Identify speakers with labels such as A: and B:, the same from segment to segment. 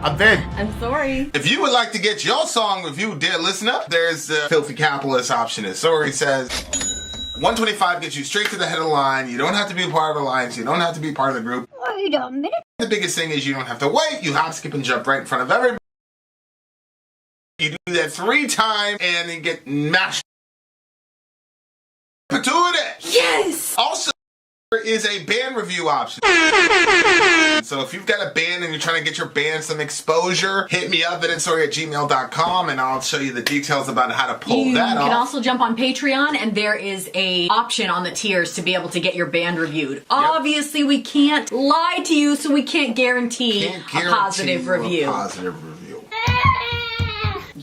A: I'm Vin.
B: I'm Sori.
A: If you would like to get your song reviewed, dear listener, there's the filthy capitalist option. As Sori says, 125 gets you straight to the head of the line. You don't have to be a part of the alliance. You don't have to be part of the group.
C: Wait a minute.
A: The biggest thing is you don't have to wait. You hop, skip, and jump right in front of everybody. You do that 3 times and you get mashed. Perpetuity.
B: Yes!
A: Also, there is a band review option. So if you've got a band and you're trying to get your band some exposure, hit me up at sori@gmail.com and I'll show you the details about how to pull that off.
B: You can also jump on Patreon and there is a option on the tiers to be able to get your band reviewed. Yep. Obviously, we can't lie to you, so we can't guarantee a positive review.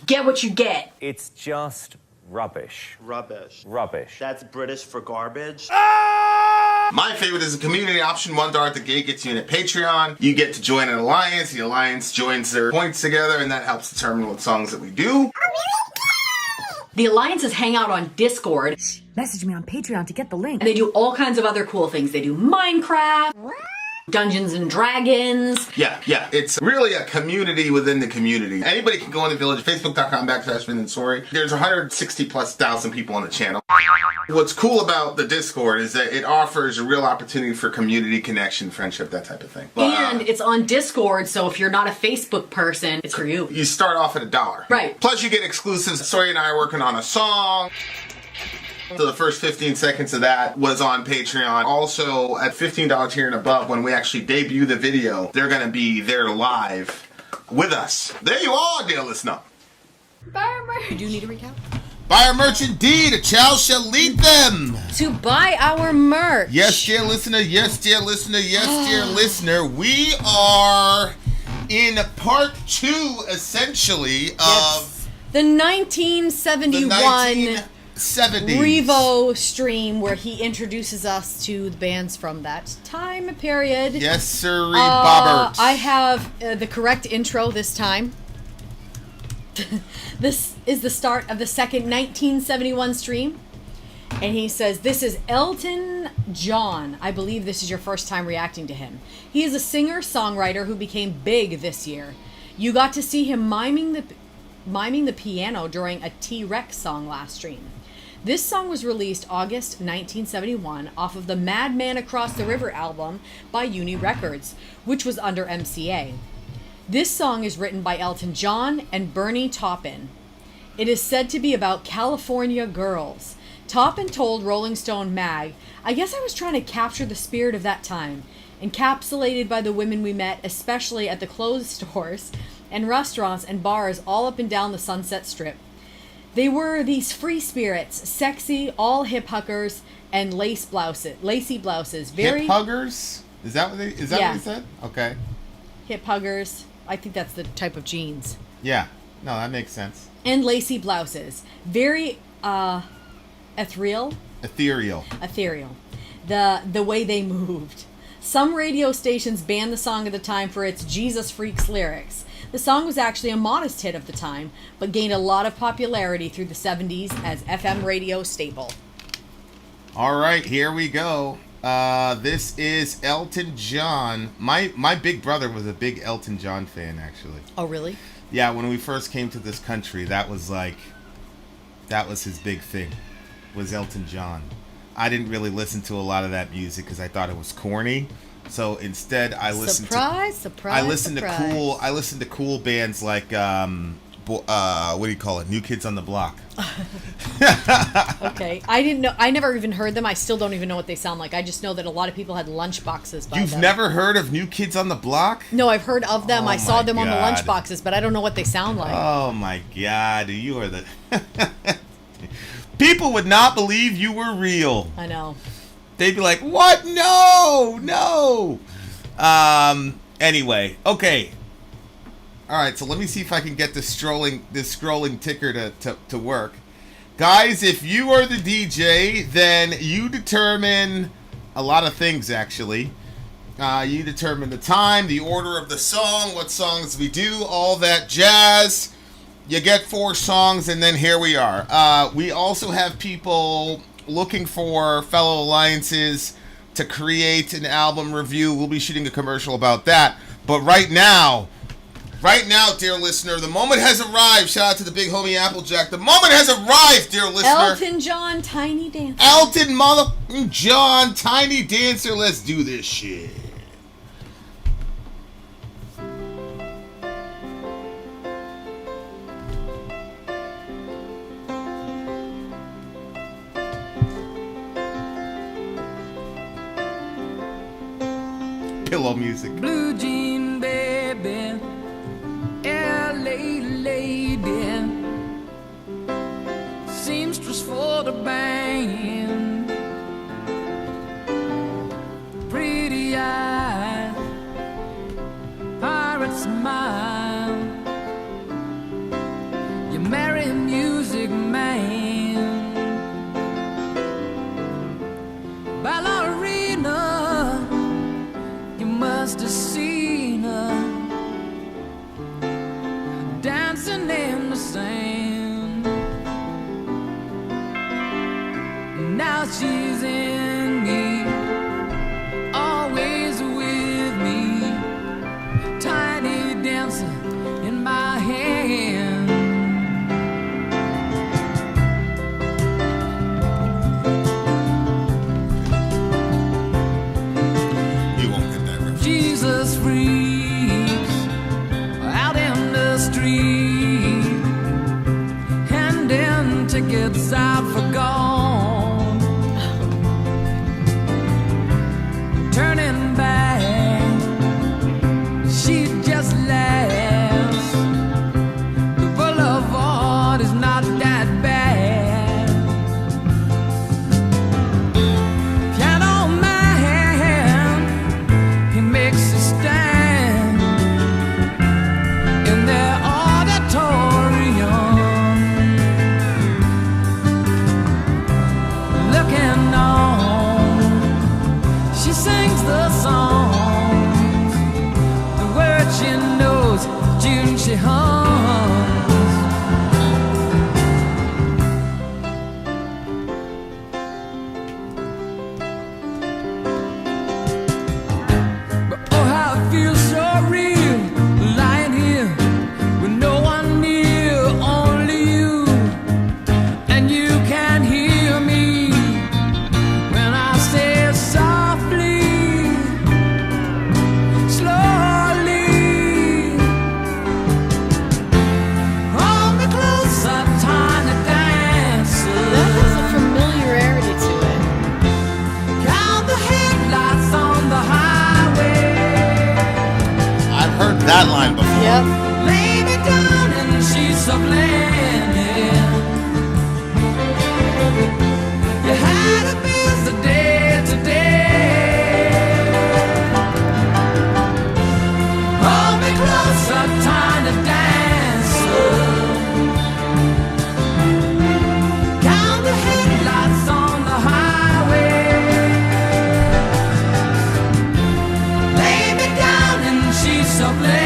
B: Get what you get.
D: It's just rubbish.
E: Rubbish.
D: Rubbish.
E: That's British for garbage.
A: My favorite is the community option. $1 at the gate gets you in at Patreon. You get to join an alliance. The alliance joins their points together, and that helps determine what songs that we do.
B: The alliances hang out on Discord.
F: Message me on Patreon to get the link.
B: And they do all kinds of other cool things. They do Minecraft, Dungeons and Dragons.
A: Yeah. It's really a community within the community. Anybody can go in the village, facebook.com/Vin and Sori. There's 160,000+ people on the channel. What's cool about the Discord is that it offers a real opportunity for community connection, friendship, that type of thing.
B: And it's on Discord, so if you're not a Facebook person, it's for you.
A: You start off at $1.
B: Right.
A: Plus you get exclusives. Sori and I are working on a song. So the first 15 seconds of that was on Patreon. Also, at $15 tier and above, when we actually debut the video, they're going to be there live with us. There you are, dear listener.
B: Buy our merch. You do need a recap?
A: Buy our merch indeed. A child shall lead them.
B: To buy our merch.
A: Yes, dear listener. Yes, dear listener. Yes, dear listener. We are in part 2, essentially, of
B: the 1971...
A: 70s.
B: Revo stream where he introduces us to the bands from that time period.
A: Yes, sir, Bobbert.
B: I have the correct intro this time. This is the start of the second 1971 stream. And he says, this is Elton John. I believe this is your first time reacting to him. He is a singer-songwriter who became big this year. You got to see him miming the piano during a T-Rex song last stream. This song was released August 1971 off of the Madman Across the River album by Uni Records, which was under MCA. This song is written by Elton John and Bernie Taupin. It is said to be about California girls. Taupin told Rolling Stone mag, I guess I was trying to capture the spirit of that time, encapsulated by the women we met, especially at the clothes stores and restaurants and bars all up and down the Sunset Strip. They were these free spirits, sexy, all hip huggers, and lacy blouses. Very
A: hip huggers? Is that what he said? Okay.
B: Hip huggers. I think that's the type of jeans.
A: Yeah. No, that makes sense.
B: And lacy blouses. Very ethereal. The way they moved. Some radio stations banned the song at the time for its Jesus Freaks lyrics. The song was actually a modest hit of the time, but gained a lot of popularity through the 70s as FM radio staple.
A: All right, here we go. This is Elton John. My big brother was a big Elton John fan, actually.
B: Oh, really?
A: Yeah, when we first came to this country, that was his big thing, was Elton John. I didn't really listen to a lot of that music because I thought it was corny. So instead, I listened to cool bands like what do you call it? New Kids on the Block.
B: Okay, I didn't know. I never even heard them. I still don't even know what they sound like. I just know that a lot of people had lunch boxes.
A: You've never heard of New Kids on the Block?
B: No, I've heard of them. I saw them on the lunch boxes, but I don't know what they sound like.
A: Oh my God, you are the. People would not believe you were real.
B: I know.
A: They'd be like, what? No. Anyway, okay. All right, so let me see if I can get this scrolling ticker to work. Guys, if you are the DJ, then you determine a lot of things, actually. You determine the time, the order of the song, what songs we do, all that jazz. You get 4 songs, and then here we are. We also have people looking for fellow alliances to create an album review. We'll be shooting a commercial about that. But right now, Right now, dear listener, the moment has arrived. Shout out to the big homie Applejack. The moment has arrived, dear listener.
B: Elton John, Tiny Dancer.
A: Elton Mother John, Tiny Dancer. Let's do this shit. Pillow music.
C: Blue jean baby, LA lady, seamstress for the band, pretty eyes, pirate smile, you marry a music man, ballerina. Must have seen her dancing in the sand. Now she's in me, always with me, tiny dancer in my hand. Jesus freaks out in the street, handing tickets out for gone, turning back, she just laughs. The boulevard is not that bad. Piano man, he makes a stand in their auditorium, looking on. She sings the songs, the words she knows, tune she hums. But oh, how it feels so real, lying here with no one near, only you, and you can hear me when I say softly, slowly, hold me closer, tiny dancer.
B: That has a familiarity to it.
C: Count the headlights on the highway.
A: I've heard that line before.
B: Yep.
C: Lay me down in the sheets of linen. You had a busy day today. Hold me closer, tiny dancer. Count the headlights on the highway. Lay me down in the sheets of linen.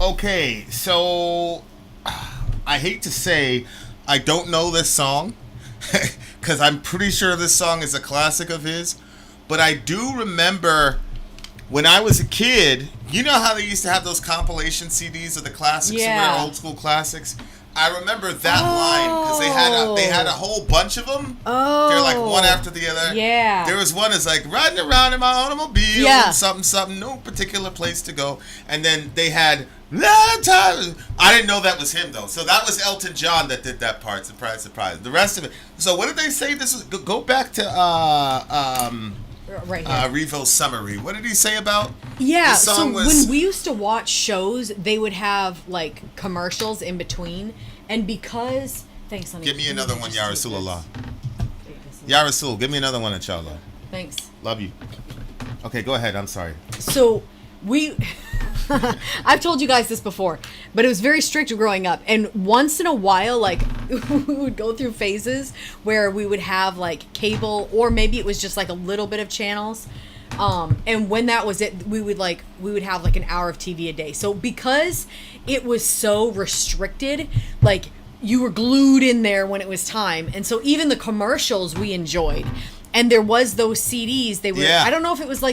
A: Okay, so I hate to say I don't know this song because I'm pretty sure this song is a classic of his, but I do remember when I was a kid, you know how they used to have those compilation CDs of the classics, some of their old school classics? I remember that line because they had a whole bunch of them.
B: Oh.
A: They're like one after the other.
B: Yeah.
A: There was one that's like riding around in my automobile,
B: Yeah.
A: something, no particular place to go. And then they had time. I didn't know that was him though. So that was Elton John that did that part. Surprise, surprise. The rest of it. So what did they say? This is go back to
B: Right here.
A: Revo's summary. What did he say about?
B: Yeah,
A: this song
B: so when we used to watch shows, they would have like commercials in between, and because thanks, honey.
A: Give me another one, Ya
B: Just take
A: Rasulallah.
B: this.
A: Ya Rasul, give me another one, inshallah.
B: Thanks.
A: Love you. Okay, go ahead. I'm sorry.
B: So we, I've told you guys this before, but it was very strict growing up. And once in a while, like we would go through phases where we would have like cable, or maybe it was just like a little bit of channels. And when that was it, we would have like an hour of TV a day. So because it was so restricted, like you were glued in there when it was time. And so even the commercials we enjoyed. And there was those CDs. They were.
A: Yeah.
B: I don't know if it was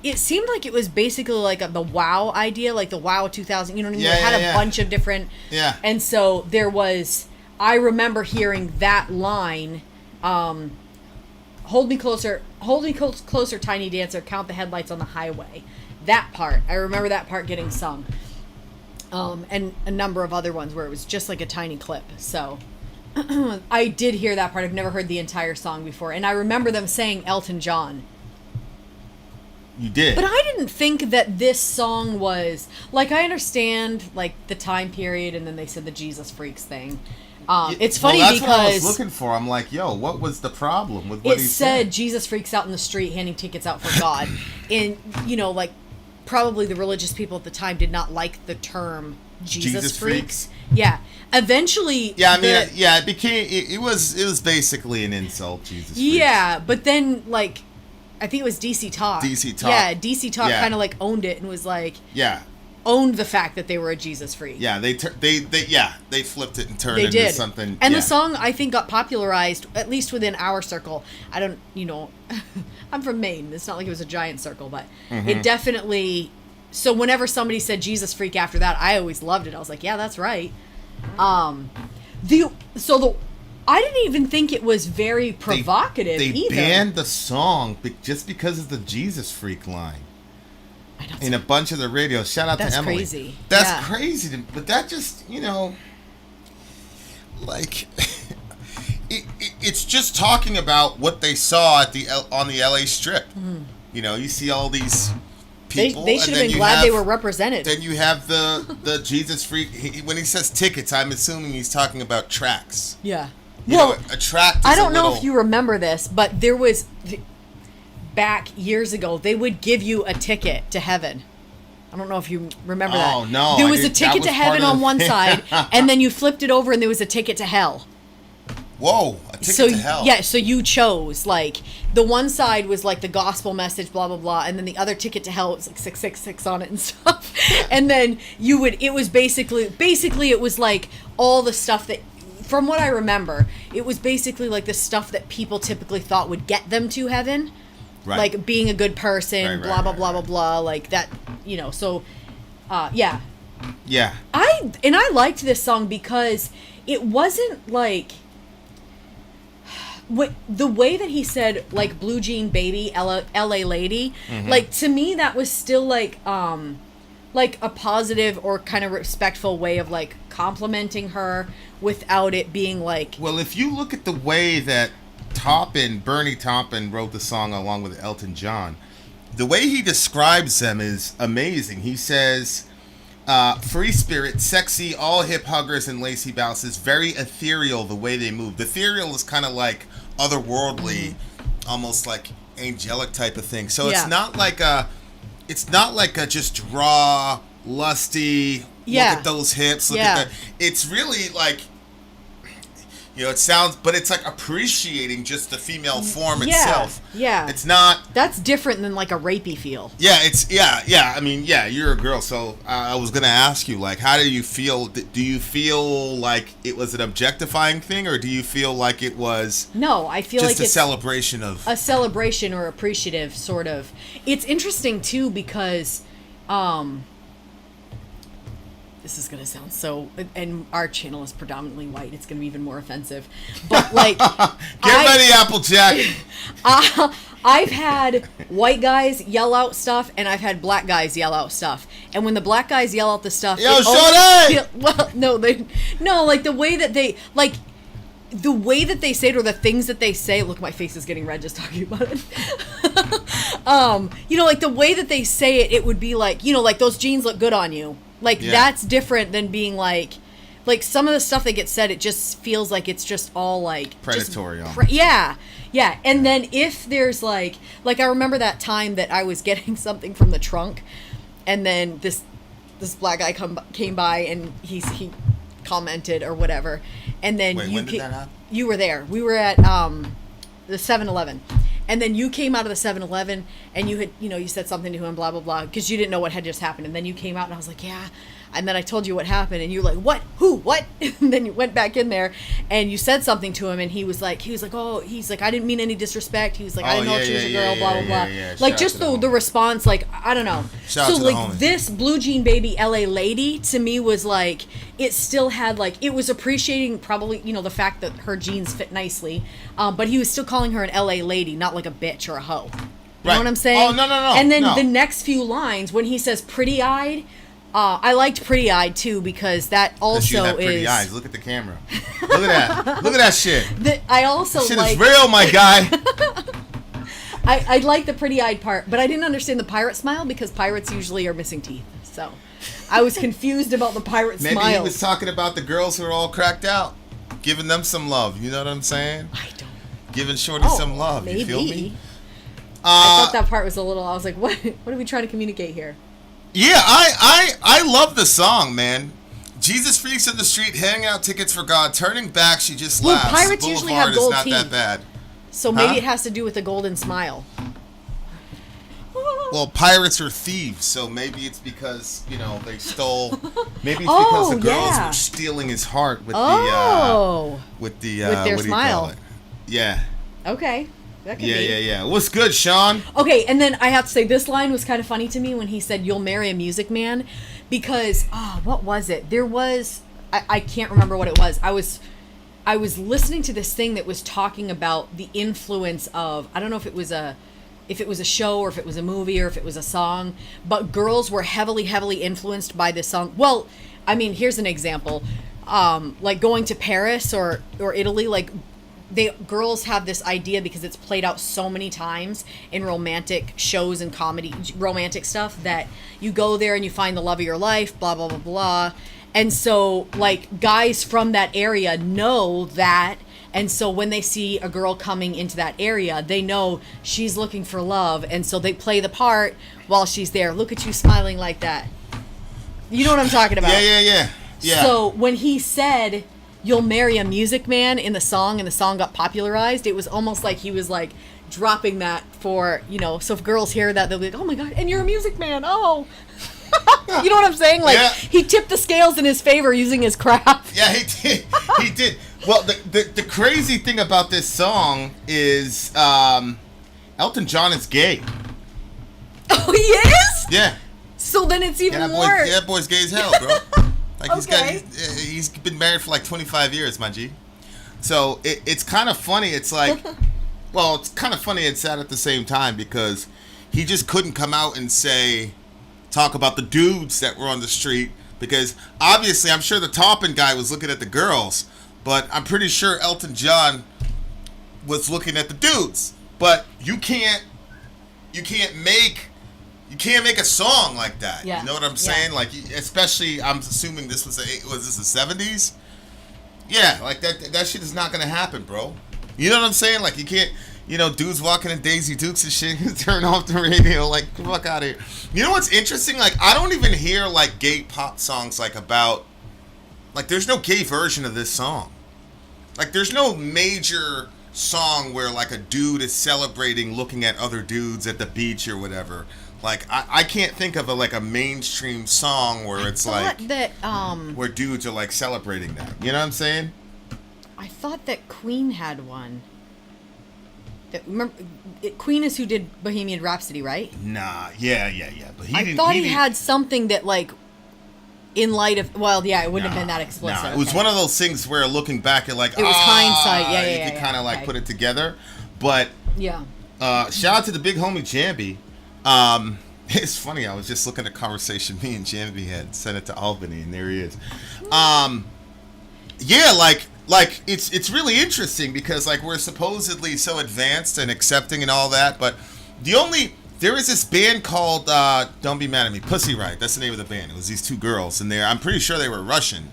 B: it seemed like it was basically like the WoW idea, like the WoW 2000. You know what I mean?
A: Yeah,
B: It had
A: yeah.
B: a bunch of different.
A: Yeah.
B: And so there was. I remember hearing that line. Hold me closer, tiny dancer. Count the headlights on the highway. That part, I remember that part getting sung. And a number of other ones where it was just like a tiny clip. So. I did hear that part. I've never heard the entire song before. And I remember them saying Elton John.
A: You did.
B: But I didn't think that this song was... Like, I understand, like, the time period, and then they said the Jesus Freaks thing. It's funny
A: that's
B: because...
A: what I was looking for. I'm like, yo, what was the problem with what
B: it
A: he
B: said Jesus Freaks out in the street handing tickets out for God. And, you know, like, probably the religious people at the time did not like the term Jesus Freaks. Yeah. Eventually...
A: Yeah, I mean, it became... It was basically an insult, Jesus Freaks.
B: Yeah, but then, like... I think it was DC Talk.
A: DC Talk.
B: Yeah, DC Talk
A: Yeah.
B: kind of like owned it and was like...
A: Yeah.
B: Owned the fact that they were a Jesus freak.
A: Yeah, they flipped it and turned
B: They
A: it into
B: did.
A: something.
B: And
A: yeah.
B: the song, I think, got popularized, at least within our circle. I don't, I'm from Maine. It's not like it was a giant circle, but it definitely... So whenever somebody said Jesus freak after that, I always loved it. I was like, yeah, that's right. I didn't even think it was very provocative either.
A: They banned the song just because of the Jesus freak line. In a bunch of the radios. Shout out to Emily.
B: That's crazy.
A: That's
B: Yeah.
A: crazy. But that just, like, it's just talking about what they saw on the LA Strip. You see all these people.
B: They should have been glad they were represented.
A: Then you have the Jesus freak. When he says tickets, I'm assuming he's talking about tracks.
B: Yeah.
A: A track is
B: I don't know
A: little...
B: if you remember this, but there was... Back years ago, they would give you a ticket to heaven. I don't know if you remember that.
A: Oh, no.
B: There was a ticket to heaven on one side, and then you flipped it over and there was a ticket to hell.
A: Whoa, a ticket to hell.
B: Yeah, so you chose, like, the one side was like the gospel message, blah, blah, blah, and then the other ticket to hell was like 666 on it and stuff. And then it was basically it was like all the stuff that, from what I remember, it was basically like the stuff that people typically thought would get them to heaven.
A: Right.
B: Like being a good person, blah, blah, blah, blah, blah, like that, so, yeah.
A: Yeah.
B: I liked this song because it wasn't like, the way that he said, like, Blue Jean Baby, LA Lady, like, to me, that was still, like a positive or kind of respectful way of, like, complimenting her without it being, like...
A: Well, if you look at the way that Bernie Taupin wrote the song along with Elton John, the way he describes them is amazing. He says, free spirit, sexy, all hip huggers and lacy bounces, very ethereal the way they move. The ethereal is kind of like otherworldly, almost like angelic type of thing. So it's not like a just raw, lusty, look at those hips, look at that. It's really like... You know, it sounds, but it's like appreciating just the female form
B: Yeah,
A: itself.
B: yeah.
A: It's not.
B: That's different than like a rapey feel.
A: Yeah, yeah. I mean, yeah, you're a girl, so I was gonna ask you, like, how do you feel? Do you feel like it was an objectifying thing, or do you feel like it was
B: No, I feel
A: just
B: like
A: a
B: it's
A: celebration of?
B: a celebration or appreciative sort of. It's interesting too because this is gonna sound so, and our channel is predominantly white. It's gonna be even more offensive, but like,
A: Get ready, Applejack.
B: I've had white guys yell out stuff, and I've had black guys yell out stuff. And when the black guys yell out the stuff,
A: Yo,
B: it always
A: Sori!
B: well, no, like the way that they say it or the things that they say. Look, my face is getting red just talking about it. You know, like the way that they say it, it would be like, you know, like those jeans look good on you. Like that's different than being like some of the stuff that gets said, it just feels like it's just all like
A: Predatory.
B: yeah. And then if there's like I remember that time that I was getting something from the trunk, and then this black guy came by and he commented or whatever, and then
A: Wait, when did that happen?
B: You were there. We were at the 7-Eleven. And then you came out of the 7-Eleven and you had, you know, you said something to him, blah, blah, blah, because you didn't know what had just happened. And then you came out and I was like, yeah. And then I told you what happened and you were like, what? Who? What? And then you went back in there and you said something to him and he was like, oh, he's like, I didn't mean any disrespect. He was like, I didn't know she was a girl, blah, blah, blah. Like just the response, like, I don't know.
A: Shout out
B: so
A: to the
B: like
A: homie.
B: this Blue Jean Baby LA lady to me was like, it still had like, it was appreciating probably, you know, the fact that her jeans fit nicely. But he was still calling her an LA lady, not like a bitch or a hoe. You know what I'm saying?
A: Oh, no.
B: And then
A: no.
B: the next few lines, when he says pretty-eyed, I liked pretty-eyed too because that also
A: you have pretty
B: is.
A: eyes. Look at the camera. Look at that. Look at that shit.
B: I also
A: Shit
B: like.
A: is real, my guy.
B: I like the pretty-eyed part, but I didn't understand the pirate smile because pirates usually are missing teeth. So I was confused about the pirate
A: Maybe
B: smile.
A: he was talking about the girls who are all cracked out, giving them some love. You know what I'm saying?
B: I don't.
A: Giving Shorty some love.
B: Maybe.
A: You feel me?
B: I thought that part was a little. I was like, what? What are we trying to communicate here?
A: Yeah, I love the song, man. Jesus freaks in the street, handing out tickets for God, turning back, she just
B: Well,
A: laughs.
B: pirates usually have gold
A: is not that
B: teeth.
A: bad.
B: So maybe it has to do with the golden smile.
A: Well, pirates are thieves, so maybe it's because, you know, they stole. Maybe it's because the girls were stealing his heart with
B: their
A: what do you call
B: smile.
A: it? Yeah.
B: Okay. That could be.
A: Yeah. What's good, Sean?
B: Okay, and then I have to say this line was kind of funny to me when he said, "You'll marry a music man," because what was it? There was I can't remember what it was. I was listening to this thing that was talking about the influence of, I don't know if it was a show or if it was a movie or if it was a song, but girls were heavily influenced by this song. Well, I mean, here's an example. Like going to Paris or Italy, like girls have this idea because it's played out so many times in romantic shows and comedy, romantic stuff, that you go there and you find the love of your life, blah, blah, blah, blah. And so like guys from that area know that. And so when they see a girl coming into that area, they know she's looking for love. And so they play the part while she's there. Look at you smiling like that. You know what I'm talking about?
A: Yeah.
B: So when he said, "You'll marry a music man" in the song, and the song got popularized, it was almost like he was like dropping that for, you know, so if girls hear that, they'll be like, "Oh my God, and you're a music man, oh." You know what I'm saying? Like, he tipped the scales in his favor using his craft.
A: Yeah, he did. Well, the crazy thing about this song is Elton John is gay.
B: Oh, he is?
A: Yeah.
B: So then it's even more.
A: That boy's gay as hell, bro. Like
B: Okay.
A: he's been married for like 25 years, my G. So it's kind of funny. It's like, well, it's kind of funny and sad at the same time because he just couldn't come out and talk about the dudes that were on the street, because obviously I'm sure the Toppin guy was looking at the girls, but I'm pretty sure Elton John was looking at the dudes. But you can't make a song like that.
B: Yeah.
A: You know what I'm saying? Like, especially, I'm assuming this was the 70s? Yeah, like that shit is not gonna happen, bro. You know what I'm saying? Like, you can't, you know, dudes walking in Daisy Dukes and shit, turn off the radio, like, fuck out of here. You know what's interesting? Like, I don't even hear, like, gay pop songs, like, about, like, there's no gay version of this song. Like, there's no major song where, like, a dude is celebrating looking at other dudes at the beach or whatever. Like, I can't think of a mainstream song where it's like
B: that
A: where dudes are like celebrating that. You know what I'm saying?
B: I thought that Queen had one. Remember, Queen is who did Bohemian Rhapsody, right?
A: Nah, yeah. But
B: I thought he had something that, like, in light of, well, yeah, it wouldn't have been that explicit.
A: Nah, it was one of those things where looking back at, like,
B: it was hindsight. Yeah,
A: you could kind of like put it together. But
B: yeah,
A: shout out to the big homie Jambi. It's funny, I was just looking at a conversation me and Jambi had, sent it to Albany, and there he is. Yeah, like it's really interesting because, like, we're supposedly so advanced and accepting and all that, but there is this band called don't be mad at me, Pussy Riot. That's the name of the band. It was these two girls, and I'm pretty sure they were Russian,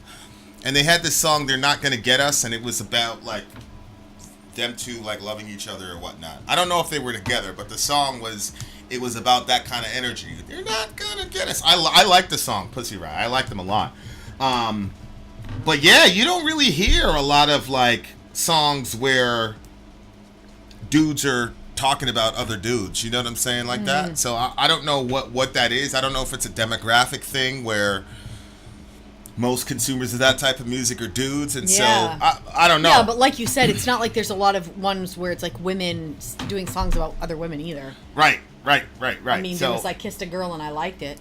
A: and they had this song "They're Not Gonna Get Us," and it was about, like, them two, like, loving each other or whatnot. I don't know if they were together, but the song was about that kind of energy. They're not gonna get us. I like the song Pussy Riot. I like them a lot. But yeah, you don't really hear a lot of, like, songs where dudes are talking about other dudes. You know what I'm saying? Like that. So I don't know what that is. I don't know if it's a demographic thing where most consumers of that type of music are dudes, and so I don't know.
B: Yeah, but like you said, it's not like there's a lot of ones where it's like women doing songs about other women either.
A: Right.
B: I mean, there was, I kissed a girl and I liked it.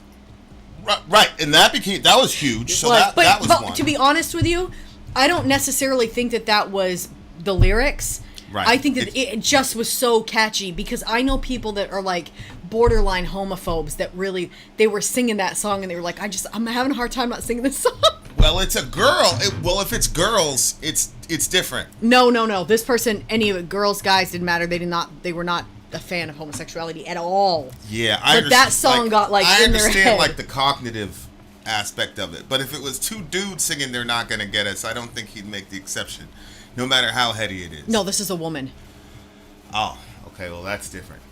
A: Right, and that was huge. So that was one.
B: To be honest with you, I don't necessarily think that was the lyrics.
A: Right.
B: I think that it just was so catchy because I know people that are, like, borderline homophobes that really, they were singing that song and they were like, I'm having a hard time not singing this song.
A: Well, it's a girl. If it's girls, it's different.
B: No. This person, girls, guys, didn't matter. They were not a fan of homosexuality at all.
A: Yeah,
B: but that song got, like, in their head.
A: I understand, like, the cognitive aspect of it, but if it was two dudes singing "They're Not Gonna Get Us," I don't think he'd make the exception, no matter how heady it is.
B: No, this is a woman.
A: Oh, okay, well, that's different.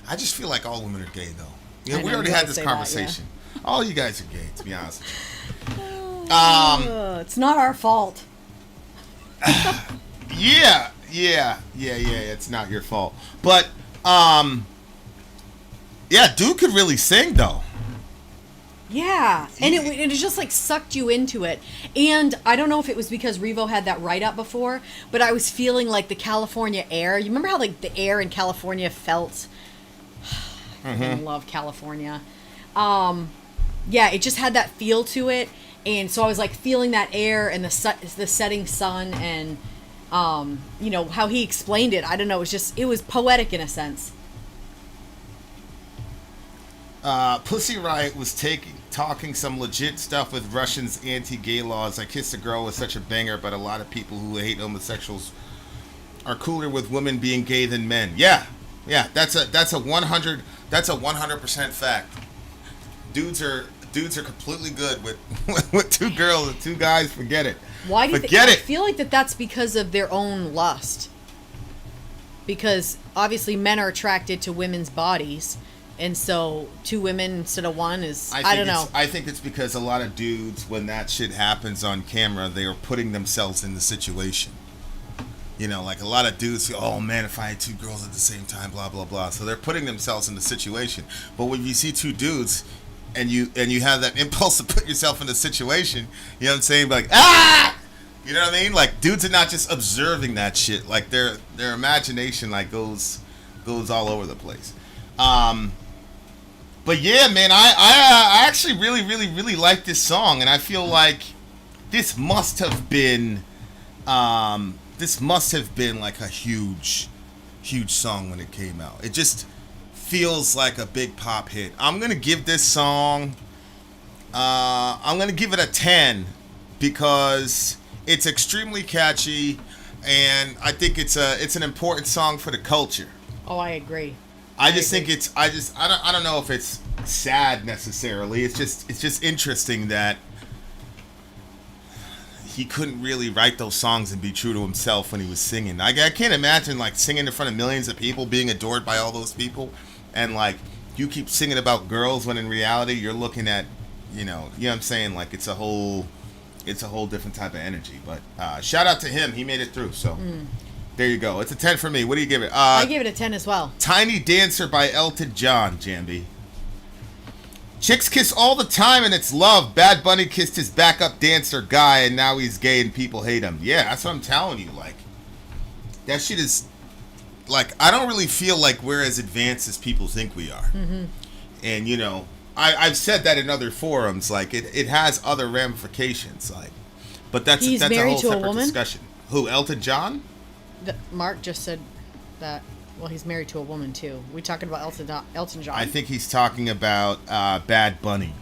A: I just feel like all women are gay, though. You know, we already had this conversation. That, yeah. All you guys are gay, to be honest with you.
B: It's not our fault.
A: Yeah, it's not your fault. But, yeah, dude could really sing, though.
B: Yeah, and it just, like, sucked you into it. And I don't know if it was because Revo had that write-up before, but I was feeling like the California air. You remember how, like, the air in California felt? I love California. Yeah, it just had that feel to it. And so I was, like, feeling that air and the setting sun and, you know, how he explained it. I don't know, it was poetic in a sense.
A: Pussy Riot was talking some legit stuff with Russians' anti-gay laws. I Kissed a Girl was such a banger, but a lot of people who hate homosexuals are cooler with women being gay than men. Yeah, that's a 100% fact. Dudes are completely good with two girls and two guys. Forget it.
B: Why do you think? I feel like that's because of their own lust. Because obviously men are attracted to women's bodies. And so two women instead of one is, I don't know.
A: I think it's because a lot of dudes, when that shit happens on camera, they are putting themselves in the situation. You know, like a lot of dudes say, oh man, if I had two girls at the same time, blah, blah, blah. So they're putting themselves in the situation. But when you see two dudes and you have that impulse to put yourself in the situation, you know what I'm saying? Like, ah! You know what I mean? Like, dudes are not just observing that shit. Like, their imagination, like, goes all over the place. But yeah, man, I actually really, really, really like this song, and I feel like this must have been like a huge song when it came out. It just feels like a big pop hit. I'm gonna give this song, I'm gonna give it a 10 because it's extremely catchy, and I think it's an important song for the culture.
B: Oh, I agree.
A: I don't know if it's sad necessarily. It's just interesting that he couldn't really write those songs and be true to himself when he was singing. I can't imagine, like, singing in front of millions of people, being adored by all those people, and, like, you keep singing about girls when in reality you're looking at, you know what I'm saying? Like, it's a whole it's a whole different type of energy. But shout out to him. He made it through. So there you go. It's a 10 for me. What do you give it?
B: I gave it a 10 as well.
A: Tiny Dancer by Elton John, Jambi. Chicks kiss all the time and it's love. Bad Bunny kissed his backup dancer guy and now he's gay and people hate him. Yeah, that's what I'm telling you. Like, that shit is, like, I don't really feel like we're as advanced as people think we are. And, you know, I've said that in other forums. Like, it has other ramifications. Like, but that's a whole separate discussion. Who, Elton John?
B: Mark just said that. Well, he's married to a woman, too. We talking about Elton John?
A: I think he's talking about Bad Bunny.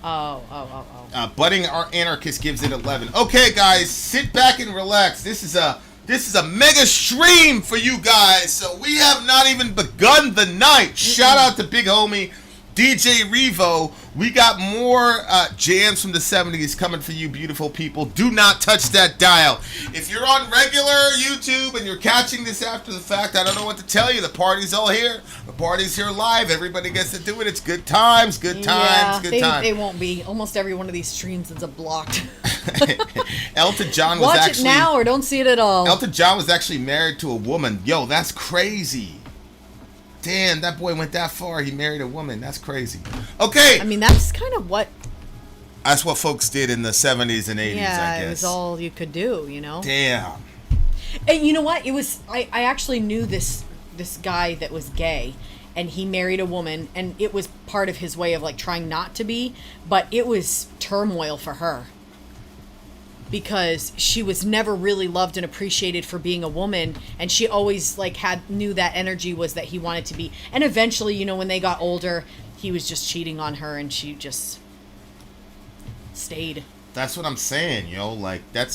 B: Oh.
A: Budding Anarchist gives it 11. Okay, guys, sit back and relax. This is a mega stream for you guys. So we have not even begun the night. Shout out to big homie DJ Revo. We got more jams from the 70s coming for you beautiful people. Do not touch that dial. If you're on regular YouTube and you're catching this after the fact, I don't know what to tell you. The party's all here. The party's here live. Everybody gets to do it. It's good times, good times.
B: They won't be. Almost every one of these streams is blocked.
A: Elton John was
B: Watch it now or don't see it at all.
A: Elton John was actually married to a woman. Yo, that's crazy. Damn, that boy went that far. He married a woman. That's crazy. Okay.
B: I mean, that's kind of what...
A: That's what folks did in the 70s and 80s, I guess.
B: Yeah, it was all you could do, you know?
A: Damn.
B: And you know what? It was... I actually knew this guy that was gay, and he married a woman, and it was part of his way of, like, trying not to be, but it was turmoil for her. Because she was never really loved and appreciated for being a woman, and she always like knew that energy was that he wanted to be. And eventually, you know, when they got older, he was just cheating on her, and she just stayed.
A: That's what I'm saying, yo. Like that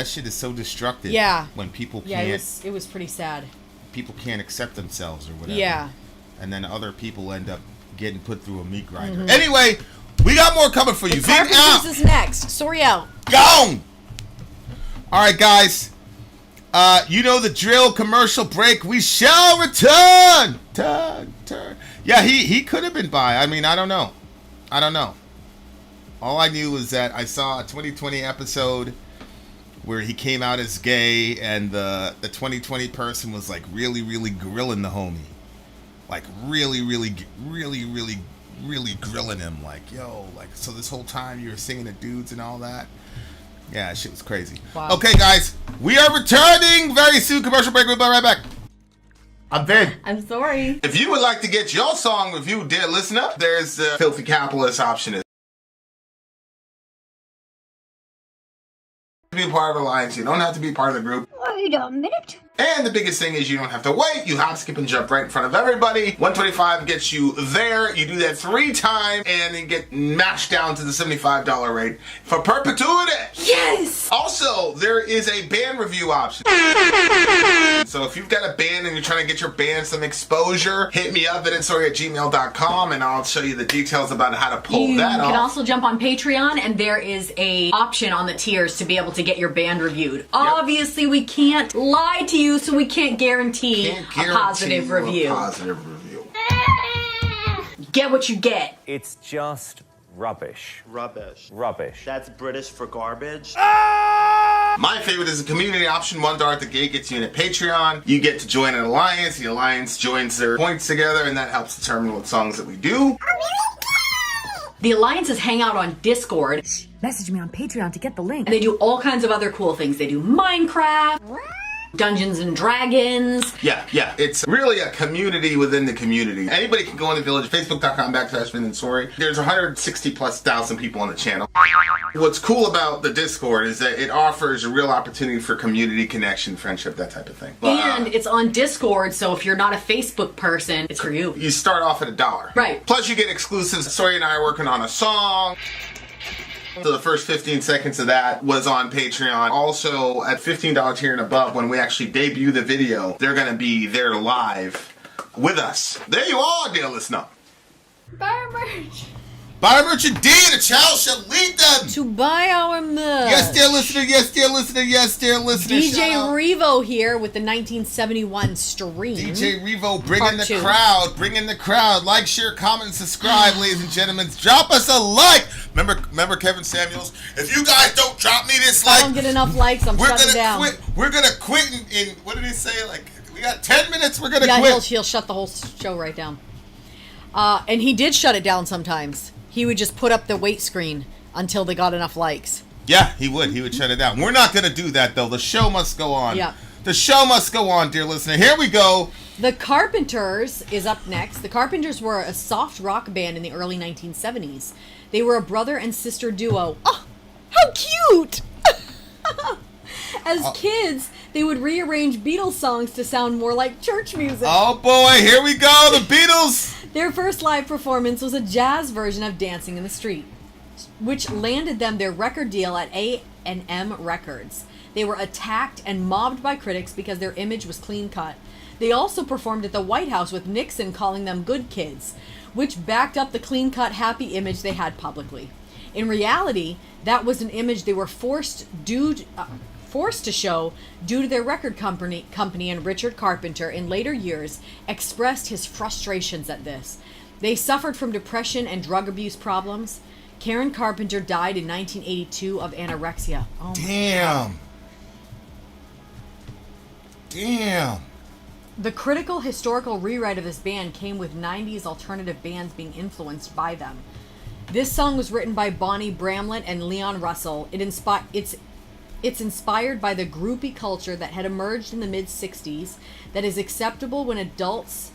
A: shit is so destructive.
B: Yeah.
A: When people can't.
B: Yeah, it was pretty sad.
A: People can't accept themselves or whatever.
B: Yeah.
A: And then other people end up getting put through a meat grinder. Anyway, we got more coming for you.
B: The Carpenters is next. Sori out.
A: Gone. All right, guys. You know the drill. Commercial break. We shall return. Turn. Yeah, he could have been bi. I mean, I don't know. All I knew was that I saw a 2020 episode where he came out as gay, and the 2020 person was like really grilling the homie, like really grilling him. Like, yo, like, so this whole time you were singing to dudes and all that. Yeah, shit was crazy.
B: Wow.
A: Okay, guys, we are returning very soon. Commercial break. We'll be right back. I'm Vin.
B: I'm Sori.
A: If you would like to get your song reviewed, dear listener, there's the Filthy Capitalist option. To be part of the Alliance, you don't have to be part of the group.
F: Wait a minute.
A: And the biggest thing is you don't have to wait. You hop, skip, and jump right in front of everybody. 125 gets you there. You do that 3 times, and then get mashed down to the $75 rate for perpetuity.
B: Yes!
A: Also, there is a band review option. So if you've got a band and you're trying to get your band some exposure, hit me up at itsori@gmail.com, and I'll show you the details about how to pull that off.
G: You can also jump on Patreon, and there is a option on the tiers to be able to get your band reviewed. Obviously, we can't lie to you, so we can't guarantee a positive review. Get what you get.
D: It's just rubbish.
E: Rubbish. That's British for garbage.
A: My favorite is the community option. $1 at the gate gets you in at Patreon. You get to join an alliance. The alliance joins their points together, and that helps determine what songs that we do.
G: The alliances hang out on Discord.
F: Message me on Patreon to get the link.
G: And they do all kinds of other cool things. They do Minecraft, Dungeons and Dragons.
A: Yeah. It's really a community within the community. Anybody can go in the village. Facebook.com/Vin and Sori. There's 160,000+ people on the channel. What's cool about the Discord is that it offers a real opportunity for community connection, friendship, that type of thing.
G: And it's on Discord, so if you're not a Facebook person, it's for you.
A: You start off at $1.
G: Right.
A: Plus you get exclusives. Sori and I are working on a song. So the first 15 seconds of that was on Patreon. Also, at $15 tier and above, when we actually debut the video, they're going to be there live with us. There you are, dear listener.
B: Buy our merch.
A: Buy our merch indeed. A child shall lead them.
B: To buy our merch.
A: Yes, dear listener. Yes, dear listener. Yes, dear listener.
B: DJ Revo here with the 1971 stream.
A: DJ Revo, bring
B: Part
A: in the
B: 2.
A: crowd. Bring in the crowd. Like, share, comment, subscribe, ladies and gentlemen. Drop us a like. Remember Kevin Samuels? If you guys don't drop me this
B: If I
A: like,
B: don't get enough likes, I'm shutting down.
A: We're gonna quit in what did he say? Like, we got 10 minutes. We're gonna
B: yeah,
A: quit.
B: he'll shut the whole show right down. And he did shut it down sometimes. He would just put up the wait screen until they got enough likes.
A: Yeah, he would. He would shut it down. We're not gonna do that though. The show must go on.
B: Yeah.
A: The show must go on, dear listener. Here we go.
B: The Carpenters is up next. The Carpenters were a soft rock band in the early 1970s. They were a brother and sister duo. Oh, how cute! As kids, they would rearrange Beatles songs to sound more like church music.
A: Oh boy, here we go, the Beatles!
B: Their first live performance was a jazz version of Dancing in the Street, which landed them their record deal at A&M Records. They were attacked and mobbed by critics because their image was clean cut. They also performed at the White House with Nixon calling them good kids, which backed up the clean-cut, happy image they had publicly. In reality, that was an image they were forced to show due to their record company, and Richard Carpenter in later years expressed his frustrations at this. They suffered from depression and drug abuse problems. Karen Carpenter died in 1982 of anorexia. Oh
A: Damn. Damn.
B: The critical historical rewrite of this band came with 90s alternative bands being influenced by them. This song was written by Bonnie Bramlett and Leon Russell. It's inspired by the groupie culture that had emerged in the mid-60s that is acceptable when adults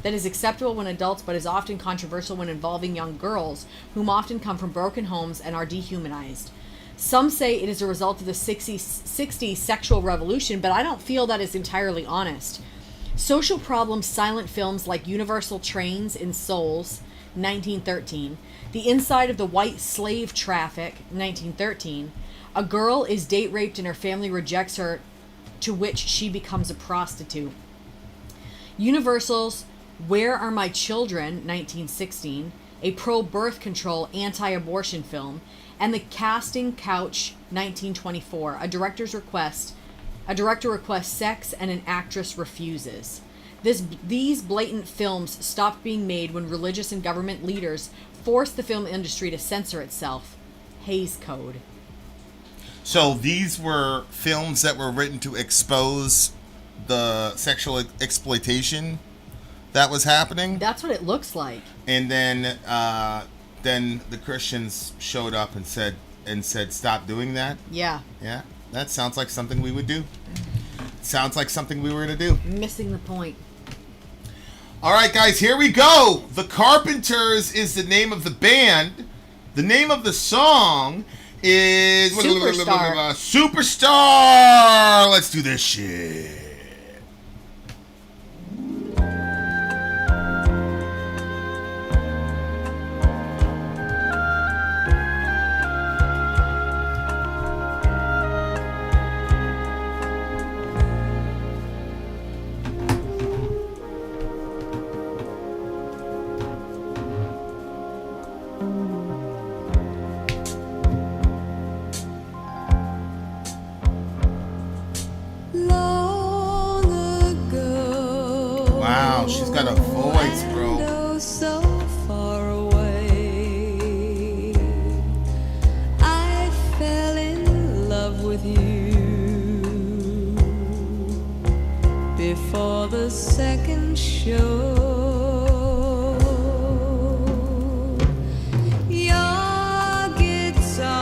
B: but is often controversial when involving young girls, whom often come from broken homes and are dehumanized. Some say it is a result of the 60s sexual revolution, but I don't feel that is entirely honest. Social problems silent films like Universal Trains in Souls, 1913, The Inside of the White Slave Traffic, 1913, A Girl is date raped and her family rejects her, to which she becomes a prostitute. Universal's Where Are My Children, 1916, a pro-birth control anti-abortion film, and The Casting Couch, 1924, a director requests sex and an actress refuses. These blatant films stopped being made when religious and government leaders forced the film industry to censor itself. Hays Code.
A: So these were films that were written to expose the sexual exploitation that was happening?
B: That's what it looks like.
A: And then the Christians showed up and said stop doing that.
B: Yeah.
A: Yeah. That sounds like something we would do. Sounds like something we were going to do.
B: Missing the point.
A: All right, guys, here we go. The Carpenters is the name of the band. The name of the song is
B: Superstar.
A: Superstar. Let's do this shit. Wow, she's got a voice, bro.
C: So far away, I fell in love with you before the second show. Your guitar,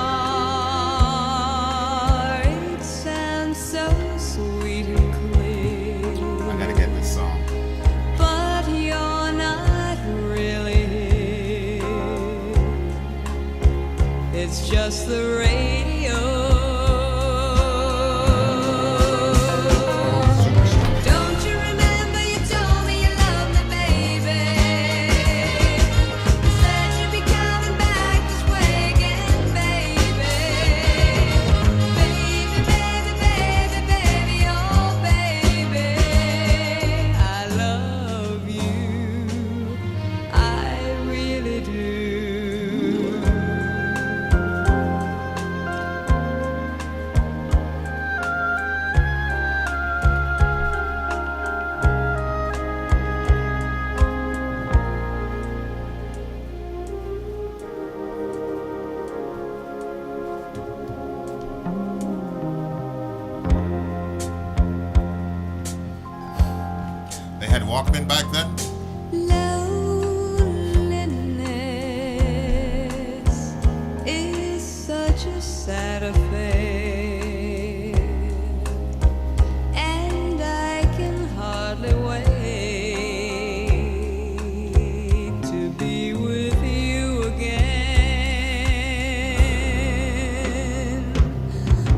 C: it sounds so sweet and clear.
A: I gotta get this song.
C: But you're not really here. It's just the radio. Don't you remember you told me you loved me, baby? You said you'd be coming back this way again, baby. Baby, baby, baby, baby, oh baby, I love you, I really do.
A: had Walkman back then?
C: Loneliness is such a sad affair, and I can hardly wait to be with you again.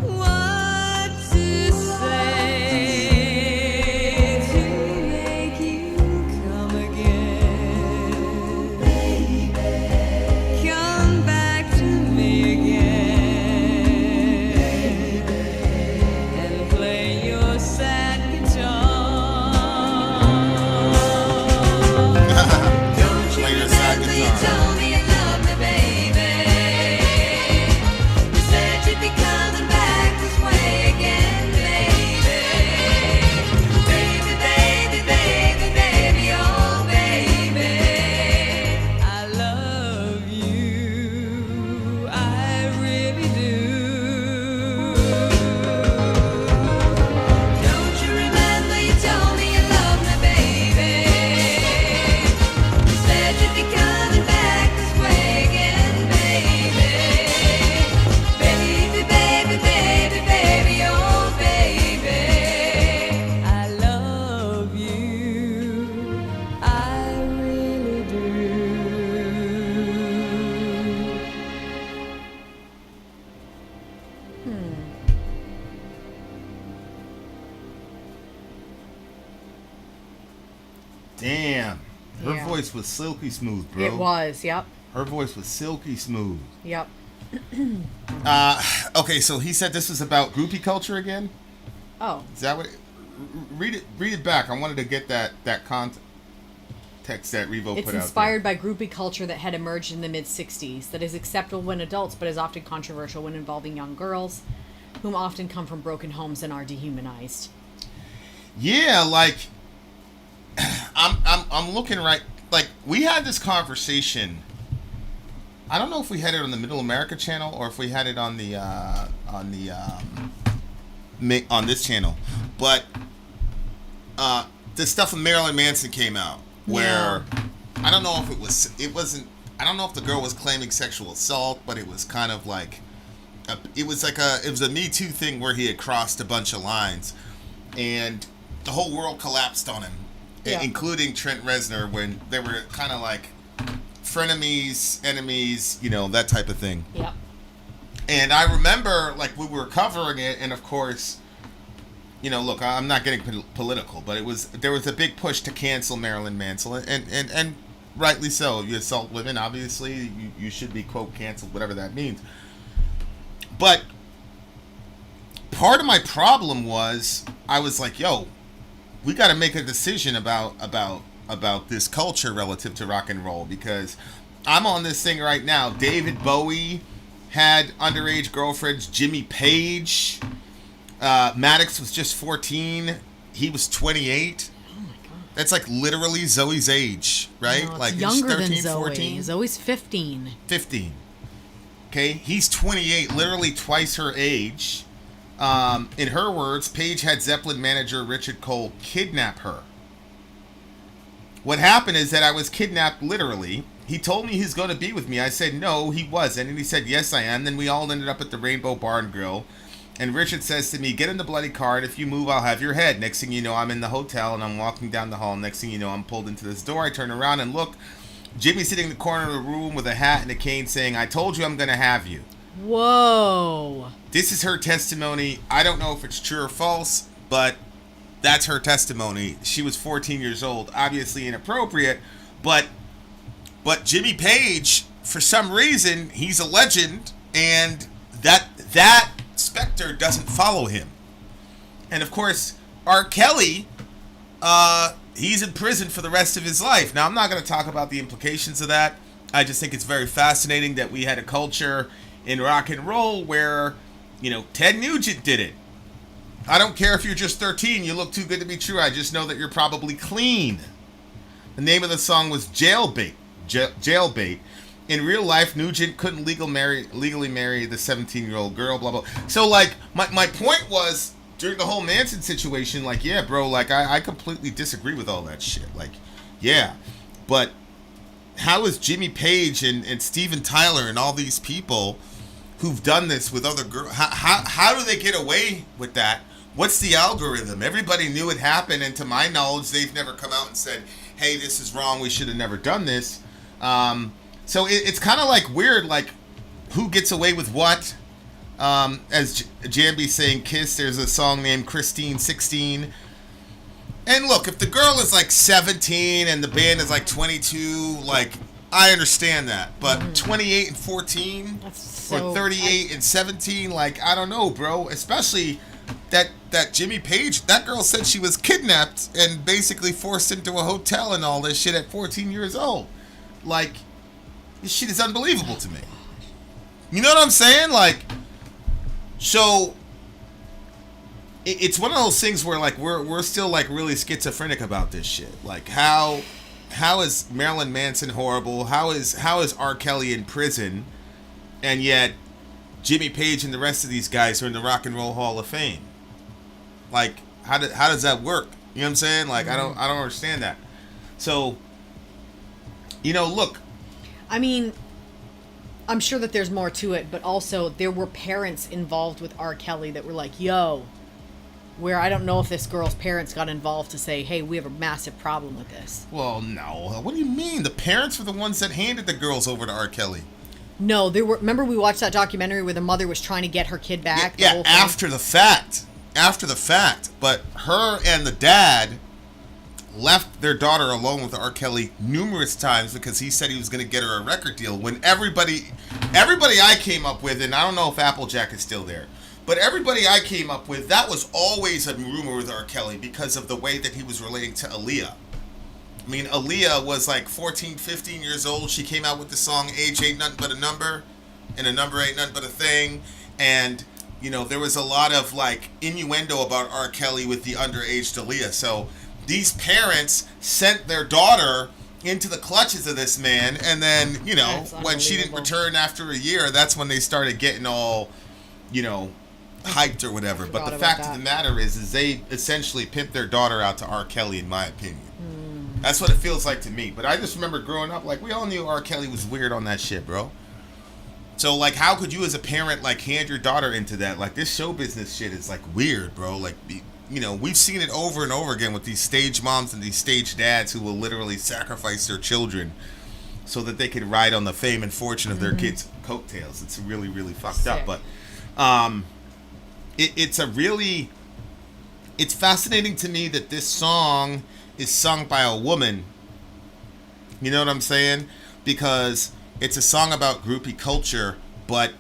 C: What to say to make you come again? Baby, come back to me again and play your sad guitar. Don't you
A: Play your sad
C: remember you
A: guitar.
C: told me you loved me, baby? You said you'd be coming back this way again, baby. Baby, baby, baby, baby, oh baby. I love you, I really do. Don't you remember you told me you loved me, baby? You said you'd be coming back this way again, baby. Baby, baby, baby, baby, oh baby. I love you, I really do.
A: Damn. Her
B: Yeah.
A: voice was silky smooth, bro.
B: It was. Yep.
A: Her voice was silky smooth.
B: Yep.
A: Okay, so he said this was about groupie culture again?
B: Oh.
A: Is that what? Read it back. I wanted to get that context that Revo
B: It's
A: put out
B: inspired by groupie culture that had emerged in the mid-'60s that is acceptable when adults but is often controversial when involving young girls, whom often come from broken homes and are dehumanized.
A: Yeah, like I'm looking right. Like we had this conversation. I don't know if we had it on the Middle America channel or if we had it on this channel, but the stuff with Marilyn Manson came out where I don't know if it wasn't. I don't know if the girl was claiming sexual assault, but it was kind of like it was a Me Too thing where he had crossed a bunch of lines, and the whole world collapsed on him, including Trent Reznor, when they were kind of like frenemies, enemies, that type of thing.
B: Yep.
A: And I remember, like, we were covering it, and of course, look, I'm not getting political, but there was a big push to cancel Marilyn Manson, and rightly so. You assault women, obviously, you should be, quote, canceled, whatever that means. But part of my problem was, I was like, yo, we got to make a decision about this culture relative to rock and roll, because I'm on this thing right now. David Bowie had underage girlfriends. Jimmy Page, Maddox was just 14. He was 28.
B: Oh my god.
A: That's like literally Zoe's age, right?
B: No, it's
A: like
B: younger
A: 13,
B: than Zoe.
A: 14?
B: Zoe's 15.
A: 15. Okay, he's 28, literally twice her age. In her words, Paige had Zeppelin manager Richard Cole kidnap her. What happened is that I was kidnapped literally. He told me he's going to be with me. I said, no, he wasn't. And he said, yes, I am. Then we all ended up at the Rainbow Bar and Grill. And Richard says to me, get in the bloody car, and if you move, I'll have your head. Next thing you know, I'm in the hotel, and I'm walking down the hall. Next thing you know, I'm pulled into this door. I turn around and look. Jimmy's sitting in the corner of the room with a hat and a cane saying, I told you I'm going to have you.
B: Whoa.
A: This is her testimony. I don't know if it's true or false, but that's her testimony. She was 14 years old. Obviously inappropriate, but Jimmy Page, for some reason, he's a legend, and that specter doesn't follow him. And of course, R. Kelly, he's in prison for the rest of his life. Now, I'm not going to talk about the implications of that. I just think it's very fascinating that we had a culture in rock and roll where, Ted Nugent did it. I don't care if you're just 13, you look too good to be true. I just know that you're probably clean. The name of the song was Jailbait. Jailbait. In real life, Nugent couldn't legally marry the 17-year-old girl, blah, blah. So, like, my point was, during the whole Manson situation, like, yeah, bro, like, I completely disagree with all that shit. Like, yeah. But how is Jimmy Page and Steven Tyler and all these people who've done this with other girls, how do they get away with that? What's the algorithm? Everybody knew it happened, and to my knowledge, they've never come out and said, hey, this is wrong, we should have never done this. So it's kind of like weird, like, who gets away with what? As Jambi's saying, Kiss, there's a song named Christine 16. And look, if the girl is like 17 and the band is like 22, like, I understand that. But 28 and 14 or 38 and 17, like, I don't know, bro. Especially that Jimmy Page, that girl said she was kidnapped and basically forced into a hotel and all this shit at 14 years old. Like, this shit is unbelievable to me. You know what I'm saying? Like, so it's one of those things where, like, we're still, like, really schizophrenic about this shit. Like, how is Marilyn Manson horrible? How is R. Kelly in prison? And yet Jimmy Page and the rest of these guys are in the Rock and Roll Hall of Fame. Like, how does that work? You know what I'm saying? Like, I don't understand that. So, you know, look.
B: I mean, I'm sure that there's more to it, but also there were parents involved with R. Kelly that were like, yo, where I don't know if this girl's parents got involved to say, hey, we have a massive problem with this.
A: Well, no. What do you mean? The parents were the ones that handed the girls over to R. Kelly.
B: No, there were. Remember we watched that documentary where the mother was trying to get her kid back?
A: Yeah, after the fact. After the fact. But her and the dad left their daughter alone with R. Kelly numerous times because he said he was going to get her a record deal. When everybody I came up with, and I don't know if Applejack is still there, but everybody I came up with, that was always a rumor with R. Kelly because of the way that he was relating to Aaliyah. I mean, Aaliyah was like 14, 15 years old. She came out with the song Age Ain't Nothing But a Number, and a number ain't nothing but a thing. And, you know, there was a lot of, like, innuendo about R. Kelly with the underage Aaliyah. So these parents sent their daughter into the clutches of this man, and then, you know, when she didn't return after a year, that's when they started getting all, you know, hyped or whatever. But the fact of the matter is they essentially pimped their daughter out to R. Kelly, in my opinion. That's what it feels like to me. But I just remember growing up, like, we all knew R. Kelly was weird on that shit, bro. So, like, how could you as a parent, like, hand your daughter into that? Like, this show business shit is, like, weird, bro. Like, you know, we've seen it over and over again with these stage moms and these stage dads who will literally sacrifice their children so that they could ride on the fame and fortune of their kids' coattails. It's really, really fucked up. But it's fascinating to me that this song is sung by a woman. You know what I'm saying? Because it's a song about groupie culture, but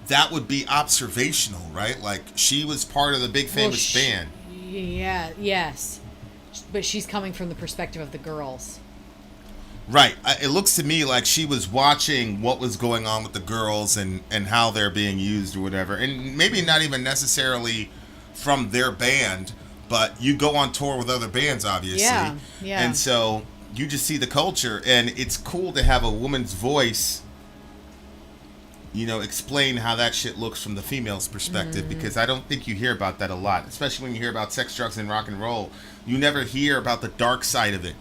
A: that would be observational, right? Like, she was part of the big famous band.
B: Yeah, yes. But she's coming from the perspective of the girls.
A: Right. It looks to me like she was watching what was going on with the girls and how they're being used or whatever. And maybe not even necessarily from their band, but you go on tour with other bands, obviously.
B: Yeah.
A: And so you just see the culture, and it's cool to have a woman's voice, you know, explain how that shit looks from the female's perspective, because I don't think you hear about that a lot, especially when you hear about sex, drugs, and rock and roll. You never hear about the dark side of it.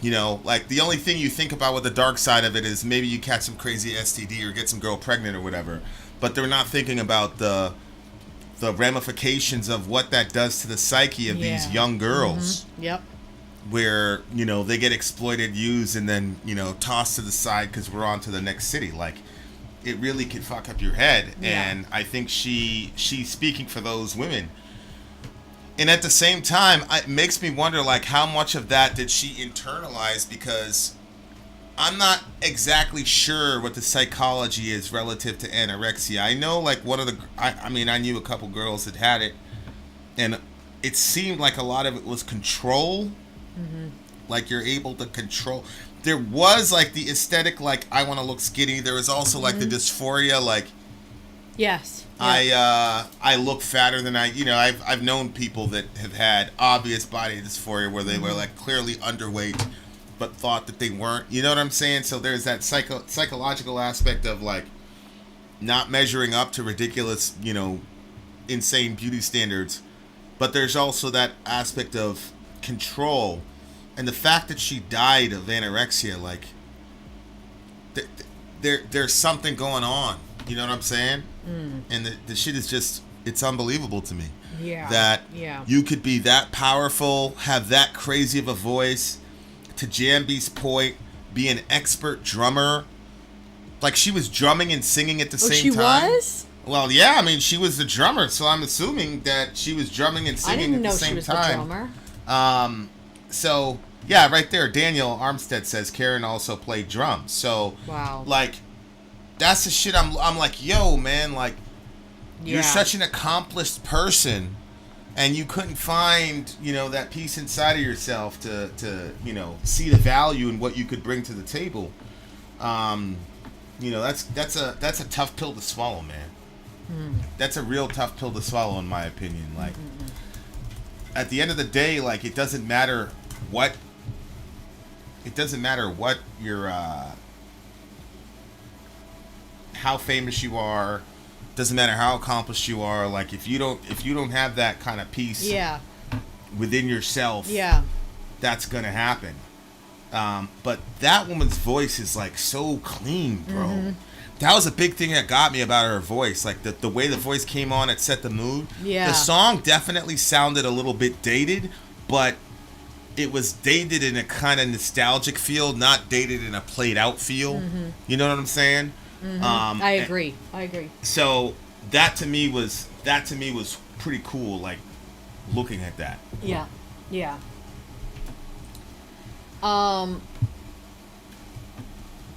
A: You know, like, the only thing you think about with the dark side of it is maybe you catch some crazy STD or get some girl pregnant or whatever, but they're not thinking about the ramifications of what that does to the psyche of these young girls.
B: Yep.
A: Where, you know, they get exploited, used, and then, you know, tossed to the side because we're on to the next city. Like, it really can fuck up your head. And I think she's speaking for those women. And at the same time, it makes me wonder, like, how much of that did she internalize? Because I'm not exactly sure what the psychology is relative to anorexia. I know, like, one of the... I mean, I knew a couple girls that had it, and it seemed like a lot of it was control. Like, you're able to control... There was, like, the aesthetic, like, I want to look skinny. There was also, like, the dysphoria, like...
B: Yes.
A: I look fatter than you know, I've known people that have had obvious body dysphoria where they were, like, clearly underweight but thought that they weren't. You know what I'm saying? So there's that psychological aspect of, like, not measuring up to ridiculous, you know, insane beauty standards, but there's also that aspect of control, and the fact that she died of anorexia, like there's something going on. You know what I'm saying? And the shit is just, it's unbelievable to me.
B: Yeah.
A: That you could be that powerful, have that crazy of a voice, to Jambi's point, be an expert drummer. Like, she was drumming and singing at the same time.
B: She was?
A: Well, yeah, I mean, she was the drummer, so I'm assuming that she was drumming and singing at the same time.
B: I didn't know she was the drummer.
A: So, yeah, right there, Daniel Armstead says Karen also played drums. So,
B: wow.
A: Like, that's the shit I'm like, yo, man, like, you're such an accomplished person, and you couldn't find, you know, that piece inside of yourself to you know, see the value in what you could bring to the table. You know, that's a tough pill to swallow, man. That's a real tough pill to swallow, in my opinion. Like, at the end of the day, like, it doesn't matter what your how famous you are, doesn't matter how accomplished you are. Like, if you don't have that kind of peace within yourself, that's gonna happen. But that woman's voice is like so clean, bro. That was a big thing that got me about her voice. Like, the way the voice came on, it set the mood.
B: Yeah.
A: The song definitely sounded a little bit dated, but it was dated in a kind of nostalgic feel, not dated in a played out feel. You know what I'm saying?
B: I agree.
A: So that to me was pretty cool. Like, looking at that.
B: Yeah.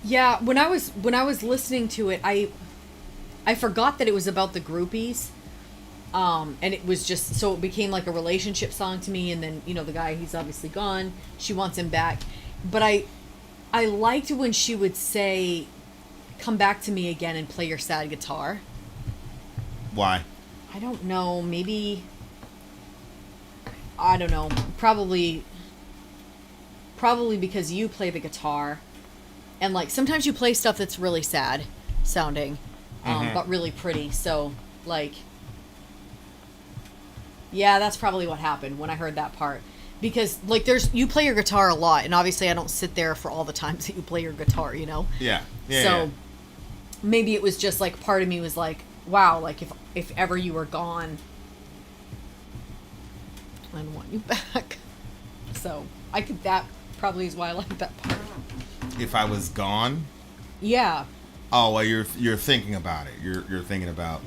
B: Yeah, when I was listening to it, I forgot that it was about the groupies. And it was just, so it became like a relationship song to me, and then, you know, the guy, he's obviously gone. She wants him back. But I liked when she would say, "Come back to me again and play your sad guitar."
A: Why?
B: I don't know, maybe, I don't know, probably because you play the guitar, and like sometimes you play stuff that's really sad sounding, but really pretty. So like, yeah, that's probably what happened when I heard that part, because like you play your guitar a lot, and obviously I don't sit there for all the times that you play your guitar, you know?
A: Yeah.
B: So maybe it was just like, part of me was like, wow, like if ever you were gone, I'd want you back. So that probably is why I like that part.
A: If I was gone?
B: Yeah.
A: Oh, well, you're thinking about it. You're thinking about.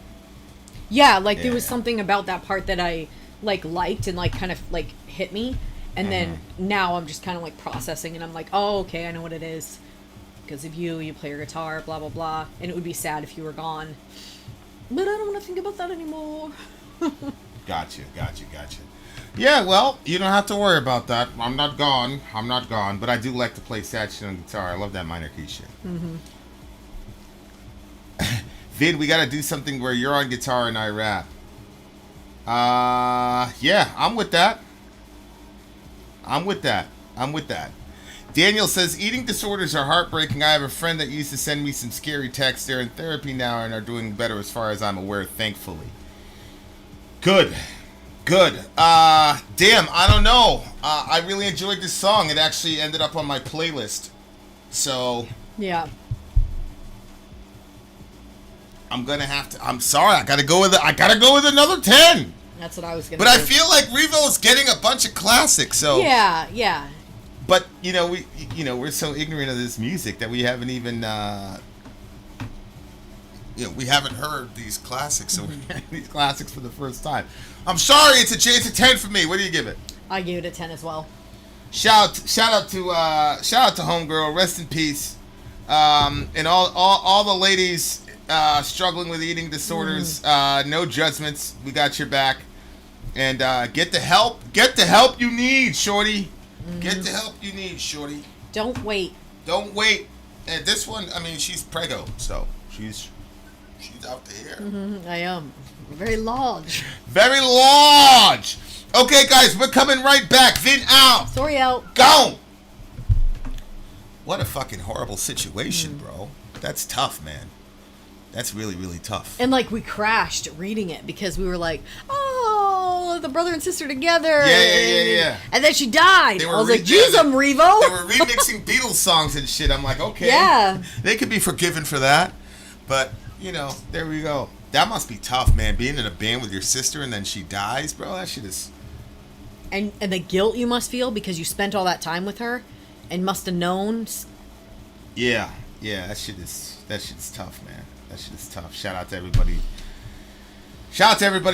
B: Yeah, like there was something about that part that I like liked and like kind of like hit me, and then now I'm just kind of like processing, and I'm like, oh, okay, I know what it is. Because of you play your guitar, blah blah blah, and it would be sad if you were gone. But I don't want to think about that anymore.
A: Gotcha. Yeah, well, you don't have to worry about that. I'm not gone, but I do like to play sad shit on guitar. I love that minor key shit. Vid, we gotta do something where you're on guitar and I rap. Yeah, I'm with that. Daniel says, eating disorders are heartbreaking. I have a friend that used to send me some scary texts. They're in therapy now and are doing better as far as I'm aware, thankfully. Good. Damn, I don't know. I really enjoyed this song. It actually ended up on my playlist. So.
B: Yeah.
A: I'm sorry, I gotta go with another 10.
B: That's what I was gonna
A: But
B: do.
A: I feel like Revo is getting a bunch of classics, so.
B: Yeah.
A: But, we're so ignorant of this music that we haven't even, we haven't heard these classics, so we're hearing these classics for the first time. I'm sorry, it's a 10 for me. What do you give it?
B: I gave it a 10 as well.
A: Shout out to Homegirl, rest in peace. And all the ladies struggling with eating disorders, no judgments. We got your back. And get the help you need, shorty. Get the help you need, shorty.
B: Don't wait.
A: And this one, I mean, she's preggo, so she's out there.
B: I am. Very large.
A: Okay, guys, we're coming right back. Vin out.
B: Sori out.
A: Go. What a fucking horrible situation, bro. That's tough, man. That's really, really tough.
B: And like we crashed reading it because we were like, oh, the brother and sister together.
A: Yeah.
B: And then she died. I was like, use them, Revo.
A: They were remixing Beatles songs and shit. I'm like, okay.
B: Yeah.
A: They could be forgiven for that. But, you know, there we go. That must be tough, man. Being in a band with your sister and then she dies, bro. That shit is...
B: And the guilt you must feel because you spent all that time with her and must have known.
A: Yeah, that shit's tough, man. That shit is tough. Shout out to everybody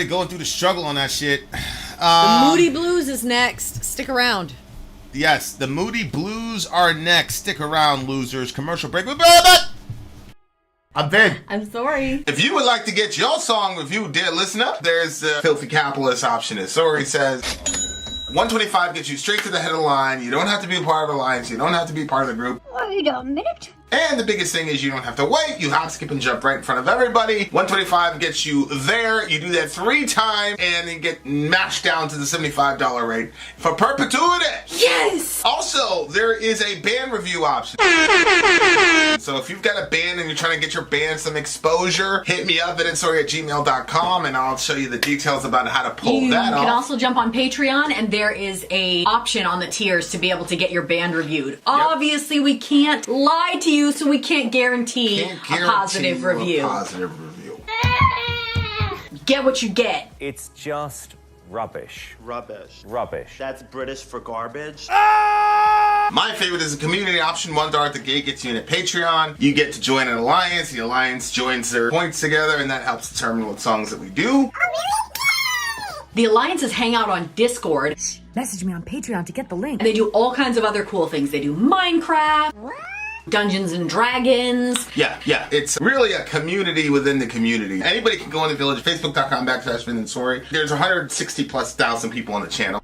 A: going through the struggle on that shit.
B: The Moody Blues is next. Stick around.
A: Yes, the Moody Blues are next. Stick around, losers. Commercial break. I'm Ben.
B: I'm sorry.
A: If you would like to get your song reviewed, dear listener, there's the filthy capitalist option. As Sori says, $125 gets you straight to the head of the line. You don't have to be a part of the alliance. You don't have to be part of the group.
F: Wait a minute.
A: And the biggest thing is you don't have to wait. You hop, skip, and jump right in front of everybody. $125 gets you there. You do that 3 times, and you get mashed down to the $75 rate for perpetuity.
B: Yes!
A: Also, there is a band review option. So if you've got a band and you're trying to get your band some exposure, hit me up at itsori@gmail.com, and I'll show you the details about how to pull that off.
G: You can also jump on Patreon, and there is a option on the tiers to be able to get your band reviewed. Obviously, we can't lie to you, so we can't guarantee a positive review. Get what you get.
D: It's just rubbish.
E: Rubbish.
D: Rubbish.
E: That's British for garbage.
A: My favorite is the community option. $1 at the gate gets you in at Patreon. You get to join an alliance. The alliance joins their points together, and that helps determine what songs that we do.
G: The alliances hang out on Discord.
F: Message me on Patreon to get the link.
G: They do all kinds of other cool things. They do Minecraft, Dungeons and Dragons.
A: Yeah. It's really a community within the community. Anybody can go in the village, facebook.com/VinandSori. There's 160,000+ people on the channel.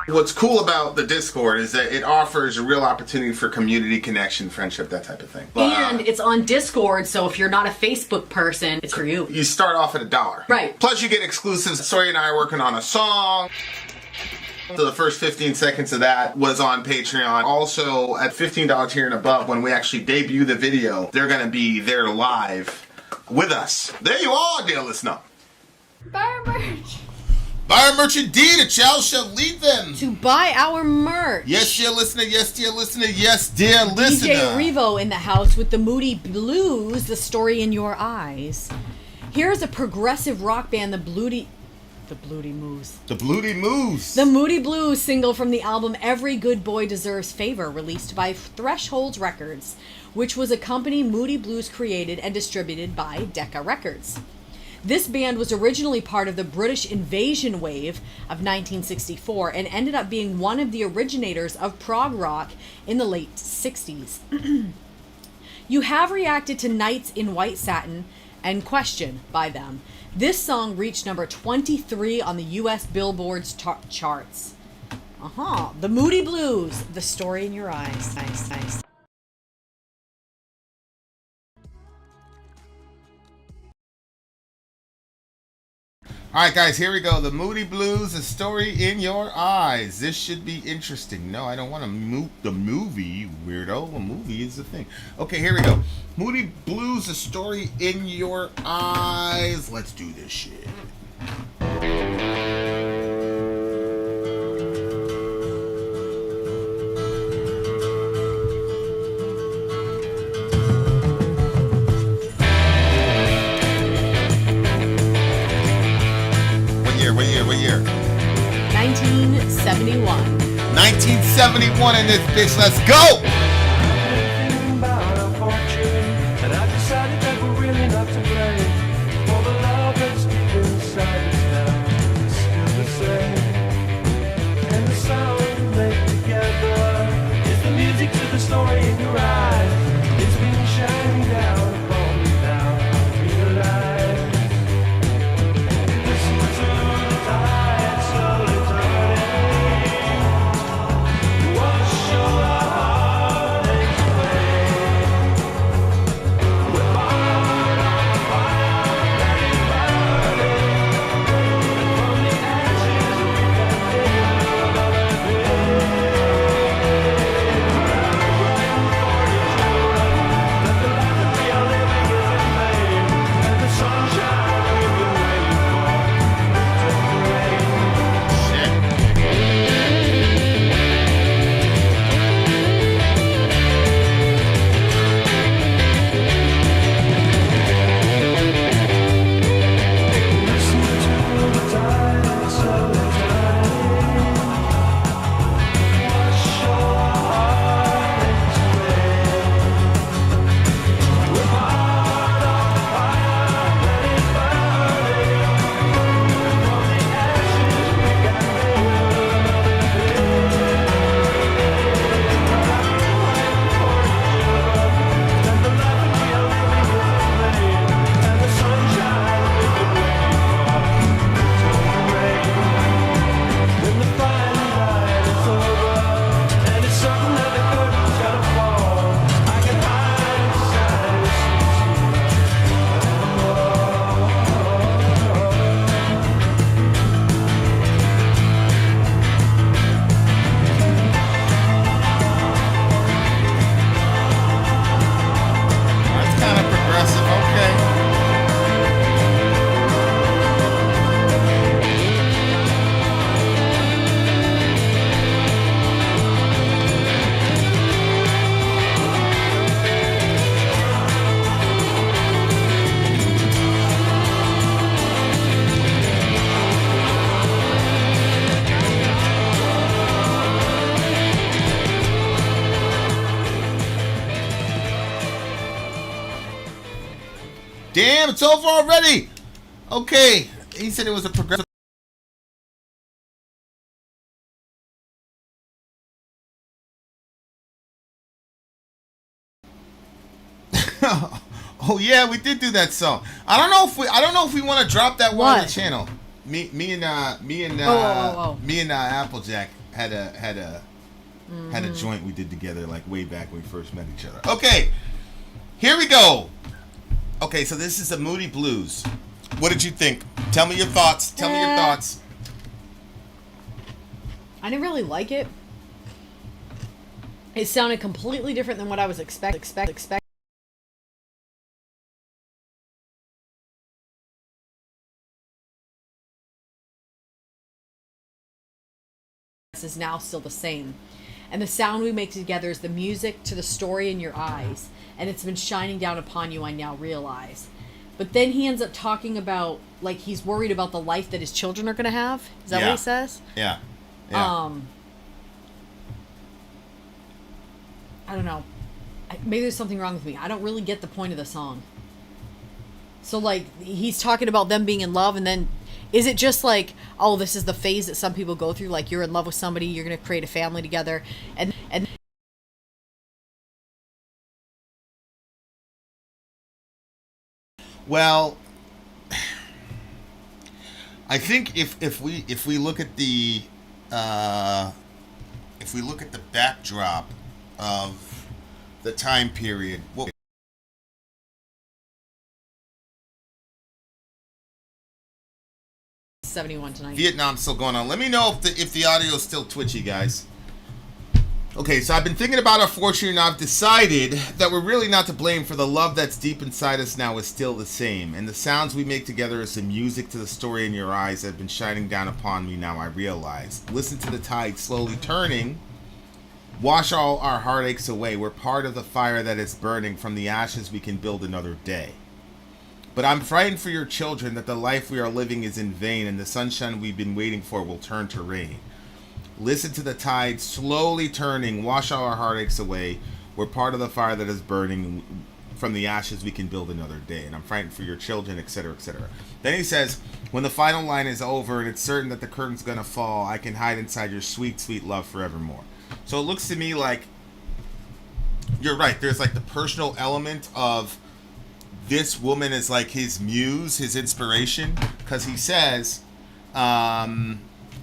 A: What's cool about the Discord is that it offers a real opportunity for community connection, friendship, that type of thing.
G: And it's on Discord, so if you're not a Facebook person, it's for you.
A: You start off at $1.
G: Right.
A: Plus you get exclusives. Sori and I are working on a song. So the first 15 seconds of that was on Patreon. Also, at $15 tier and above, when we actually debut the video, they're going to be there live with us. There you are, dear listener.
B: Buy our merch.
A: Buy our merch indeed. A child shall lead them
B: to buy our merch.
A: Yes, dear listener. Yes, dear listener. Yes, dear listener.
B: DJ Revo in the house with the Moody Blues, The Story in Your Eyes. Here's a progressive rock band, The Bloody Moose.
A: The Bloody Moose.
B: The Moody Blues single from the album Every Good Boy Deserves Favor, released by Thresholds Records, which was a company Moody Blues created and distributed by Decca Records. This band was originally part of the British invasion wave of 1964 and ended up being one of the originators of prog rock in the late 60s. You have reacted to Nights in White Satin and Question by them. This song reached number 23 on the U.S. Billboard's charts. The Moody Blues, The Story in Your Eyes. Nice.
A: Alright guys, here we go. The Moody Blues, The Story in Your Eyes. This should be interesting. No, I don't want to the movie, weirdo. A movie is the thing. Okay, here we go. Moody Blues, The Story in Your Eyes. Let's do this shit. What year?
B: 1971.
A: 1971 in this bitch. Let's go! Damn, it's over already. Okay. He said it was a progressive. Oh yeah, we did do that song. I don't know if we want to drop that one on the channel. Me and Applejack had a joint we did together like way back when we first met each other. Okay, here we go. Okay, so this is the Moody Blues. What did you think? Tell me your thoughts. Tell me your thoughts.
B: I didn't really like it. It sounded completely different than what I was expecting. Is now still the same, and the sound we make together is the music to the story in your eyes, and it's been shining down upon you, I now realize. But then he ends up talking about, like, he's worried about the life that his children are going to have. Is that what he says?
A: Yeah.
B: I don't know. Maybe there's something wrong with me. I don't really get the point of the song. So, like, he's talking about them being in love, and then is it just like, oh, this is the phase that some people go through? Like, you're in love with somebody, you're going to create a family together, and
A: well, I think if we look at the backdrop of the time period,
B: 71 tonight.
A: Vietnam's still going on. Let me know if the audio is still twitchy, guys. Okay, so I've been thinking about our fortune, and I've decided that we're really not to blame, for the love that's deep inside us now is still the same. And the sounds we make together is the music to the story in your eyes that have been shining down upon me now, I realize. Listen to the tide slowly turning. Wash all our heartaches away. We're part of the fire that is burning. From the ashes we can build another day. But I'm frightened for your children that the life we are living is in vain, and the sunshine we've been waiting for will turn to rain. Listen to the tide slowly turning. Wash all our heartaches away. We're part of the fire that is burning. From the ashes we can build another day. And I'm frightened for your children, etc., etc. Then he says, when the final line is over and it's certain that the curtain's going to fall, I can hide inside your sweet, sweet love forevermore. So it looks to me like you're right. There's like the personal element of this woman is like his muse, his inspiration, because he says,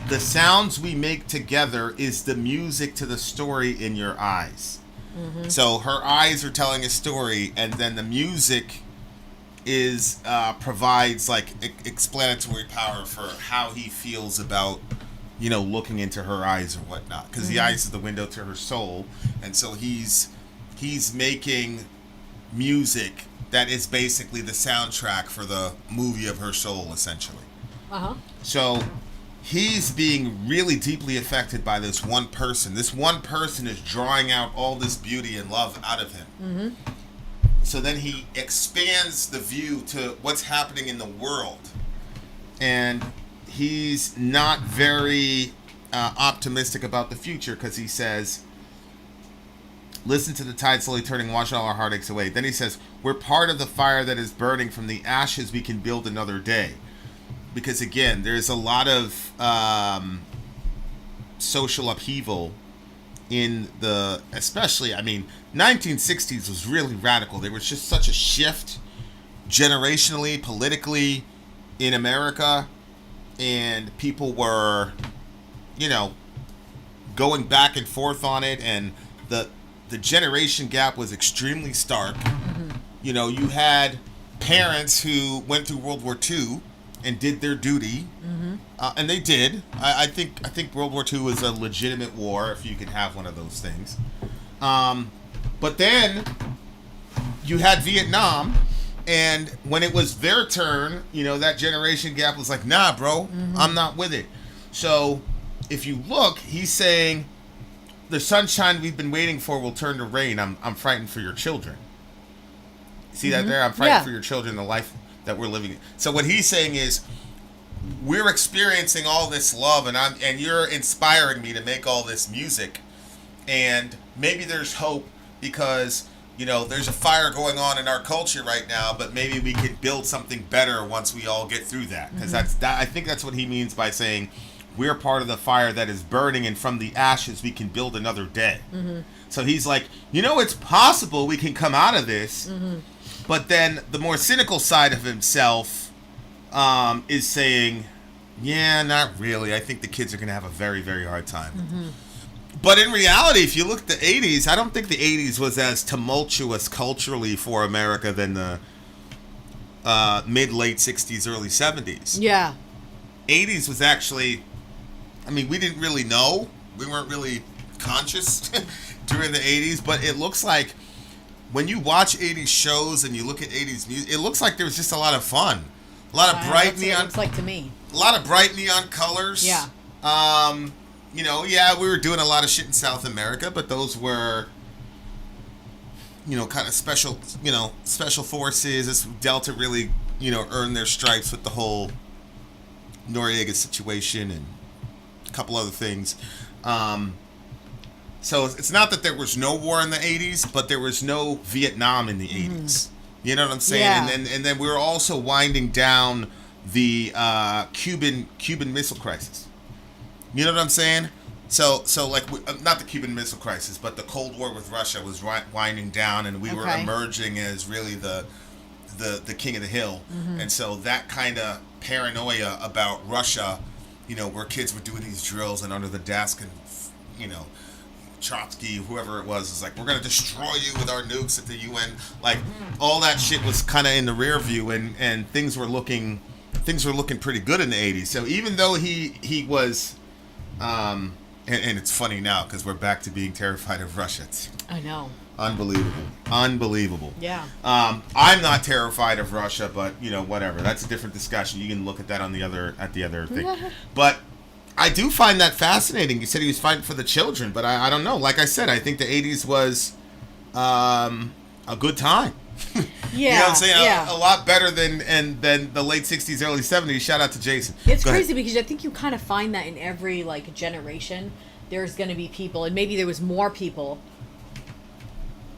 A: the sounds we make together is the music to the story in your eyes. Mm-hmm. So her eyes are telling a story, and then the music is provides like explanatory power for how he feels about, you know, looking into her eyes or whatnot, because the eyes is the window to her soul, and so he's making music that is basically the soundtrack for the movie of her soul, essentially. So he's being really deeply affected by this one person. This one person is drawing out all this beauty and love out of him. So then he expands the view to what's happening in the world. And he's not very optimistic about the future, because he says, listen to the tide slowly turning, wash all our heartaches away. Then he says, we're part of the fire that is burning. From the ashes we can build another day. Because again, there's a lot of social upheaval in the, especially, I mean, 1960s was really radical. There was just such a shift generationally, politically in America, and people were, you know, going back and forth on it, and the generation gap was extremely stark. You know, you had parents who went through World War II and did their duty, and they did. I think World War II was a legitimate war, if you can have one of those things. But then you had Vietnam, and when it was their turn, you know, that generation gap was like, nah, bro, I'm not with it. So if you look, he's saying, the sunshine we've been waiting for will turn to rain. I'm frightened for your children. See that there? I'm frightened for your children, the life that we're living in. So what he's saying is, we're experiencing all this love, and you're inspiring me to make all this music, and maybe there's hope, because there's a fire going on in our culture right now, but maybe we could build something better once we all get through that. Because I think that's what he means by saying we're part of the fire that is burning, and from the ashes we can build another day. So he's like, it's possible we can come out of this. But then the more cynical side of himself is saying, yeah, not really. I think the kids are going to have a very, very hard time. But in reality, if you look at the 80s, I don't think the 80s was as tumultuous culturally for America than the mid-late 60s, early 70s.
B: Yeah.
A: 80s was actually, we didn't really know. We weren't really conscious during the 80s, but it looks like when you watch 80s shows and you look at 80s music, it looks like there was just a lot of fun. A lot of bright neon.
B: It looks like to me.
A: A lot of bright neon colors.
B: Yeah.
A: We were doing a lot of shit in South America, but those were, kind of special forces. This Delta really, earned their stripes with the whole Noriega situation and a couple other things. So it's not that there was no war in the 80s, but there was no Vietnam in the 80s. You know what I'm saying?
B: Yeah.
A: And then we were also winding down the Cuban Missile Crisis. You know what I'm saying? So like, not the Cuban Missile Crisis, but the Cold War with Russia was winding down, and we were emerging as really the king of the hill. And so that kind of paranoia about Russia, where kids were doing these drills and under the desk, and Trotsky, whoever it was like, we're going to destroy you with our nukes at the UN. Like, all that shit was kind of in the rear view, and things were looking pretty good in the 80s. So even though he was, and it's funny now because we're back to being terrified of Russia.
B: I know.
A: Unbelievable.
B: Yeah.
A: I'm not terrified of Russia, but whatever. That's a different discussion. You can look at that at the other thing. But I do find that fascinating. You said he was fighting for the children, but I don't know. Like I said, I think the 80s was a good time.
B: Yeah.
A: You know what I'm saying?
B: Yeah.
A: A lot better than the late 60s, early 70s. Shout out to Jason.
B: It's
A: Go
B: crazy
A: ahead.
B: because I think you kind of find that in every generation, there's going to be people, and maybe there was more people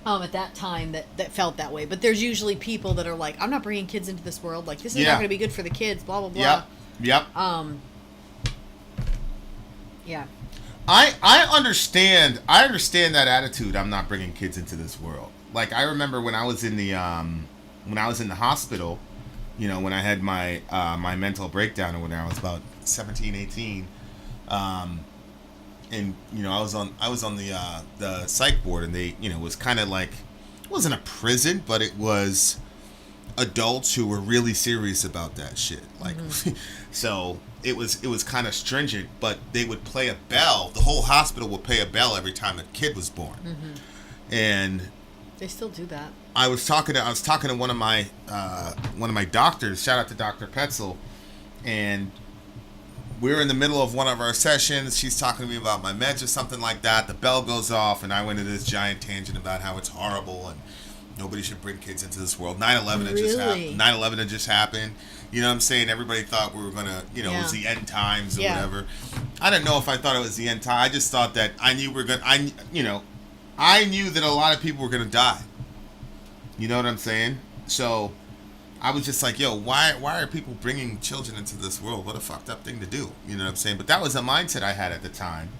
B: at that time that felt that way. But there's usually people that are like, I'm not bringing kids into this world. Like, this is not going to be good for the kids. Blah blah blah.
A: Yep.
B: Yeah.
A: I understand that attitude. I'm not bringing kids into this world. Like, I remember when I was in the hospital, when I had my my mental breakdown, or when I was about 17, 18, and I was on the psych board, and they it was kind of like, it wasn't a prison, but it was adults who were really serious about that shit. Like, so it was kind of stringent, but they would play a bell. The whole hospital would play a bell every time a kid was born, and
B: they still do that.
A: I was talking to one of my doctors. Shout out to Dr. Petzel, and we were in the middle of one of our sessions. She's talking to me about my meds or something like that. The bell goes off, and I went into this giant tangent about how it's horrible and nobody should bring kids into this world. 9/11 had just happened. 9/11 had just happened. You know what I'm saying? Everybody thought we were going to, it was the end times or whatever. I didn't know if I thought it was the end time. I just thought that I knew I knew that a lot of people were going to die. You know what I'm saying? So I was just like, yo, why are people bringing children into this world? What a fucked up thing to do. You know what I'm saying? But that was a mindset I had at the time.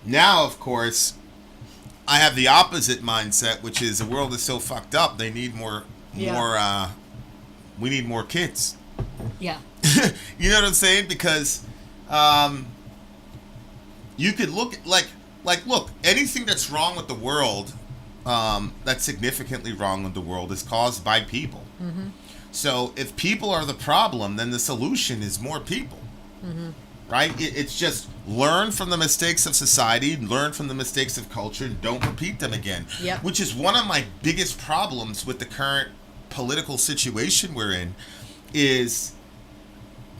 A: Now, of course, I have the opposite mindset, which is the world is so fucked up. They need more. We need more kids.
B: Yeah.
A: You know what I'm saying? Because you could look look, anything that's wrong with the world, that's significantly wrong with the world, is caused by people. So if people are the problem, then the solution is more people. Right? It's just learn from the mistakes of society, learn from the mistakes of culture, and don't repeat them again.
B: Yep.
A: Which is one of my biggest problems with the current political situation we're in, is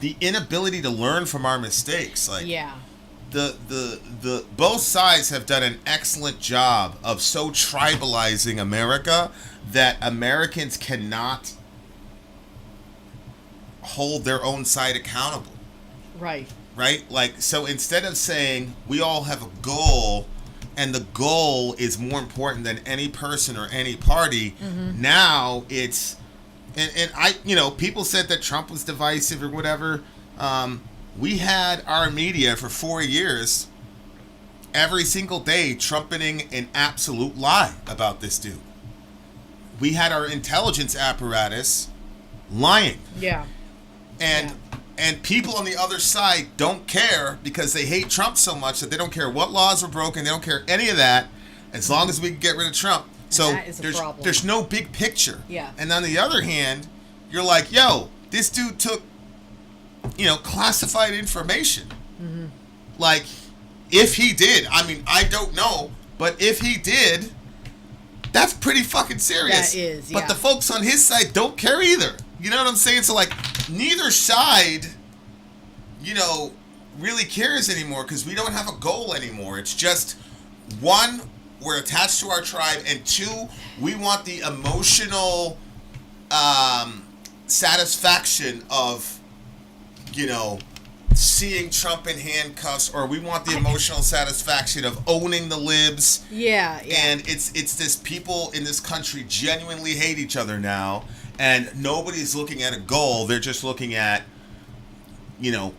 A: the inability to learn from our mistakes. Like, the both sides have done an excellent job of so tribalizing America that Americans cannot hold their own side accountable.
B: Right.
A: Right? Like, so instead of saying we all have a goal and the goal is more important than any person or any party. Now it's, and I, people said that Trump was divisive or whatever. We had our media for 4 years, every single day, trumpeting an absolute lie about this dude. We had our intelligence apparatus lying.
B: Yeah.
A: And people on the other side don't care because they hate Trump so much that they don't care what laws were broken. They don't care any of that as long as we can get rid of Trump. So
B: that is a problem.
A: There's no big picture.
B: Yeah.
A: And on the other hand, you're like, yo, this dude took, classified information. Like, if he did, I mean, I don't know, but if he did, that's pretty fucking serious.
B: That is, yeah.
A: But the folks on his side don't care either. You know what I'm saying? So, like, neither side, really cares anymore because we don't have a goal anymore. It's just, one, we're attached to our tribe, and two, we want the emotional satisfaction of, seeing Trump in handcuffs, or we want the emotional satisfaction of owning the libs.
B: Yeah.
A: And it's this, people in this country genuinely hate each other now, and nobody's looking at a goal. They're just looking at,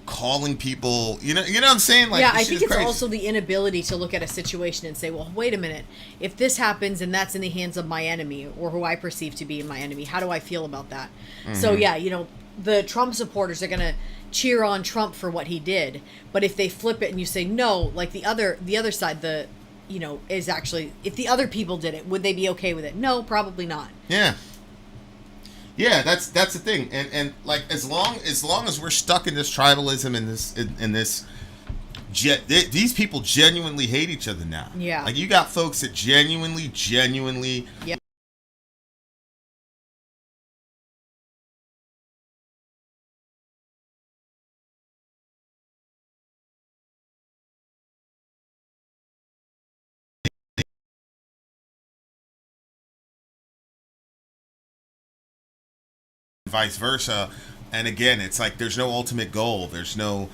A: calling people, you know what I'm saying? Like,
B: yeah, I think it's also the inability to look at a situation and say, well, wait a minute, if this happens and that's in the hands of my enemy, or who I perceive to be my enemy, how do I feel about that? So yeah, the Trump supporters are going to cheer on Trump for what he did, but if they flip it and you say no, like the other side, is actually, if the other people did it, would they be okay with it? No, probably not.
A: Yeah, that's the thing, and like as long as we're stuck in this tribalism and this these people genuinely hate each other now.
B: Yeah,
A: like you got folks that genuinely. Yep. Vice versa, and again, it's like there's no ultimate goal. There's no,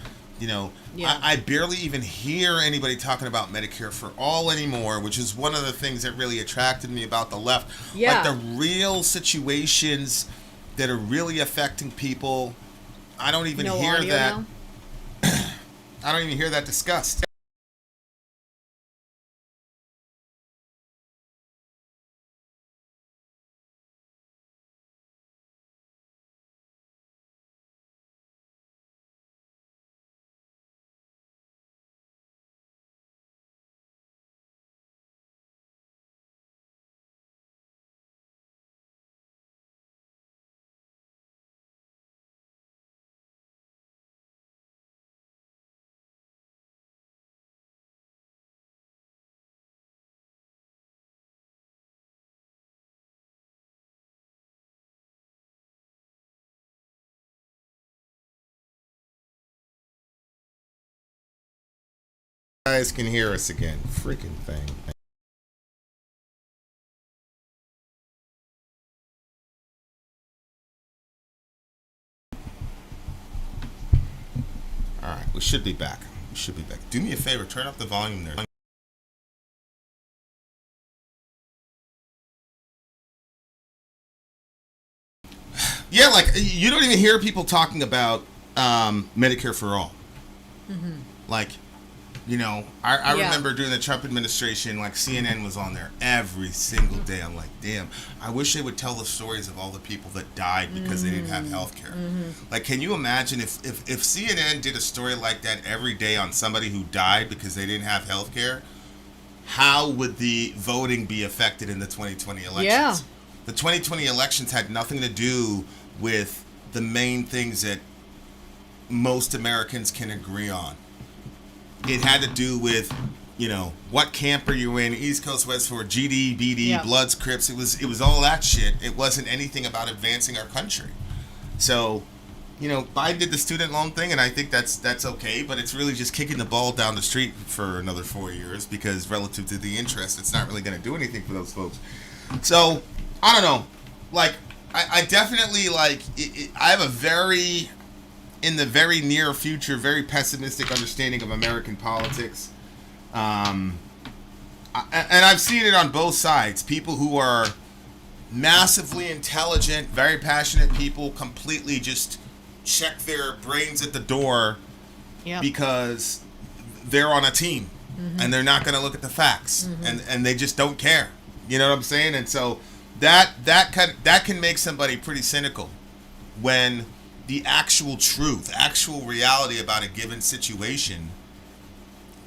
A: I barely even hear anybody talking about Medicare for all anymore, which is one of the things that really attracted me about the left.
B: Yeah.
A: Like the real situations that are really affecting people, I don't even hear that. I don't even hear that discussed. Guys can hear us again. Freaking thing. All right, we should be back. Do me a favor, turn up the volume there. Yeah, like you don't even hear people talking about Medicare for all. Like, I remember during the Trump administration, like CNN was on there every single day. I'm like, damn, I wish they would tell the stories of all the people that died because they didn't have health care. Like, can you imagine if CNN did a story like that every day on somebody who died because they didn't have health care? How would the voting be affected in the 2020 elections?
B: Yeah.
A: The 2020 elections had nothing to do with the main things that most Americans can agree on. It had to do with, what camp are you in, East Coast, West Coast, GD, BD, Bloods, Crips. It was all that shit. It wasn't anything about advancing our country. So, Biden did the student loan thing, and I think that's okay, but it's really just kicking the ball down the street for another 4 years because relative to the interest, it's not really going to do anything for those folks. So, I don't know. Like, I definitely, like, I have a very... in the very near future, very pessimistic understanding of American politics. and I've seen it on both sides. People who are massively intelligent, very passionate people completely just check their brains at the door because they're on a team and they're not going to look at the facts and they just don't care. You know what I'm saying? And so that can make somebody pretty cynical when the actual truth, actual reality about a given situation,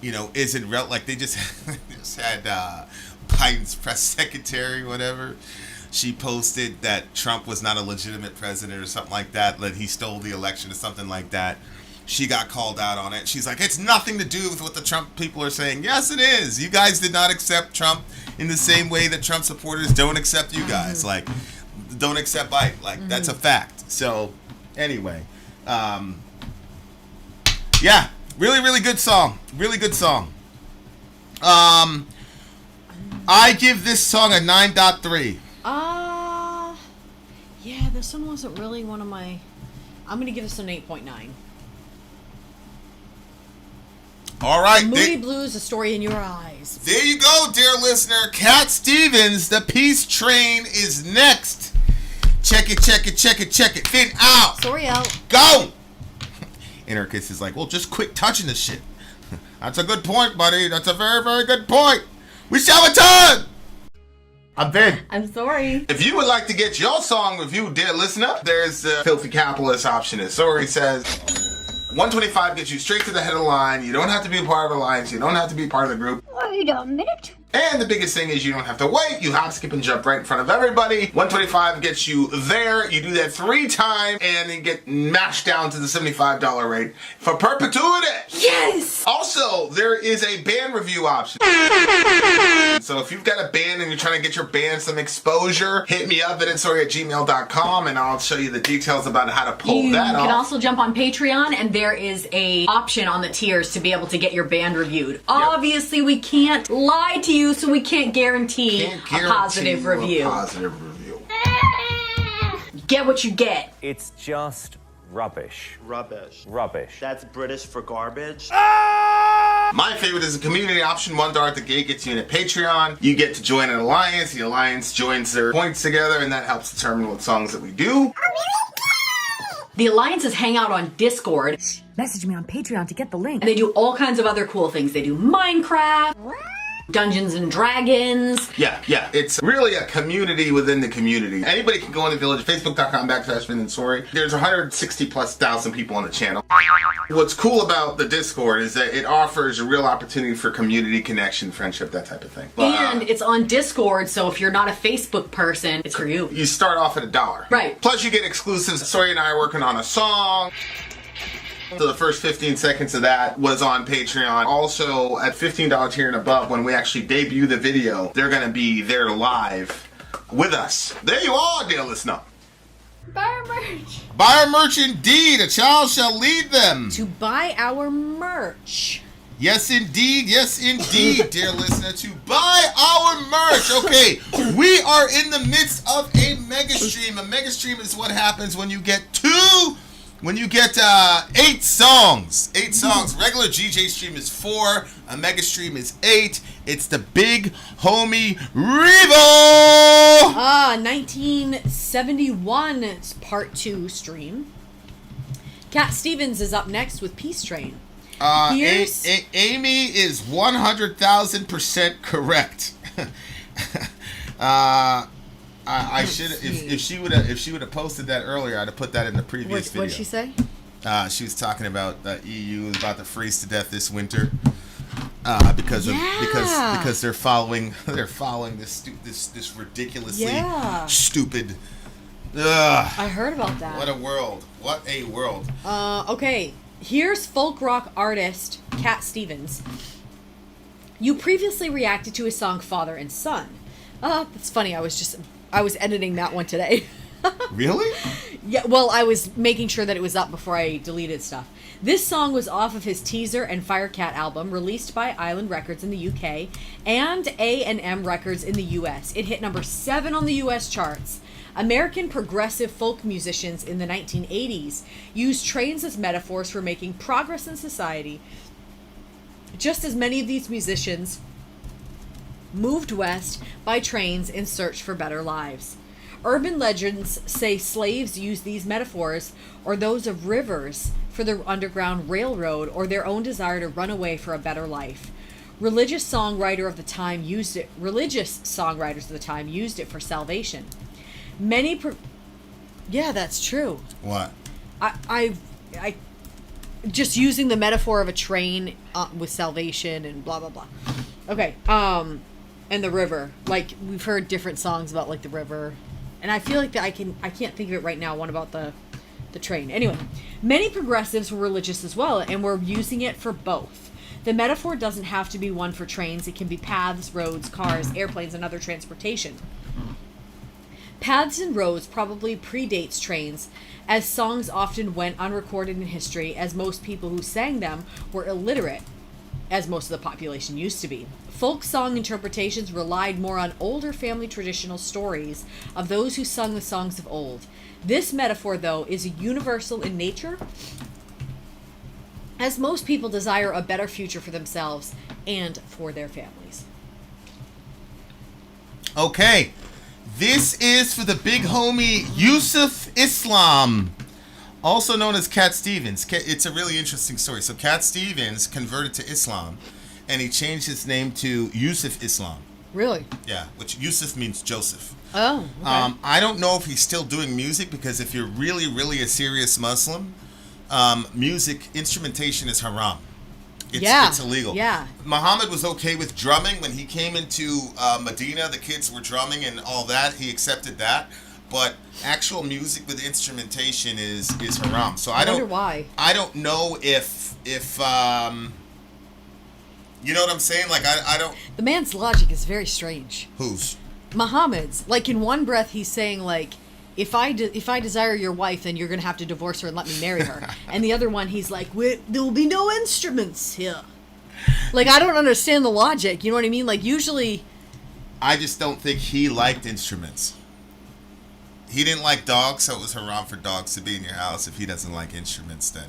A: isn't real. Like they just had Biden's press secretary, whatever. She posted that Trump was not a legitimate president or something like that he stole the election or something like that. She got called out on it. She's like, it's nothing to do with what the Trump people are saying. Yes, it is. You guys did not accept Trump in the same way that Trump supporters don't accept you guys. Like, don't accept Biden. Like, that's a fact. So, anyway. Yeah, really, really good song. Really good song. I give this song a 9.3.
B: Yeah, this one wasn't really one of my... I'm going to give this an 8.9.
A: All right.
B: Moody Blues, A Story in Your Eyes.
A: There you go, dear listener. Cat Stevens, The Peace Train is next. Check it. Fin out.
B: Sori out.
A: Go. Innerkiss is like, well, just quit touching the shit. That's a good point, buddy. That's a very, very good point. We shall return. I'm Vin.
B: I'm sorry.
A: If you would like to get your song reviewed, dear listener, there's the Filthy Capitalist option. As Sori says, 125 gets you straight to the head of the line. You don't have to be a part of the alliance. You don't have to be part of the group.
F: Wait a minute.
A: And the biggest thing is you don't have to wait. You hop, skip, and jump right in front of everybody. 125 gets you there. You do that 3 times, and you get mashed down to the $75 rate for perpetuity.
B: Yes!
A: Also, there is a band review option. So if you've got a band and you're trying to get your band some exposure, hit me up at itsori@gmail.com, and I'll show you the details about how to pull that off.
G: You can also jump on Patreon, and there is a option on the tiers to be able to get your band reviewed. Yep. Obviously, we can't lie to you, so we can't guarantee a positive review. Get what you get.
D: It's just rubbish.
E: Rubbish.
D: Rubbish.
E: That's British for garbage.
A: My favorite is a community option. $1 at the gate gets you in a Patreon. You get to join an alliance. The alliance joins their points together, and that helps determine what songs that we do.
G: The alliances hang out on Discord.
F: Message me on Patreon to get the link.
G: And they do all kinds of other cool things. They do Minecraft, Dungeons and Dragons.
A: Yeah. It's really a community within the community. Anybody can go in the village, facebook.com/Vin and Sori. There's 160,000+ people on the channel. What's cool about the Discord is that it offers a real opportunity for community connection, friendship, that type of thing.
G: And it's on Discord, so if you're not a Facebook person, it's for you.
A: You start off at $1.
G: Right.
A: Plus you get exclusives. Sori and I are working on a song. So the first 15 seconds of that was on Patreon. Also, at $15 tier and above, when we actually debut the video, they're going to be there live with us. There you are, dear listener.
B: Buy our merch.
A: Buy our merch indeed. A child shall lead them.
B: To buy our merch.
A: Yes, indeed, dear listener, to buy our merch. Okay, we are in the midst of a mega stream. A mega stream is what happens when you get 8 songs. 8 songs. Regular GJ stream is 4. A mega stream is 8. It's the big homie Revo.
B: 1971 is part 2 stream. Cat Stevens is up next with Peace Train.
A: Amy is 100,000% correct. I should if she would have posted that earlier, I'd have put that in the previous video.
B: What did she say?
A: She was talking about the EU is about to freeze to death this winter because they're following this ridiculously stupid.
B: I heard about that.
A: What a world! What a world!
B: Okay, here's folk rock artist Cat Stevens. You previously reacted to his song "Father and Son." That's funny. I was editing that one today.
A: Really?
B: Yeah, well, I was making sure that it was up before I deleted stuff. This song was off of his Teaser and Firecat album, released by Island Records in the UK and A&M Records in the US. It hit number 7 on the US charts. American progressive folk musicians in the 1980s used trains as metaphors for making progress in society. Just as many of these musicians moved west by trains in search for better lives. Urban legends say slaves used these metaphors or those of rivers for their underground railroad or their own desire to run away for a better life. Religious songwriters of the time used it for salvation. Yeah, that's true.
A: What?
B: I just using the metaphor of a train with salvation and blah blah blah. Okay, and the river. Like, we've heard different songs about like the river, and I feel like that I can't think of it right now. One about the train. Anyway, many progressives were religious as well, and were using it for both. The metaphor doesn't have to be one for trains. It can be paths, roads, cars, airplanes, and other transportation. Paths and roads probably predates trains, as songs often went unrecorded in history, as most people who sang them were illiterate, as most of the population used to be. Folk song interpretations relied more on older family traditional stories of those who sung the songs of old. This metaphor, though, is universal in nature, as most people desire a better future for themselves and for their families.
A: Okay. This is for the big homie Yusuf Islam, also known as Cat Stevens. It's a really interesting story. So Cat Stevens converted to Islam, and he changed his name to Yusuf Islam.
B: Really?
A: Yeah, which Yusuf means Joseph.
B: Oh, okay.
A: I don't know if he's still doing music, because if you're really, really a serious Muslim, music instrumentation is haram. It's illegal.
B: Yeah.
A: Muhammad was okay with drumming. When he came into Medina, the kids were drumming and all that. He accepted that. But actual music with instrumentation is haram. So I
B: wonder why.
A: I don't know if you know what I'm saying? Like, I don't...
B: The man's logic is very strange.
A: Whose?
B: Muhammad's. Like, in one breath, he's saying, like, if I desire your wife, then you're going to have to divorce her and let me marry her. And the other one, he's like, there will be no instruments here. Like, I don't understand the logic. You know what I mean? Like, usually...
A: I just don't think he liked instruments. He didn't like dogs, so it was haram for dogs to be in your house. If he doesn't like instruments, then,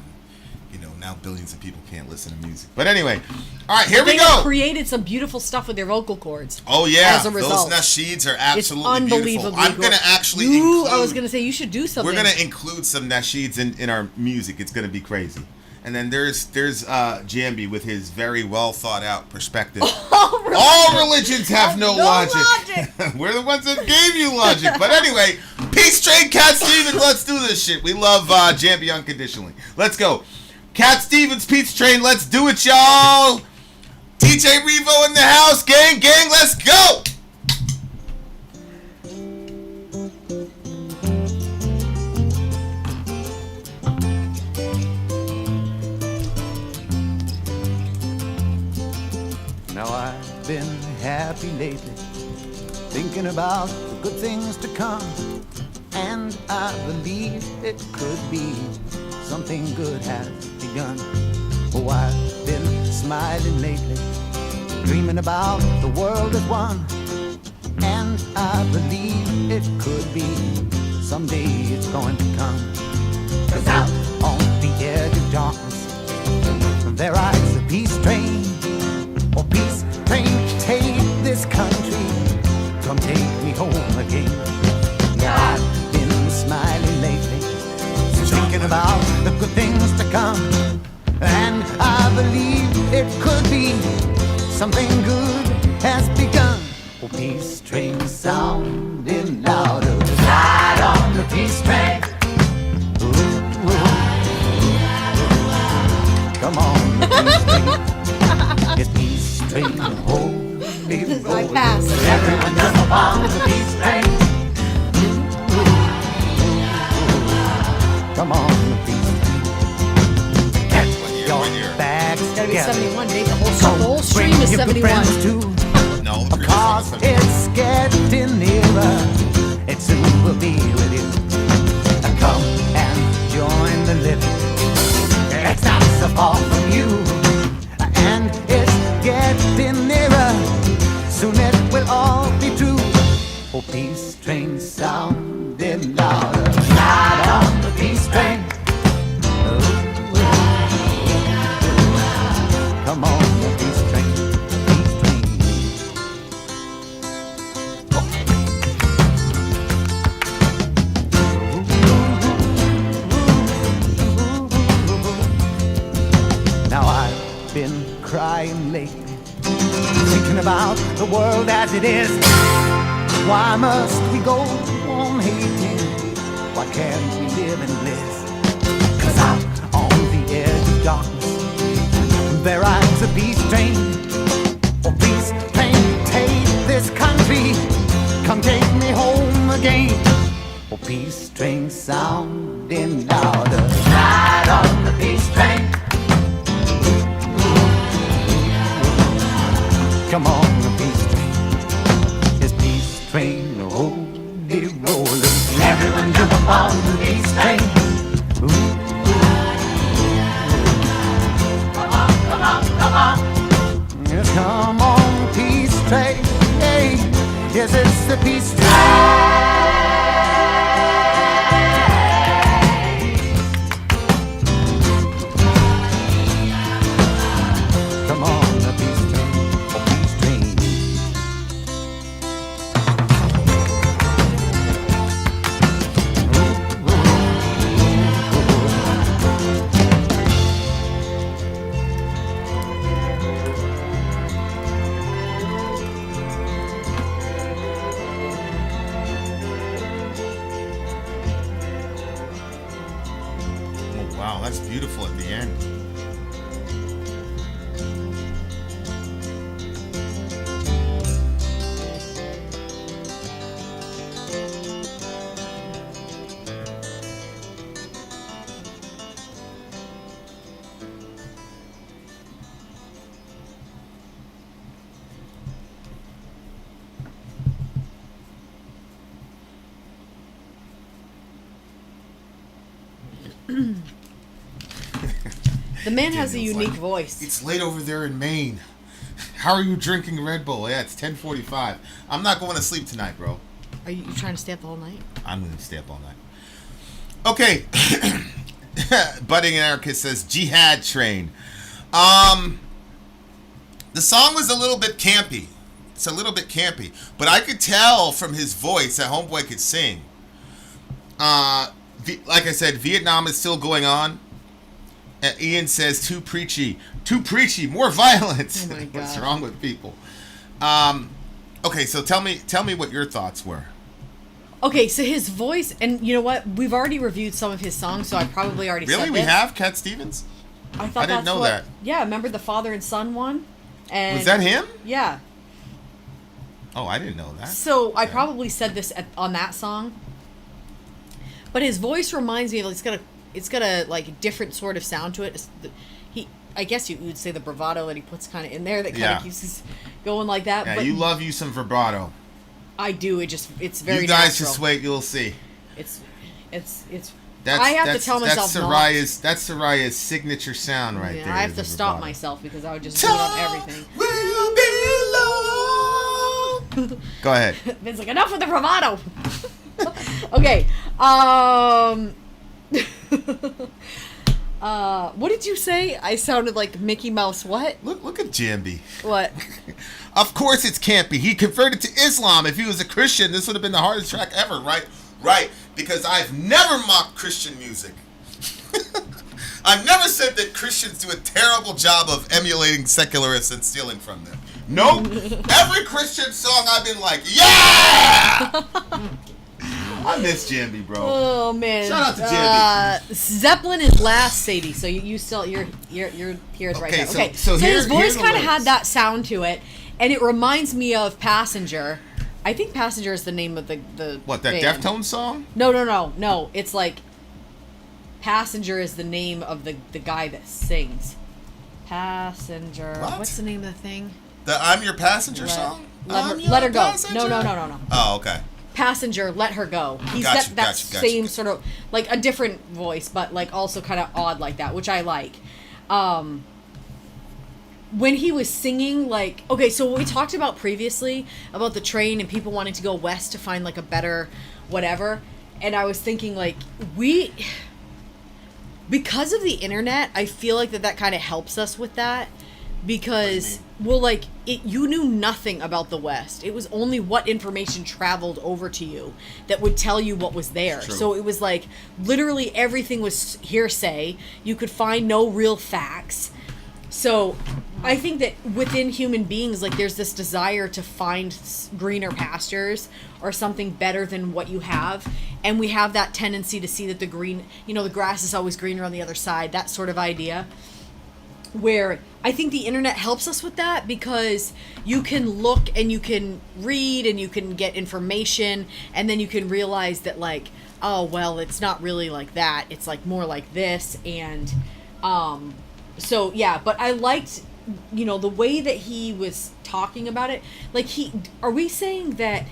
A: you know, now billions of people can't listen to music. But anyway, all right, here we go.
B: They created some beautiful stuff with their vocal cords.
A: Oh, yeah.
B: As a result.
A: Those nasheeds are absolutely
B: it's
A: beautiful. I'm going to actually
B: I was going to say, you should do something.
A: We're going to include some nasheeds in our music. It's going to be crazy. And then there's Jambi with his very well thought out perspective. All religions have no logic. We're the ones that gave you logic. But anyway, Peace Train, Cat Stevens, let's do this shit. We love Jambi unconditionally. Let's go. Cat Stevens, Peace Train, let's do it, y'all. DJ Revo in the house, gang, let's go.
C: Now I've been happy lately, thinking about the good things to come, and I believe it could be something good has begun. Oh, I've been smiling lately, dreaming about the world as one, and I believe it could be someday it's going to come. 'Cause out on the edge of darkness, there rides the peace train. Oh, peace train, take this country, come take me home again. Yeah, I've been smiling lately, thinking about the good things to come, and I believe it could be something good has begun. Oh, peace train sounding louder, ride on the peace train. Ooh, ooh. Come on, the peace train. It's peace train, holy road.
B: I pass.
C: Everyone jump on the peace train. Come on, the peace train. Get your bags
B: It's gotta be
C: together.
B: 71, babe. The whole stream is
C: Bring your good
B: 71.
C: friends too.
A: No, the previous
C: Cause
A: one was 71.
C: it's getting nearer. It soon will be with you. Come and join the living. It's not so far from you. And it's getting nearer. Soon it will all be true. Oh, peace train sounding louder. Ride on the peace train. Come on, the peace train. Peace train.
H: thinking about the world as it is. Why must we go on hating? Why can't we live in bliss? 'Cause out on the edge of darkness there rides a peace train. Oh, peace train, take this country, come take me home again. Oh, peace train sounding louder, ride on the peace train. Come on, the peace train, this peace train, holy rollers. Everyone jump on the peace train. Ooh. Yes, come on, peace train. Hey, yes, it's the peace train. Come on, the peace train, oh, peace train.
A: Wow, that's beautiful at the end.
B: The man has a
A: Daniel's
B: unique
A: like,
B: voice.
A: It's late over there in Maine. How are you drinking Red Bull? Yeah, it's 10:45. I'm not going to sleep tonight, bro.
B: Are you trying to stay up the whole night?
A: I'm going to stay up all night. Okay. Budding Anarchist says, Jihad Train. The song was a little bit campy. It's a little bit campy. But I could tell from his voice that Homeboy could sing. Like I said, Vietnam is still going on. Ian says, too preachy, more violence.
B: Oh my God.
A: What's wrong with people? Okay, so tell me what your thoughts were.
B: Okay, so his voice, and you know what? We've already reviewed some of his songs, so I probably already said
A: Really?
B: this.
A: We have Cat Stevens?
B: I thought
A: didn't
B: that's
A: know
B: what,
A: that.
B: Yeah, remember the father and son one? And
A: Was that him?
B: Yeah.
A: Oh, I didn't know that.
B: So I probably said this on that song, but his voice reminds me of it's got a like different sort of sound to it. I guess you would say the bravado that he puts kind of in there that kind of keeps us going like that.
A: Yeah,
B: but
A: you love you some vibrato.
B: I do. It's very
A: You guys
B: natural.
A: just wait, you'll see.
B: It's.
A: That's,
B: I have to tell myself
A: that's Soraya's signature sound right there.
B: I have
A: is
B: to
A: the
B: stop
A: vibrato.
B: myself because I would just do it on everything.
A: Will be long. Go ahead.
B: Vince like, enough with the bravado. Okay. What did you say? I sounded like Mickey Mouse. What?
A: Look at Jambi.
B: What?
A: Of course it's campy. He converted to Islam. If he was a Christian, this would have been the hardest track ever, right? Right. Because I've never mocked Christian music. I've never said that Christians do a terrible job of emulating secularists and stealing from them. Nope. Every Christian song I've been like, yeah! I miss Jambi, bro.
B: Oh man!
A: Shout out to Jambi.
B: Zeppelin is last, Sadie. So you still your ears right there. Okay, so his voice kind of had that sound to it, and it reminds me of Passenger. I think Passenger is the name of the
A: what, that
B: band.
A: Deftones song?
B: No. It's like Passenger is the name of the guy that sings. Passenger.
A: What?
B: What's the name of the thing?
A: The I'm Your Passenger song?
B: Let her go.
A: Passenger?
B: No.
A: Oh, okay.
B: Passenger, Let Her Go. He's
A: Gotcha,
B: got that
A: gotcha.
B: same sort of, like, a different voice, but, like, also kind of odd like that, which I like. When he was singing, like... Okay, so what we talked about previously, about the train and people wanting to go west to find, like, a better whatever, and I was thinking, like, because of the internet, I feel like that kind of helps us with that. Because, well, like, you knew nothing about the West. It was only what information traveled over to you that would tell you what was there. So it was like, literally everything was hearsay. You could find no real facts. So I think that within human beings, like, there's this desire to find greener pastures or something better than what you have. And we have that tendency to see that the green, the grass is always greener on the other side, that sort of idea. Where I think the internet helps us with that, because you can look and you can read and you can get information, and then you can realize that, like, oh, well, it's not really like that. It's like more like this. And so, yeah, but I liked, the way that he was talking about it. Like, are we saying that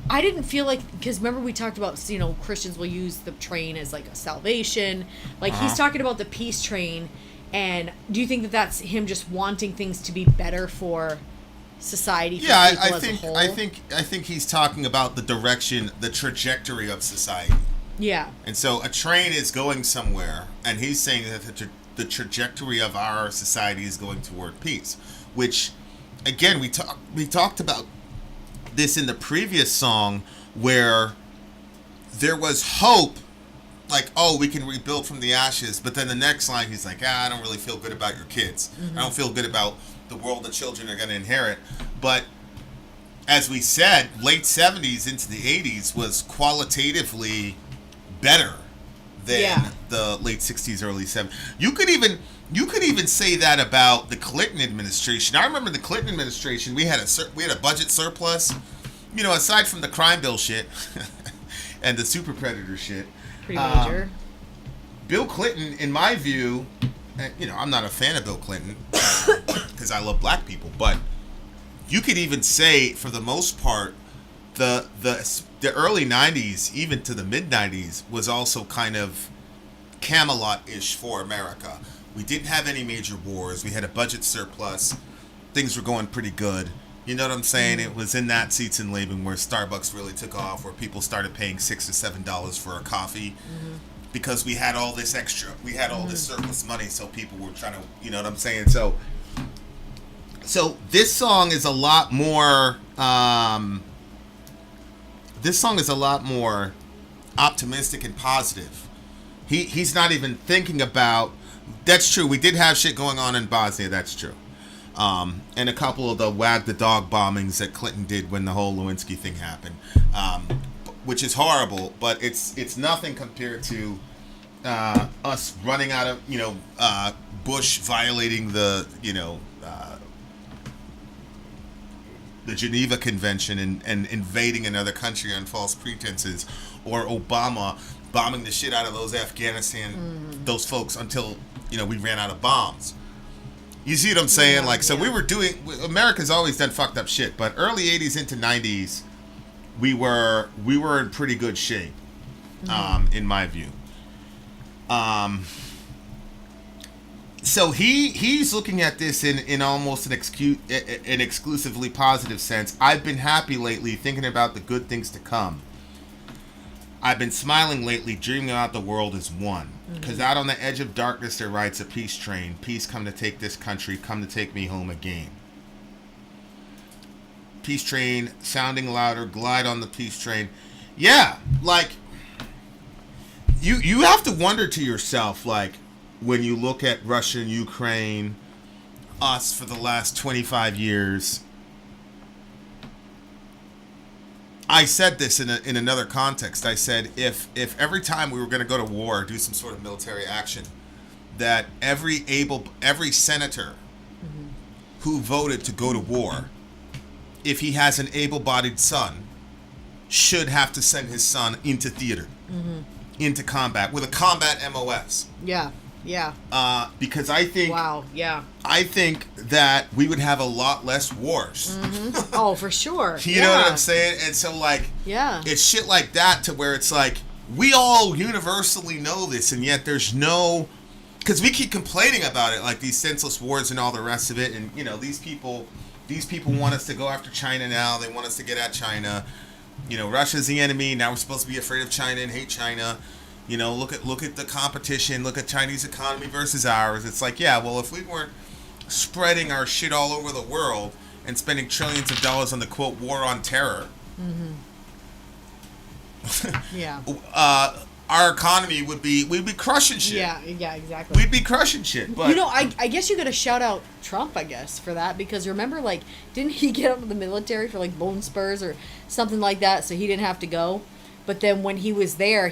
B: I didn't feel like, because remember we talked about, Christians will use the train as like a salvation. Like, he's talking about the peace train. And do you think that that's him just wanting things to be better for society? For people
A: I think he's talking about the direction, the trajectory of society.
B: Yeah.
A: And so a train is going somewhere, and he's saying that the trajectory of our society is going toward peace, which, again, we talked about this in the previous song, where there was hope, like, oh, we can rebuild from the ashes, but then the next line he's like, I don't really feel good about your kids. I don't feel good about the world the children are going to inherit. But as we said, late 70s into the 80s was qualitatively better than the late 60s, early 70s. You could even say that about the Clinton administration. I remember the Clinton administration, we had a budget surplus, aside from the crime bill shit and the super predator shit.
B: Pretty major.
A: Bill Clinton, in my view, I'm not a fan of Bill Clinton because I love black people, but you could even say, for the most part, the early 90s, even to the mid 90s, was also kind of Camelot-ish for America. We didn't have any major wars. We had a budget surplus. Things were going pretty good. You know what I'm saying? It was in that seats and Laban where Starbucks really took off, where people started paying $6 or $7 for a coffee because we had all this extra. We had all this surplus money, so people were trying to, you know what I'm saying? So this song is a lot more. This song is a lot more optimistic and positive. He's not even thinking about. That's true. We did have shit going on in Bosnia. That's true. And a couple of the wag the dog bombings that Clinton did when the whole Lewinsky thing happened, which is horrible. But it's nothing compared to us running out of Bush violating the Geneva Convention and invading another country on false pretenses, or Obama bombing the shit out of those Afghanistan those folks until we ran out of bombs. You see what I'm saying? America's always done fucked up shit, but early 80s into 90s, we were in pretty good shape, in my view. So he's looking at this in almost an exclusively positive sense. I've been happy lately, thinking about the good things to come. I've been smiling lately, dreaming about the world as one. Because out on the edge of darkness there rides a peace train. Peace come to take this country, come to take me home again. Peace train, sounding louder, glide on the peace train. Yeah, like, you have to wonder to yourself, like, when you look at Russia and Ukraine, us for the last 25 years. I said this in another context. I said if every time we were going to go to war, do some sort of military action, that every senator who voted to go to war, if he has an able-bodied son, should have to send his son into theater, into combat, with a combat MOS.
B: Yeah.
A: Because I think.
B: Wow. Yeah.
A: I think that we would have a lot less wars.
B: Oh, for sure.
A: You know what I'm saying? And so, like, it's shit like that to where it's like, we all universally know this, and yet there's no. Because we keep complaining about it, like these senseless wars and all the rest of it, and these people want us to go after China now. They want us to get at China. Russia's the enemy. Now we're supposed to be afraid of China and hate China. Look at the competition. Look at Chinese economy versus ours. It's like, yeah, well, if we weren't spreading our shit all over the world and spending trillions of dollars on the quote war on terror, our economy we'd be crushing shit.
B: Yeah, exactly.
A: We'd be crushing shit. But
B: I guess you got to shout out Trump, I guess, for that, because remember, like, didn't he get out of the military for like bone spurs or something like that, so he didn't have to go? But then when he was there,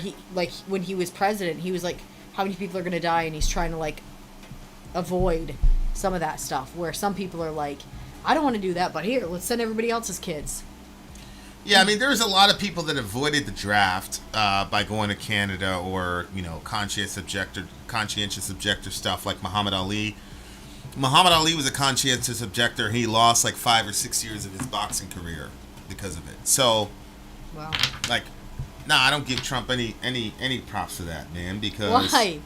B: when he was president, he was like, how many people are gonna die? And he's trying to like avoid some of that stuff. Where some people are like, I don't want to do that, but here, let's send everybody else's kids.
A: Yeah, I mean, there's a lot of people that avoided the draft by going to Canada or, conscientious objector stuff like Muhammad Ali. Muhammad Ali was a conscientious objector. He lost like 5 or 6 years of his boxing career because of it. So,
B: wow.
A: Like, I don't give Trump any props for that, man. Because
B: why?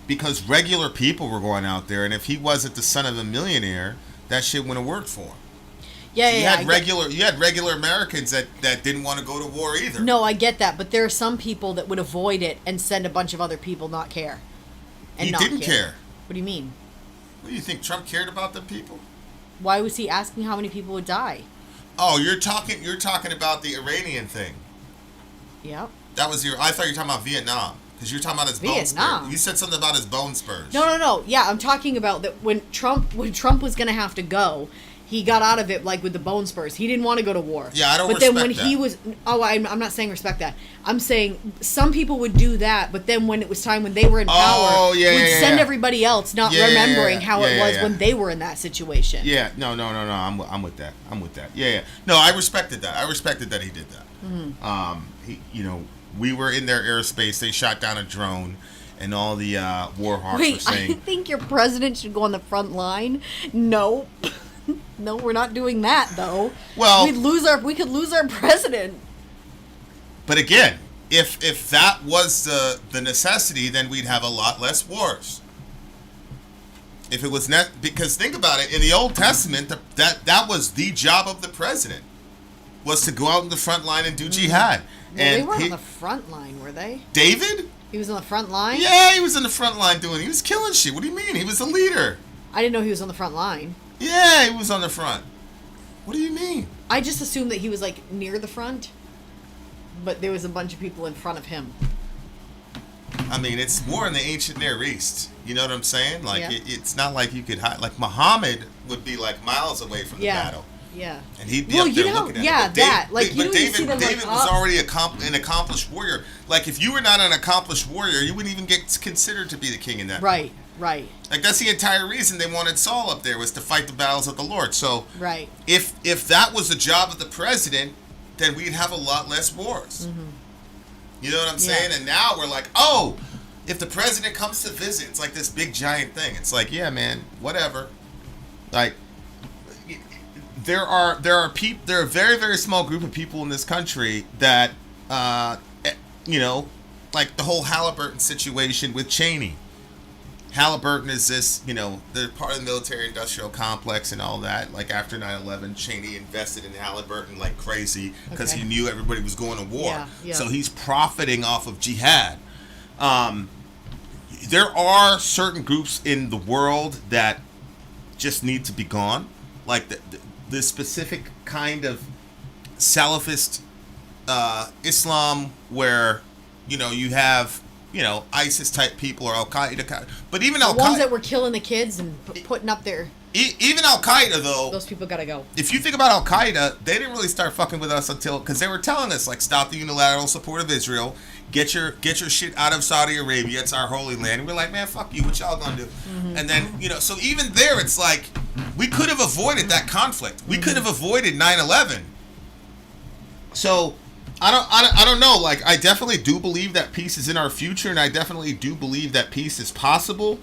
A: Because regular people were going out there, and if he wasn't the son of a millionaire, that shit wouldn't have worked for him.
B: Yeah,
A: so you had regular Americans that didn't want to go to war either.
B: No, I get that, but there are some people that would avoid it and send a bunch of other people not care.
A: And he didn't care.
B: What do you mean?
A: What do you think? Trump cared about them people?
B: Why was he asking how many people would die?
A: Oh, you're talking about the Iranian thing.
B: Yep.
A: That was I thought you were talking about Vietnam. Because you're talking about his bone spurs. You said something about his bone spurs.
B: No. Yeah, I'm talking about that when Trump was going to have to go, he got out of it like with the bone spurs. He didn't want to go to war.
A: Yeah, I don't
B: respect that. But then when he was... Oh, I'm not saying respect that. I'm saying some people would do that, but then when it was time when they were in power, would send everybody else, not remembering how it was when they were in that situation.
A: Yeah, no. I'm with that. Yeah. No, I respected that. I respected that he did that. Mm-hmm. We were in their airspace. They shot down a drone, and all the war hawks were saying...
B: I think your president should go on the front line. No. No, we're not doing that, though.
A: Well...
B: We could lose our president.
A: But again, if that was the necessity, then we'd have a lot less wars. If it was... Because think about it. In the Old Testament, that was the job of the president, was to go out in the front line and do jihad.
B: Well, they weren't on the front line, were they?
A: David?
B: He was on the front line?
A: Yeah, he was on the front line he was killing shit. What do you mean? He was a leader.
B: I didn't know he was on the front line.
A: Yeah, he was on the front. What do you mean?
B: I just assumed that he was like near the front, but there was a bunch of people in front of him.
A: I mean, it's more in the ancient Near East. You know what I'm saying? Like, it's not like you could hide. Like, Muhammad would be like miles away from the battle.
B: Yeah.
A: And he'd be up there looking at it.
B: Yeah, that.
A: David was already an accomplished warrior. Like, if you were not an accomplished warrior, you wouldn't even get considered to be the king in that.
B: Right.
A: Like, that's the entire reason they wanted Saul up there, was to fight the battles of the Lord. So,
B: right.
A: If that was the job of the president, then we'd have a lot less wars. Mm-hmm. You know what I'm saying? And now we're like, oh, if the president comes to visit, it's like this big giant thing. It's like, yeah, man, whatever. Like, there are a very, very small group of people in this country that, like the whole Halliburton situation with Cheney. Halliburton is this, they're part of the military-industrial complex and all that. Like, after 9/11, Cheney invested in Halliburton like crazy because he knew everybody was going to war. Yeah. So he's profiting off of jihad. There are certain groups in the world that just need to be gone. Like, the specific kind of Salafist Islam where, you have... ISIS type people or Al Qaeda, but even Al Qaeda,
B: the ones that were killing the kids and putting up their
A: even Al Qaeda though,
B: those people gotta go.
A: If you think about Al Qaeda, they didn't really start fucking with us because they were telling us like, stop the unilateral support of Israel, get your shit out of Saudi Arabia, it's our holy land. And we're like, man, fuck you, what y'all gonna do? Mm-hmm. And then so even there, it's like we could have avoided that conflict. We could have avoided 9/11. So. I don't know. Like, I definitely do believe that peace is in our future, and I definitely do believe that peace is possible.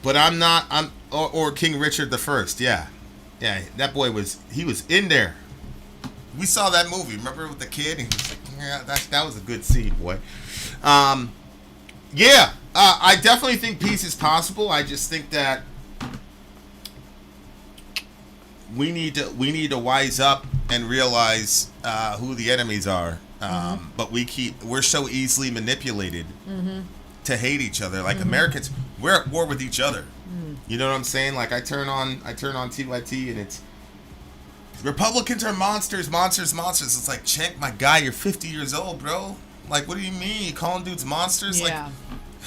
A: But I'm not. Or King Richard the First. Yeah, that boy was in there. We saw that movie. Remember with the kid? And he was like, yeah, that was a good scene, boy. I definitely think peace is possible. I just think that. We need to wise up and realize who the enemies are. But we're so easily manipulated to hate each other. Like Americans, we're at war with each other. You know what I'm saying? Like I turn on TYT and it's Republicans are monsters. It's like, Cenk, my guy, you're 50 years old, bro. Like, what do you mean? You calling dudes monsters?
B: Yeah.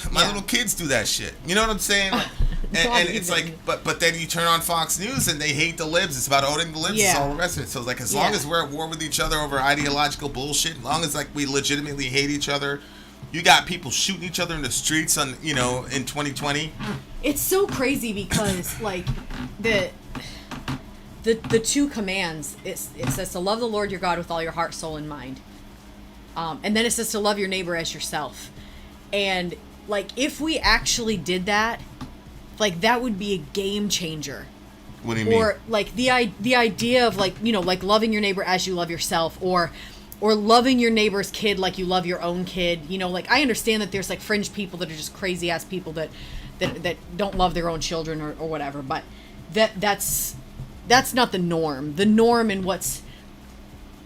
A: Like, my little kids do that shit. You know what I'm saying? Like, and it's like, but then you turn on Fox News and they hate the libs. It's about owning the libs. It's all the rest of it. So it's like, as long as we're at war with each other over ideological bullshit, as long as like we legitimately hate each other, you got people shooting each other in the streets in 2020.
B: It's so crazy because like the two commands, it says to love the Lord your God with all your heart, soul, and mind. And then it says to love your neighbor as yourself. And like, if we actually did that, like, that would be a game changer.
A: What do you mean?
B: Or like the idea of like, like loving your neighbor as you love yourself, or loving your neighbor's kid like you love your own kid. Like, I understand that there's like fringe people that are just crazy ass people that don't love their own children or whatever, but that's not the norm. The norm in what's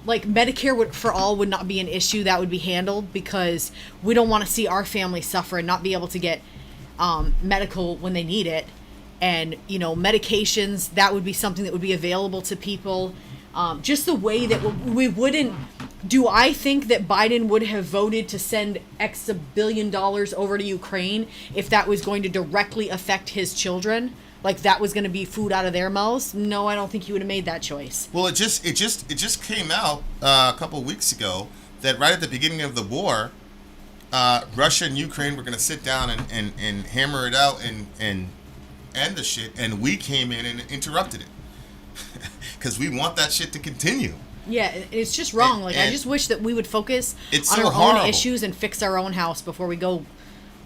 B: like Medicare for all would not be an issue that would be handled, because we don't want to see our family suffer and not be able to get medical when they need it. And, medications, that would be something that would be available to people. Just the way that we wouldn't. Do I think that Biden would have voted to send X billion dollars over to Ukraine if that was going to directly affect his children? Like, that was going to be food out of their mouths? No, I don't think he would have made that choice.
A: Well, it just came out a couple of weeks ago that right at the beginning of the war, Russia and Ukraine were going to sit down and hammer it out and end the shit, and we came in and interrupted it because we want that shit to continue.
B: Yeah, it's just wrong. I just wish that we would focus on
A: so
B: our
A: horrible.
B: own issues and fix our own house before we go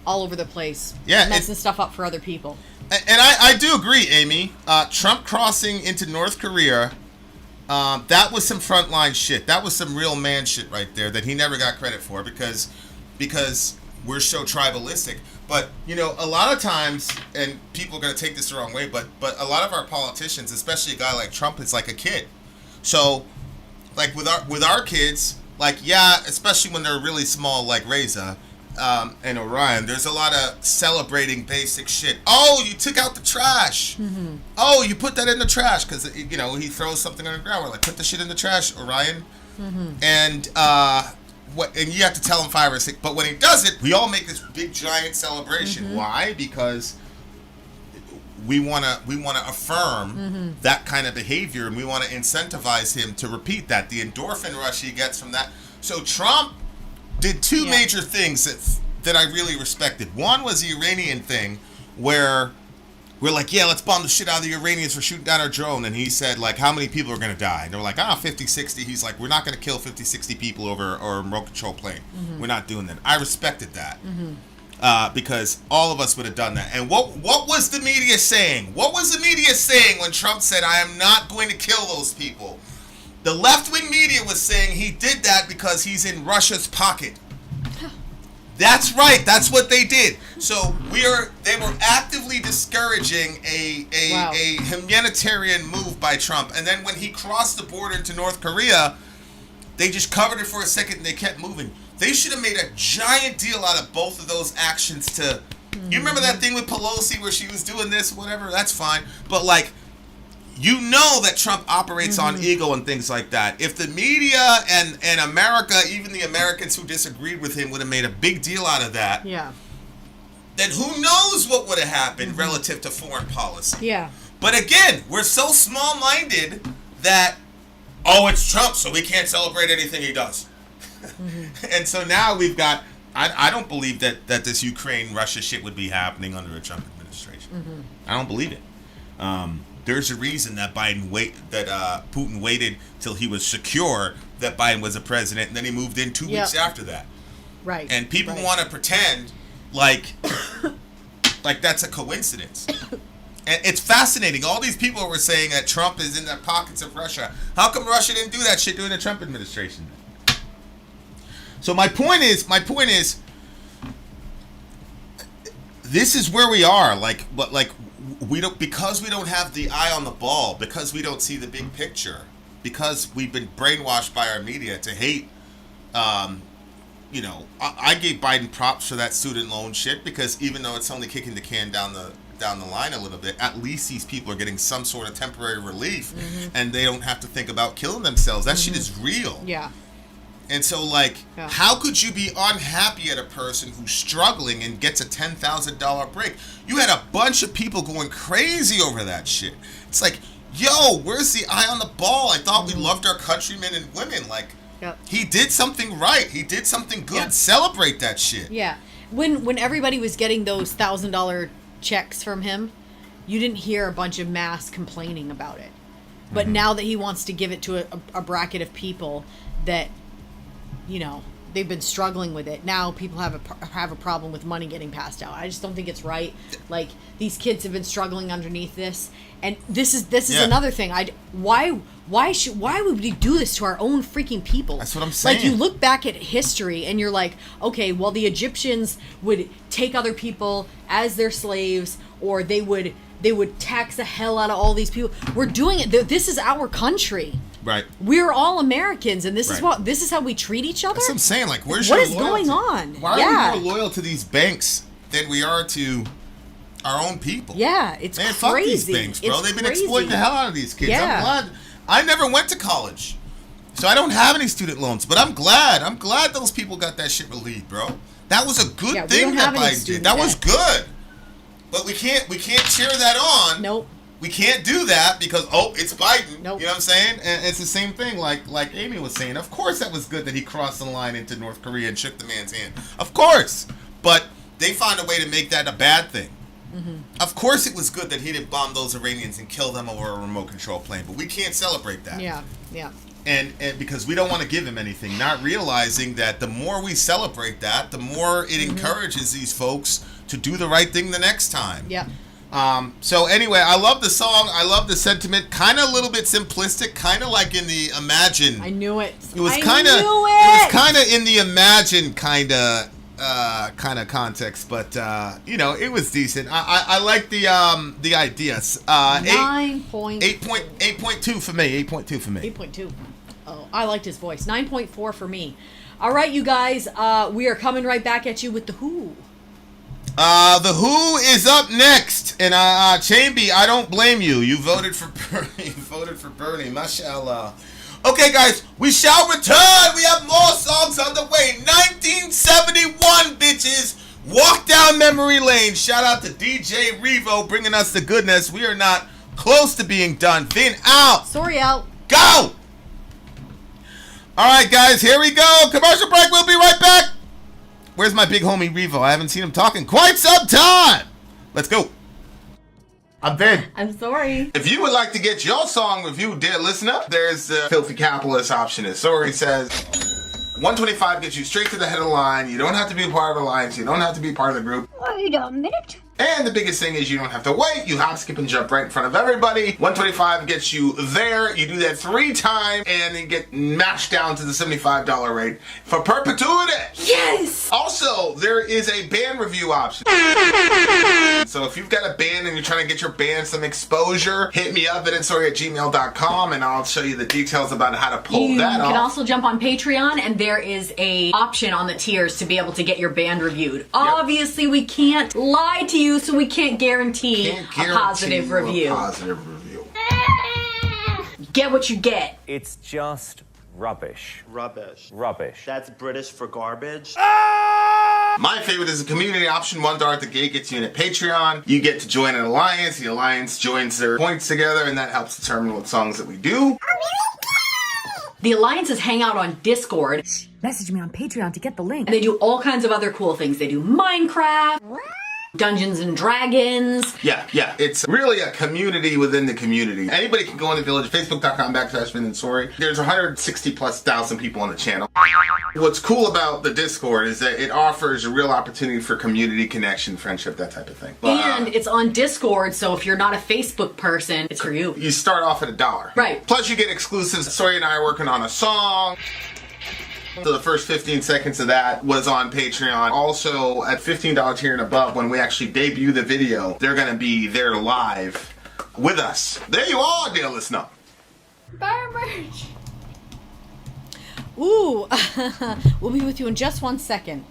B: all over the place, messing stuff up for other people.
A: And I do agree, Amy. Trump crossing into North Korea, that was some frontline shit. That was some real man shit right there that he never got credit for because we're so tribalistic. But, a lot of times, and people are going to take this the wrong way, but a lot of our politicians, especially a guy like Trump, is like a kid. So, like with our kids, like, yeah, especially when they're really small, like Reza and Orion, there's a lot of celebrating basic shit. Oh, you took out the trash. Mm-hmm. Oh, you put that in the trash because, he throws something on the ground. We're like, put the shit in the trash, Orion. Mm-hmm. And and you have to tell him 5 or 6. But when he does it, we all make this big giant celebration. Mm-hmm. Why? Because we want to affirm that kind of behavior, and we want to incentivize him to repeat that. The endorphin rush he gets from that. So Trump did two major things that I really respected. One was the Iranian thing, where we're like, yeah, let's bomb the shit out of the Iranians for shooting down our drone. And he said, like, how many people are going to die? And they were like, 50, 60. He's like, we're not going to kill 50, 60 people over a remote control plane. Mm-hmm. We're not doing that. I respected that. Mm-hmm. Because all of us would have done that. And what was the media saying? What was the media saying when Trump said, I am not going to kill those people? The left-wing media was saying he did that because he's in Russia's pocket. That's right. That's what they did. So they were actively discouraging a humanitarian move by Trump. And then when he crossed the border into North Korea, they just covered it for a second and they kept moving. They should have made a giant deal out of both of those actions to... You remember that thing with Pelosi where she was doing this, whatever? That's fine. But, like, that Trump operates on ego and things like that. If the media and America, even the Americans who disagreed with him, would have made a big deal out of that, then who knows what would have happened relative to foreign policy. Yeah. But again, we're so small-minded that, it's Trump, so we can't celebrate anything he does. And so now we've got... I don't believe that this Ukraine-Russia shit would be happening under a Trump administration. I don't believe it. There's a reason that Putin waited till he was secure that Biden was a president, and then he moved in 2 weeks after that. Right. And people want to pretend like that's a coincidence. And it's fascinating. All these people were saying that Trump is in the pockets of Russia. How come Russia didn't do that shit during the Trump administration? So my point is, this is where we are. Because we don't have the eye on the ball, because we don't see the big picture, because we've been brainwashed by our media to hate. I gave Biden props for that student loan shit, because even though it's only kicking the can down down the line a little bit, at least these people are getting some sort of temporary relief, and they don't have to think about killing themselves. That shit is real.
B: Yeah.
A: And so, like, how could you be unhappy at a person who's struggling and gets a $10,000 break? You had a bunch of people going crazy over that shit. It's like, yo, where's the eye on the ball? I thought we loved our countrymen and women. Like, he did something right. He did something good.
B: Yeah.
A: Celebrate that shit.
B: Yeah. When everybody was getting those $1,000 checks from him, you didn't hear a bunch of mass complaining about it. But now that he wants to give it to a bracket of people that, you know, they've been struggling with it. Now people have a problem with money getting passed out. I just don't think it's right. Like, these kids have been struggling underneath this, and this is another thing. Why would we do this to our own freaking people?
A: That's what I'm saying.
B: Like, you look back at history and you're like, okay, well, the Egyptians would take other people as their slaves, or they would tax the hell out of all these people. We're doing it. This is our country.
A: Right.
B: We're all Americans, and this is how we treat each other.
A: That's what I'm saying. Like, where's
B: what
A: your
B: is
A: loyalty?
B: going on?
A: Why are we more loyal to these banks than we are to our own people?
B: Yeah, it's
A: Man,
B: crazy.
A: fuck these banks, bro. They've been exploiting the hell out of these kids.
B: Yeah.
A: I'm glad. I never went to college, so I don't have any student loans. But I'm glad. I'm glad those people got that shit relieved, bro. That was a good thing that Biden did. That was good. But we can't cheer that on.
B: Nope.
A: We can't do that because, it's Biden.
B: Nope.
A: You know what I'm saying? And it's the same thing like Amy was saying. Of course that was good that he crossed the line into North Korea and shook the man's hand. Of course. But they found a way to make that a bad thing. Of course it was good that he didn't bomb those Iranians and kill them over a remote control plane. But we can't celebrate that.
B: Yeah.
A: And because we don't want to give him anything, not realizing that the more we celebrate that, the more it encourages these folks to do the right thing the next time.
B: Yeah.
A: So anyway, I love the song. I love the sentiment. Kind of a little bit simplistic. Kind of like in the Imagine.
B: I knew it.
A: It was kind of. It was kind of in the Imagine kind of context, but it was decent. I like the ideas. 8.2 for me. 8.2 for me.
B: 8.2. Oh, I liked his voice. 9.4 for me. All right, you guys. We are coming right back at you with the Who.
A: The Who is up next, and Chamby, I don't blame you. You voted for Bernie. You voted for Bernie. Mashallah. Okay, guys, we shall return. We have more songs on the way. 1971, bitches. Walk down memory lane. Shout out to DJ Revo bringing us the goodness. We are not close to being done. Finn out.
B: Sori out.
A: Go. All right, guys, here we go. Commercial break. We'll be right back. Where's my big homie Revo? I haven't seen him talk in quite some time. Let's go. I'm Vin.
G: I'm Sori.
A: If you would like to get your song reviewed, dear listener, there's the Filthy Capitalist option. As Sori says, 125 gets you straight to the head of the line. You don't have to be a part of the alliance. You don't have to be part of the group.
F: Wait a minute.
A: And the biggest thing is you don't have to wait. You hop, skip, and jump right in front of everybody. 125 gets you there. You do that 3 times, and you get matched down to the $75 rate for perpetuity.
G: Yes!
A: Also, there is a band review option. So if you've got a band and you're trying to get your band some exposure, hit me up at itsori@gmail.com, and I'll show you the details about how to pull that off.
G: You can also jump on Patreon, and there is a option on the tiers to be able to get your band reviewed. Yep. Obviously, we can't lie to you, so we can't guarantee a positive review. Get what you get.
D: It's just rubbish.
E: Rubbish.
D: Rubbish.
E: That's British for garbage.
A: My favorite is the community option. $1 at the gate gets you in at Patreon. You get to join an alliance. The alliance joins their points together, and that helps determine what songs that we do.
G: The alliances hang out on Discord.
F: Message me on Patreon to get the link.
G: And they do all kinds of other cool things. They do Minecraft, Dungeons and Dragons.
A: Yeah. It's really a community within the community. Anybody can go in the village. Facebook.com/Vin and Sori. There's 160,000+ people on the channel. What's cool about the Discord is that it offers a real opportunity for community connection, friendship, that type of thing.
G: And it's on Discord, so if you're not a Facebook person, it's for you.
A: You start off at $1.
G: Right.
A: Plus you get exclusives. Sori and I are working on a song. So the first 15 seconds of that was on Patreon. Also, at $15 tier and above, when we actually debut the video, they're going to be there live with us. There you are, dear listener.
B: Bar merch. Ooh. We'll be with you in just 1 second.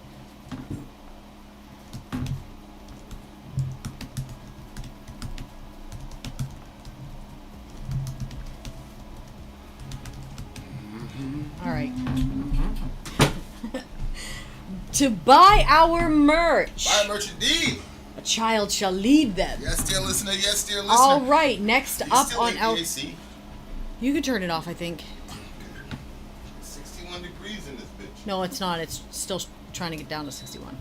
B: to buy our merch.
A: Buy merch indeed.
B: A child shall lead them.
A: Yes, dear listener. Yes, dear listener.
B: All right, next up on our...
A: AC?
B: You can turn it off, I think.
A: 61 degrees in this bitch.
B: No, it's not. It's still trying to get down to 61.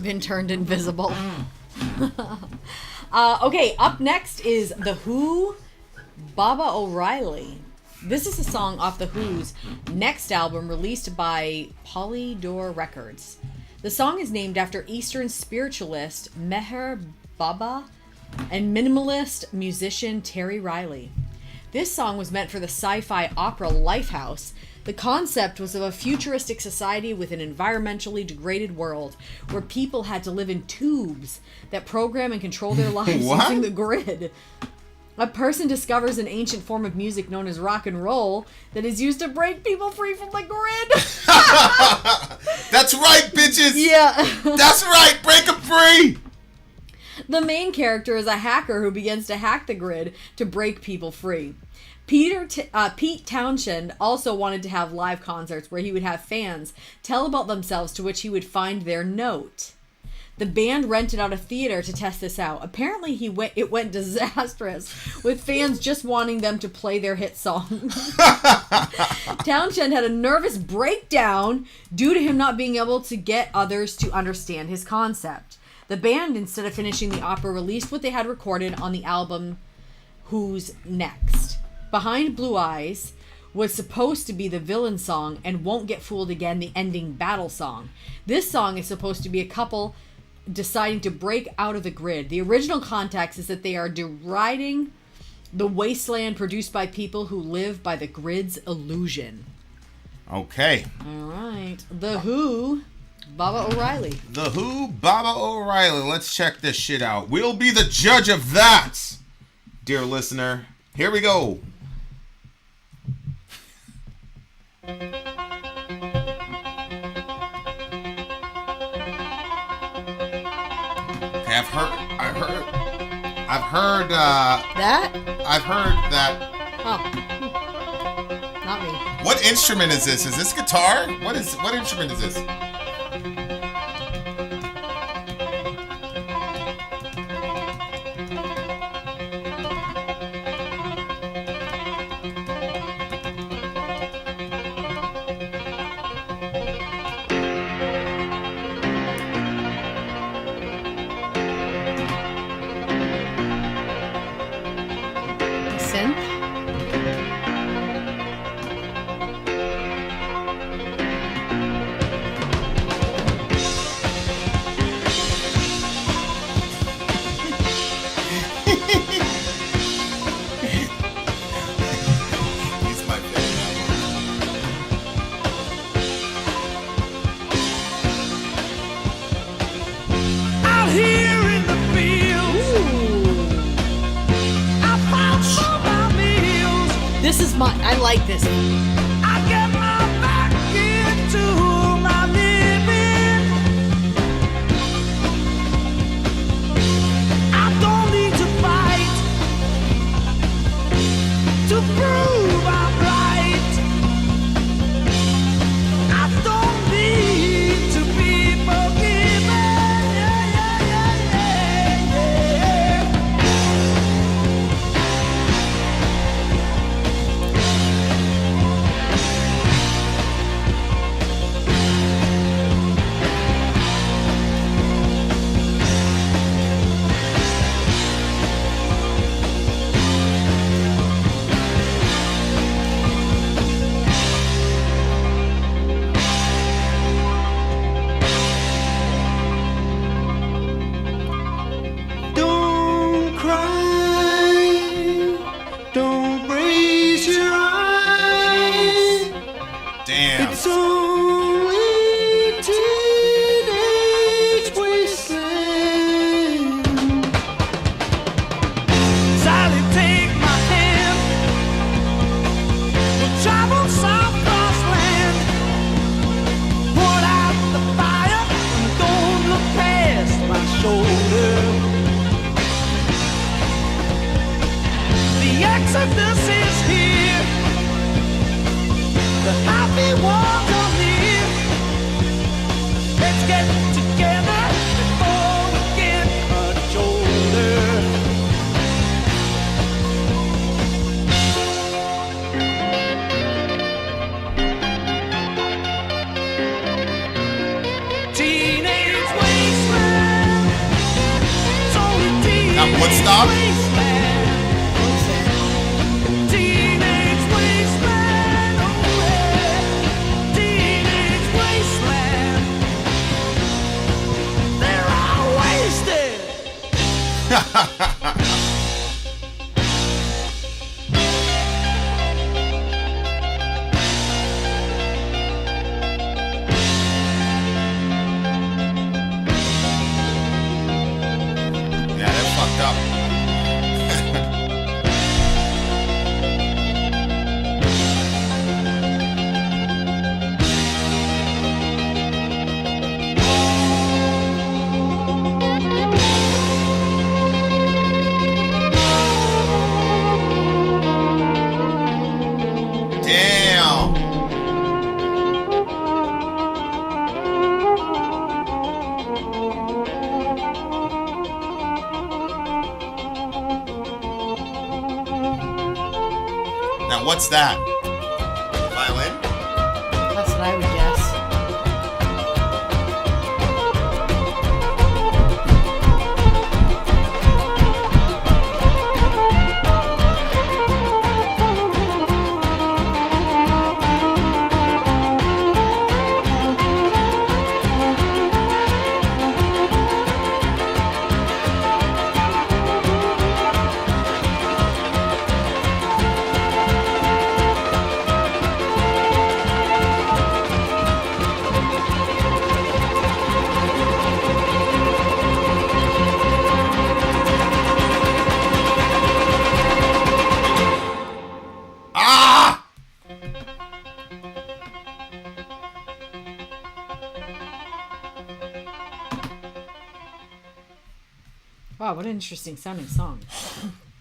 B: Been turned invisible. Okay, up next is The Who, Baba O'Reilly. This is a song off The Who's next album released by Polydor Records. The song is named after Eastern spiritualist Meher Baba and minimalist musician Terry Riley. This song was meant for the sci-fi opera Lifehouse. The concept was of a futuristic society with an environmentally degraded world where people had to live in tubes that program and control their lives using the grid. A person discovers an ancient form of music known as rock and roll that is used to break people free from the grid.
A: That's right, bitches!
B: Yeah.
A: That's right, break them free!
B: The main character is a hacker who begins to hack the grid to break people free. Pete Townshend also wanted to have live concerts where he would have fans tell about themselves, to which he would find their note. The band rented out a theater to test this out. Apparently it went disastrous, with fans just wanting them to play their hit song. Townshend had a nervous breakdown due to him not being able to get others to understand his concept. The band, instead of finishing the opera, released what they had recorded on the album Who's Next. Behind Blue Eyes was supposed to be the villain song and Won't Get Fooled Again, the ending battle song. This song is supposed to be a couple deciding to break out of the grid. The original context is that they are deriding the wasteland produced by people who live by the grid's illusion.
A: Okay.
B: All right. The Who, Baba O'Reilly.
A: The Who, Baba O'Reilly. Let's check this shit out. We'll be the judge of that, dear listener. Here we go. I've heard that.
B: Oh. Not me.
A: What instrument is this? Is this guitar? What instrument is this?
B: I like this.
C: I get my back into my living. I don't need to fight to prove I'm right. I don't need to be forgiven. This is here. The me walk on in. Let's get together before we get much older. Teenage wasteland. It's only teenage
A: Now, Woodstock?
C: wasteland. Teenage wasteland. Oh yeah. Teenage wasteland. They're all wasted.
A: Yeah, they're fucked up. Damn. Now, what's that? Violin?
B: That's what I would guess.
A: Ah!
B: Wow, what an interesting sounding song.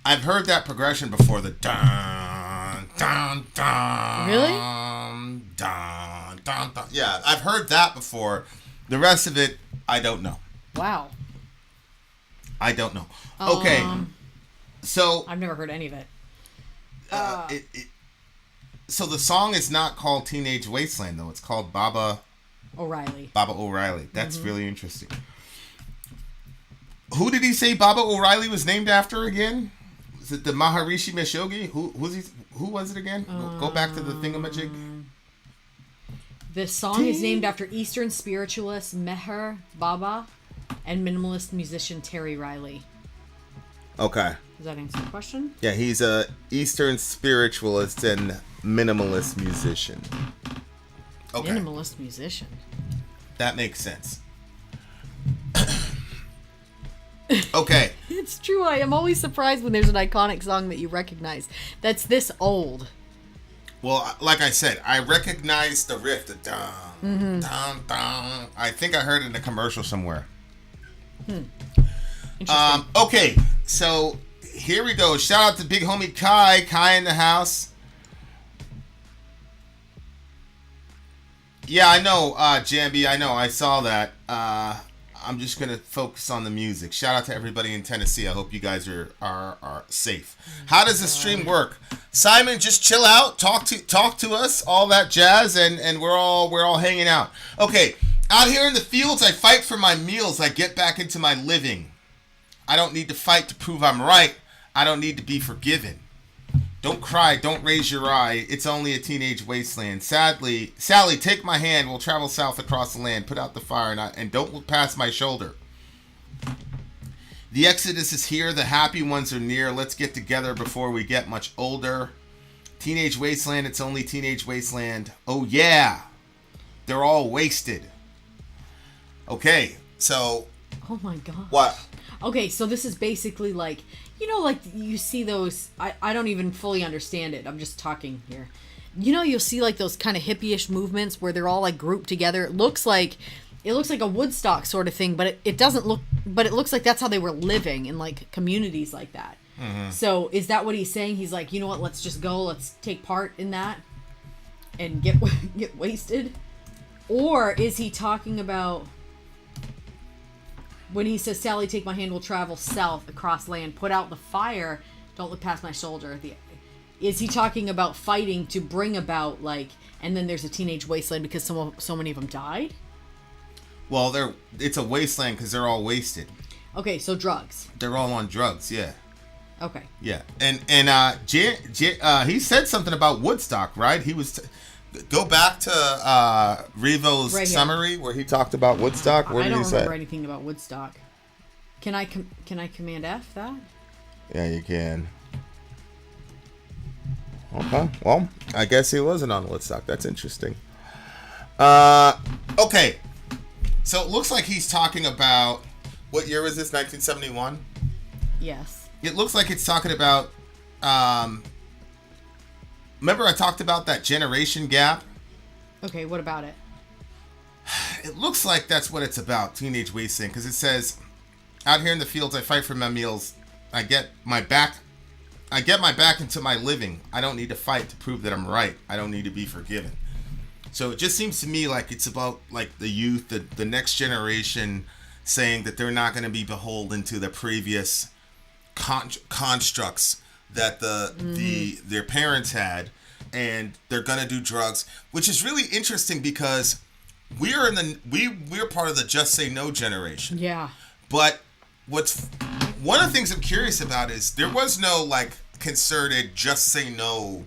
A: I've heard that progression before. The dun dun dun.
B: Really?
A: Dun dun dun. Yeah, I've heard that before. The rest of it, I don't know.
B: Wow.
A: I don't know. Okay, so
B: I've never heard any of it.
A: so the song is not called Teenage Wasteland though. It's called Baba
B: O'Reilly.
A: O'Reilly. That's really interesting. Who did he say Baba O'Reilly was named after again? Was it the Maharishi Meshogi? Who was it again? Go back to the thingamajig.
B: The song is named after Eastern spiritualist Meher Baba and minimalist musician Terry Riley.
A: Okay.
B: Does that answer the question?
A: Yeah, he's a Eastern spiritualist and minimalist musician. Okay.
B: Minimalist musician.
A: That makes sense. Okay.
B: It's true. I am always surprised when there's an iconic song that you recognize that's this old.
A: Well, like I said, I recognize the riff, the dun, dun, dun. I think I heard it in a commercial somewhere.
B: Interesting.
A: Okay, so here we go. Shout out to big homie Kai. Kai in the house. Yeah, I know, Jambi. I know. I saw that. I'm just gonna focus on the music. Shout out to everybody in Tennessee. I hope you guys are safe. How does the stream work? Simon, just chill out. Talk to us. All that jazz, and we're all hanging out. Okay, out here in the fields, I fight for my meals. I get back into my living. I don't need to fight to prove I'm right. I don't need to be forgiven. Don't cry, don't raise your eye. It's only a teenage wasteland. Sadly, Sally, take my hand. We'll travel south across the land. Put out the fire and don't look past my shoulder. The exodus is here. The happy ones are near. Let's get together before we get much older. Teenage wasteland. It's only teenage wasteland. Oh yeah, they're all wasted. Okay, so.
B: Oh my god.
A: What?
B: Okay, so this is basically like, you know, like you see those, I don't even fully understand it. I'm just talking here. You know, you'll see like those kind of hippie-ish movements where they're all like grouped together. It looks like a Woodstock sort of thing, but it doesn't look, but it looks like that's how they were living in like communities like that. Mm-hmm. So is that what he's saying? He's like, you know what, let's just go, let's take part in that. and get wasted? Or is he talking about when he says, Sally, take my hand, we'll travel south across land, put out the fire, don't look past my shoulder. Is he talking about fighting to bring about, like, and then there's a teenage wasteland because so many of them died?
A: Well, it's a wasteland because they're all wasted.
B: Okay, so drugs.
A: They're all on drugs, yeah.
B: Okay.
A: Yeah, and he said something about Woodstock, right? He was... Go back to Revo's summary where he talked about Woodstock. Where
B: I
A: did
B: don't
A: he say?
B: remember anything about Woodstock. Can I Command F that?
A: Yeah, you can. Okay. Well, I guess he wasn't on Woodstock. That's interesting. Okay. So it looks like he's talking about... What year was this? 1971?
B: Yes.
A: It looks like it's talking about... remember I talked about that generation gap?
B: Okay, what about it?
A: It looks like that's what it's about, Teenage Wasteland, because it says, out here in the fields, I fight for my meals. I get my back into my living. I don't need to fight to prove that I'm right. I don't need to be forgiven. So it just seems to me like it's about like the youth, the next generation, saying that they're not going to be beholden to the previous constructs that their parents had, and they're gonna do drugs, which is really interesting because we're part of the Just Say No generation.
B: Yeah.
A: But one of the things I'm curious about is there was no like concerted Just Say No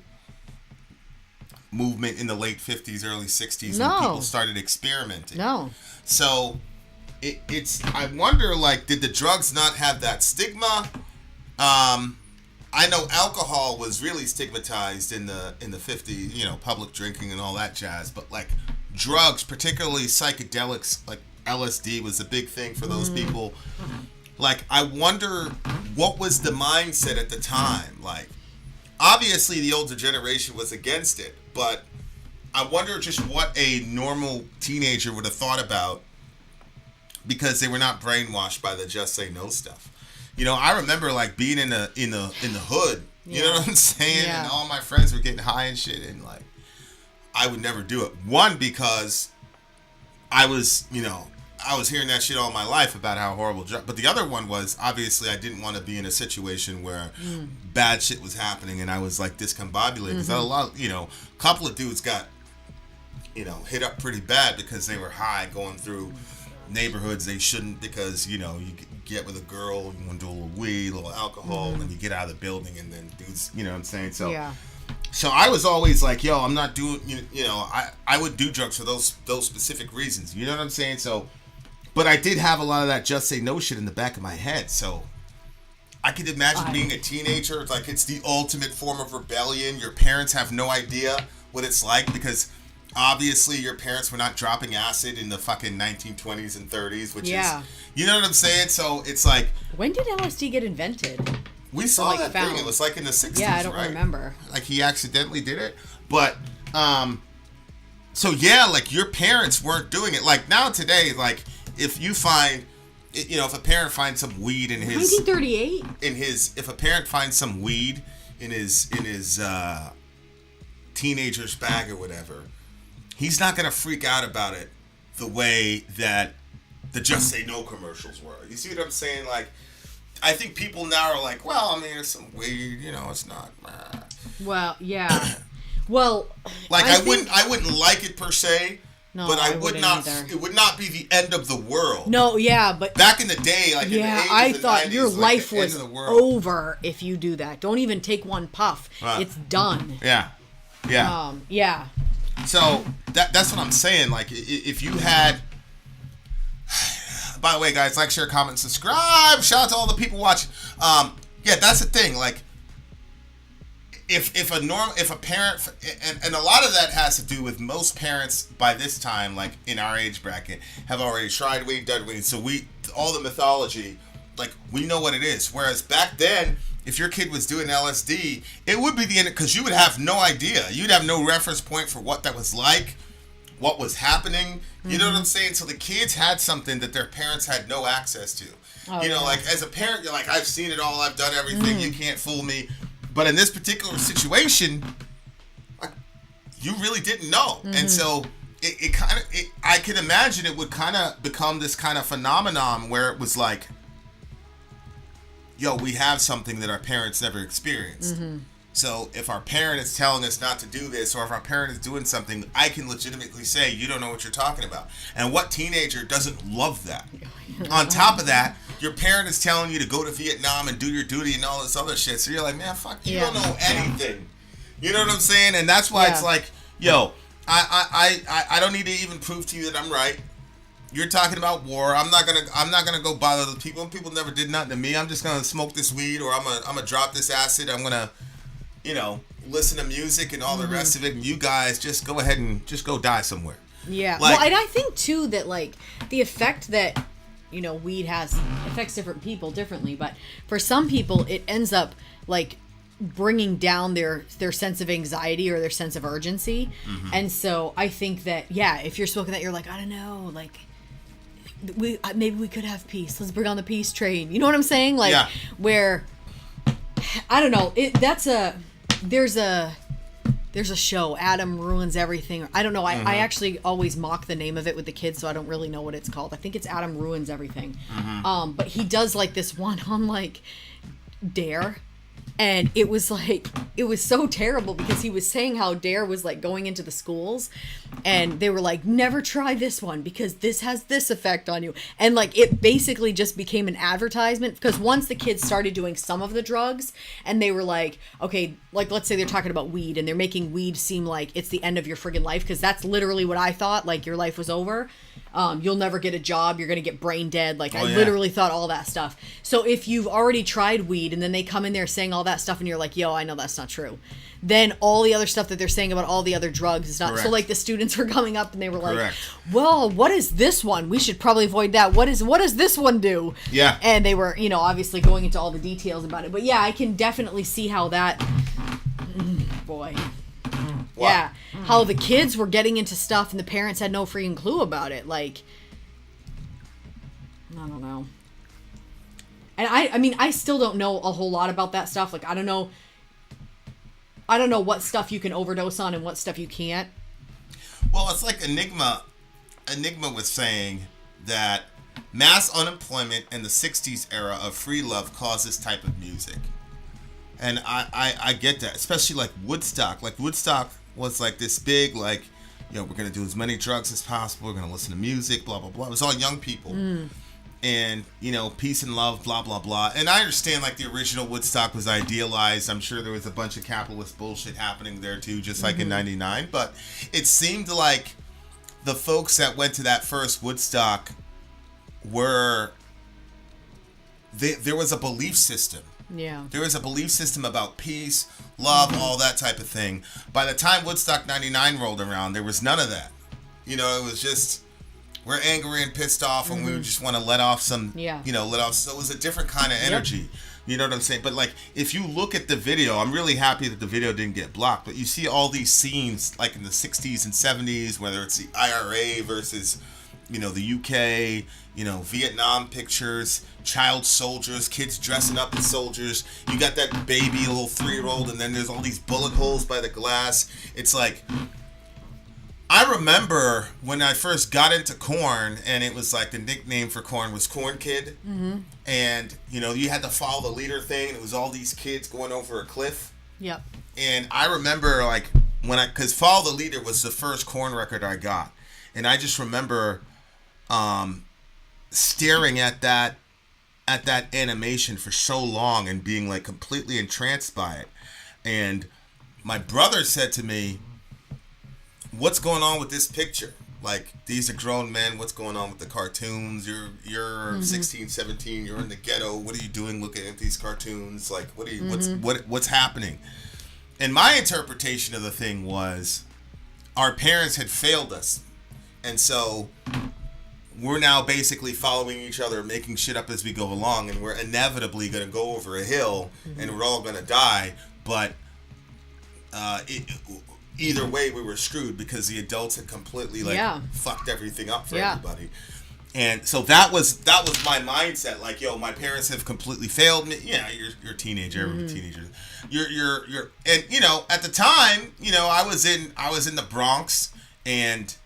A: movement in the late 50s, early 60s when people started experimenting.
B: No.
A: So it's I wonder, like, did the drugs not have that stigma? I know alcohol was really stigmatized in the 50s, public drinking and all that jazz, but like drugs, particularly psychedelics, like LSD was a big thing for those people. Like, I wonder what was the mindset at the time. Like, obviously the older generation was against it, but I wonder just what a normal teenager would have thought about because they were not brainwashed by the Just Say No stuff. I remember like being in the hood, you know what I'm saying?
B: Yeah.
A: And all my friends were getting high and shit, and like I would never do it. One, because I was hearing that shit all my life about how horrible but the other one was obviously I didn't want to be in a situation where bad shit was happening and I was like discombobulated because a couple of dudes got hit up pretty bad because they were high going through neighborhoods they shouldn't, because you get with a girl, you want to do a little weed, a little alcohol, and you get out of the building, and then dudes, you know what I'm saying? So I was always like, yo, I'm not doing, I would do drugs for those specific reasons, you know what I'm saying? So, but I did have a lot of that Just Say No shit in the back of my head, so I could imagine being a teenager, like it's the ultimate form of rebellion. Your parents have no idea what it's like because obviously your parents were not dropping acid in the fucking 1920s and 30s, which is, you know what I'm saying? So it's like, when did
B: LSD get invented?
A: We saw that thing. It was like in the 60s,
B: yeah, I don't remember.
A: Like he accidentally did it. But, so yeah, like your parents weren't doing it. Like now today, like if you find, if a parent finds some weed in his...
B: 1938?
A: If a parent finds some weed in his teenager's bag or whatever, he's not going to freak out about it the way that the Just Say No commercials were. You see what I'm saying? Like, I think people now are like, well, I mean, it's some weed, it's not.
B: Well, yeah. Well,
A: like I wouldn't like it per se, but I would not.
B: Either.
A: It would not be the end of the world.
B: No, yeah, but
A: back in the day, like in the 80s
B: I
A: and
B: thought
A: 90s,
B: your
A: like
B: life
A: the
B: was
A: end of the world.
B: over if you do that. Don't even take one puff. It's done.
A: Yeah.
B: Yeah.
A: So that's what I'm saying. Like, if you had, by the way, guys, like, share, comment, subscribe. Shout out to all the people watching. Yeah, that's the thing. Like, if a parent, and a lot of that has to do with most parents by this time, like in our age bracket, have already tried weed, done weed. So all the mythology, like we know what it is. Whereas back then, if your kid was doing LSD, it would be the end, because you would have no idea. You'd have no reference point for what that was like, what was happening. You know what I'm saying? So the kids had something that their parents had no access to. Like as a parent, you're like, I've seen it all. I've done everything. You can't fool me. But in this particular situation, like, you really didn't know. And so it kind of, I can imagine it would kind of become this kind of phenomenon where it was like, yo, we have something that our parents never experienced. So if our parent is telling us not to do this, or if our parent is doing something, I can legitimately say, you don't know what you're talking about. And what teenager doesn't love that? On top of that, your parent is telling you to go to Vietnam and do your duty and all this other shit. So you're like, man, fuck, you don't know anything. You know what I'm saying? And that's why it's like, yo, I don't need to even prove to you that I'm right. You're talking about war. I'm not gonna go bother the people. People never did nothing to me. I'm just gonna smoke this weed, or I'm gonna drop this acid. I'm gonna, you know, listen to music and all the rest of it, and you guys just go ahead and just go die somewhere.
B: Yeah.
A: Like,
B: well, and I think too that like the effect that, you know, weed has affects different people differently, but for some people it ends up like bringing down their sense of anxiety or their sense of urgency. And so I think that, yeah, if you're smoking that, you're like, I don't know, like maybe we could have peace. Let's bring on the peace train. You know what I'm saying? Like where, I don't know, there's a show, Adam Ruins Everything. I don't know. I actually always mock the name of it with the kids, so I don't really know what it's called. I think it's Adam Ruins Everything. But he does like this one on like Dare. And it was like, it was so terrible because he was saying how Dare was like going into the schools and they were like, never try this one because this has this effect on you. And like, it basically just became an advertisement because once the kids started doing some of the drugs and they were like, okay, like let's say they're talking about weed and they're making weed seem like it's the end of your friggin' life. Cause that's literally what I thought, like your life was over. You'll never get a job. You're going to get brain dead. Like I literally thought all that stuff. So if you've already tried weed and then they come in there saying all that stuff and you're like, yo, I know that's not true. Then all the other stuff that they're saying about all the other drugs is not. Correct. So like the students were coming up and they were like, well, what is this one? We should probably avoid that. What does this one do? Yeah. And they were, you know, obviously going into all the details about it. But yeah, I can definitely see how that, boy. What? Yeah, how the kids were getting into stuff and the parents had no freaking clue about it. Like, I don't know. And I mean, I still don't know a whole lot about that stuff. Like, I don't know what stuff you can overdose on and what stuff you can't.
A: Well, it's like Enigma was saying that mass unemployment in the 60s era of free love caused this type of music. And I get that, especially like Woodstock. Like Woodstock was like this big, like, you know, we're going to do as many drugs as possible. We're going to listen to music, blah, blah, blah. It was all young people. And, you know, peace and love, blah, blah, blah. And I understand like the original Woodstock was idealized. I'm sure there was a bunch of capitalist bullshit happening there too, just like in 99. But it seemed like the folks that went to that first Woodstock were, there was a belief system.
B: Yeah.
A: There was a belief system about peace, love, all that type of thing. By the time Woodstock 99 rolled around, there was none of that. You know, it was just, we're angry and pissed off and we just want to let off some, you know, so it was a different kind of energy. You know what I'm saying? But like, if you look at the video, I'm really happy that the video didn't get blocked, but you see all these scenes like in the 60s and 70s, whether it's the IRA versus, you know, the UK, you know, Vietnam pictures, child soldiers, kids dressing up as soldiers. You got that baby, a little 3-year-old, and then there's all these bullet holes by the glass. It's like, I remember when I first got into Korn, and it was like the nickname for Korn was Korn Kid. And, you know, you had to follow the leader thing, and it was all these kids going over a cliff.
B: Yep.
A: And I remember, like, because Follow the Leader was the first Korn record I got. And I just remember staring at that animation for so long and being like completely entranced by it. And my brother said to me, what's going on with this picture? Like, these are grown men. What's going on with the cartoons? You're 16, 17. You're in the ghetto. What are you doing looking at these cartoons? Like, what's happening? And my interpretation of the thing was our parents had failed us. And so we're now basically following each other, making shit up as we go along, and we're inevitably going to go over a hill, and we're all going to die. But either way, we were screwed because the adults had completely fucked everything up for everybody. And so that was my mindset. Like, yo, my parents have completely failed me. Yeah, you're a teenager, every teenager. You're and you know, at the time, you know, I was in the Bronx, and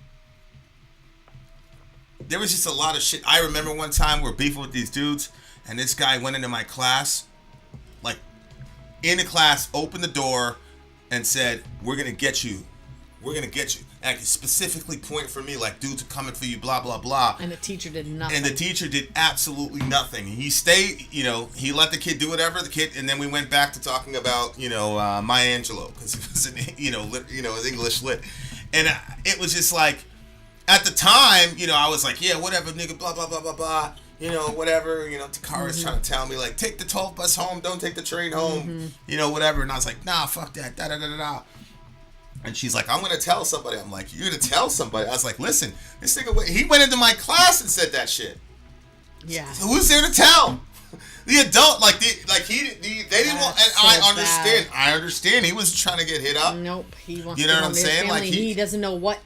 A: there was just a lot of shit. I remember one time we're beefing with these dudes, and this guy went into my class, like in the class, opened the door, and said, "We're gonna get you. We're gonna get you." And I could specifically point for me, like, dudes are coming for you, blah, blah, blah.
B: And the teacher did nothing.
A: And the teacher did absolutely nothing. He stayed, you know, he let the kid do whatever, and then we went back to talking about, you know, Maya Angelou, because it was, English lit. And it was just like, at the time, you know, I was like, yeah, whatever, nigga, blah, blah, blah, blah, blah. You know, whatever, you know, Takara's trying to tell me, like, take the 12 bus home, don't take the train home, you know, whatever. And I was like, nah, fuck that, da-da-da-da-da. And she's like, I'm going to tell somebody. I'm like, you're going to tell somebody? I was like, listen, this nigga, he went into my class and said that shit. Yeah. So who's there to tell? The adult, they didn't want, and so I understand. Bad. I understand. He was trying to get hit up.
B: Nope. He wants
A: you know what I'm saying?
B: Family. Like he doesn't know what.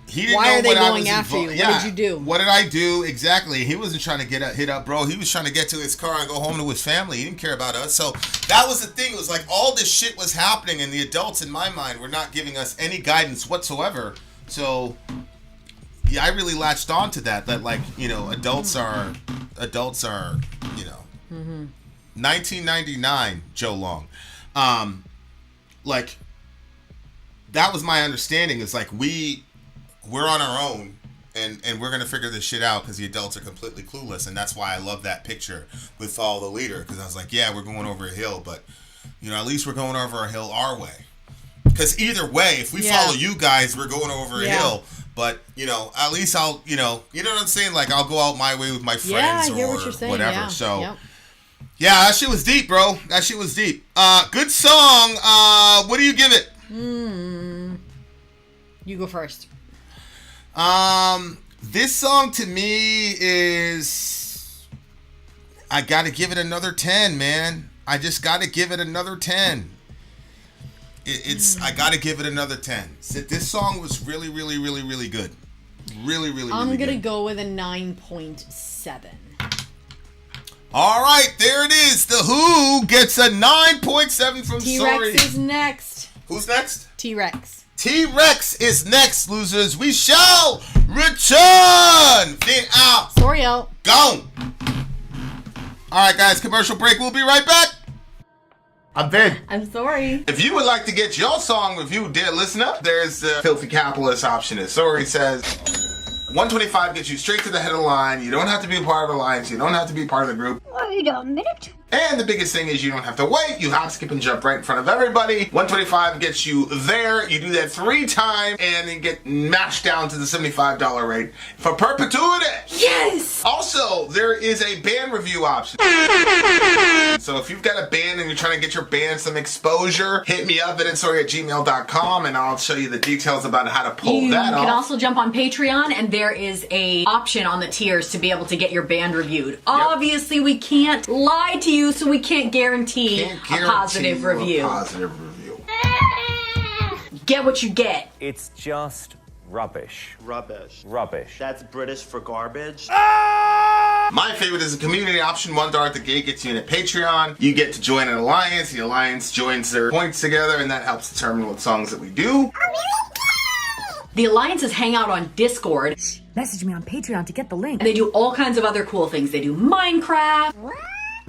A: He didn't
B: Why
A: know
B: are they going after you?
A: Yeah.
B: What did you do?
A: What did I do? Exactly. He wasn't trying to get hit up, bro. He was trying to get to his car and go home to his family. He didn't care about us. So that was the thing. It was like all this shit was happening, and the adults in my mind were not giving us any guidance whatsoever. So yeah, I really latched on to that. That, like, you know, adults are, you know, 1999 Joe Long, like that was my understanding. It's like we're on our own, and we're going to figure this shit out because the adults are completely clueless. And that's why I love that picture with Follow the Leader, because I was like, yeah, we're going over a hill, but, you know, at least we're going over a hill our way. Because either way, if we follow you guys, we're going over a hill. But, you know, at least I'll, you know what I'm saying? Like, I'll go out my way with my friends or whatever. Yeah. So, yeah, that shit was deep, bro. That shit was deep. Good song. What do you give it?
B: You go first.
A: This song to me is, I gotta give it another 10, man. I just gotta give it another 10. I gotta give it another 10. So this song was really, really, really, really good. Really, really,
B: I'm
A: really
B: gonna
A: good.
B: go with a 9.7.
A: All right, there it is. The Who gets a 9.7 from
B: T-Rex
A: Sori.
B: is next.
A: Who's next?
B: T-Rex.
A: T-Rex is next, losers. We shall return. Then out.
B: Sori out.
A: Gone. All right, guys, commercial break. We'll be right back. I'm Vin.
B: I'm sorry.
A: If you would like to get your song reviewed, dear listener, there's the Filthy Capitalist option. As Sori says, 125 gets you straight to the head of the line. You don't have to be a part of the alliance. You don't have to be part of the group.
F: Wait a minute.
A: And the biggest thing is you don't have to wait. You hop, skip, and jump right in front of everybody. 125 gets you there. You do that 3 times, and you get matched down to the $75 rate for perpetuity.
B: Yes!
A: Also, there is a band review option. So if you've got a band and you're trying to get your band some exposure, hit me up at itsori@gmail.com, and I'll show you the details about how to pull that off.
G: You can also jump on Patreon, and there is a option on the tiers to be able to get your band reviewed. Yep. Obviously, we can't lie to you, so we can't guarantee a positive review. Get what you get.
D: It's just rubbish.
E: Rubbish.
D: Rubbish.
E: That's British for garbage.
A: My favorite is the community option. $1 at the gate gets you in at Patreon. You get to join an alliance. The alliance joins their points together, and that helps determine what songs that we do.
G: The alliances hang out on Discord.
F: Message me on Patreon to get the link.
G: And they do all kinds of other cool things. They do Minecraft.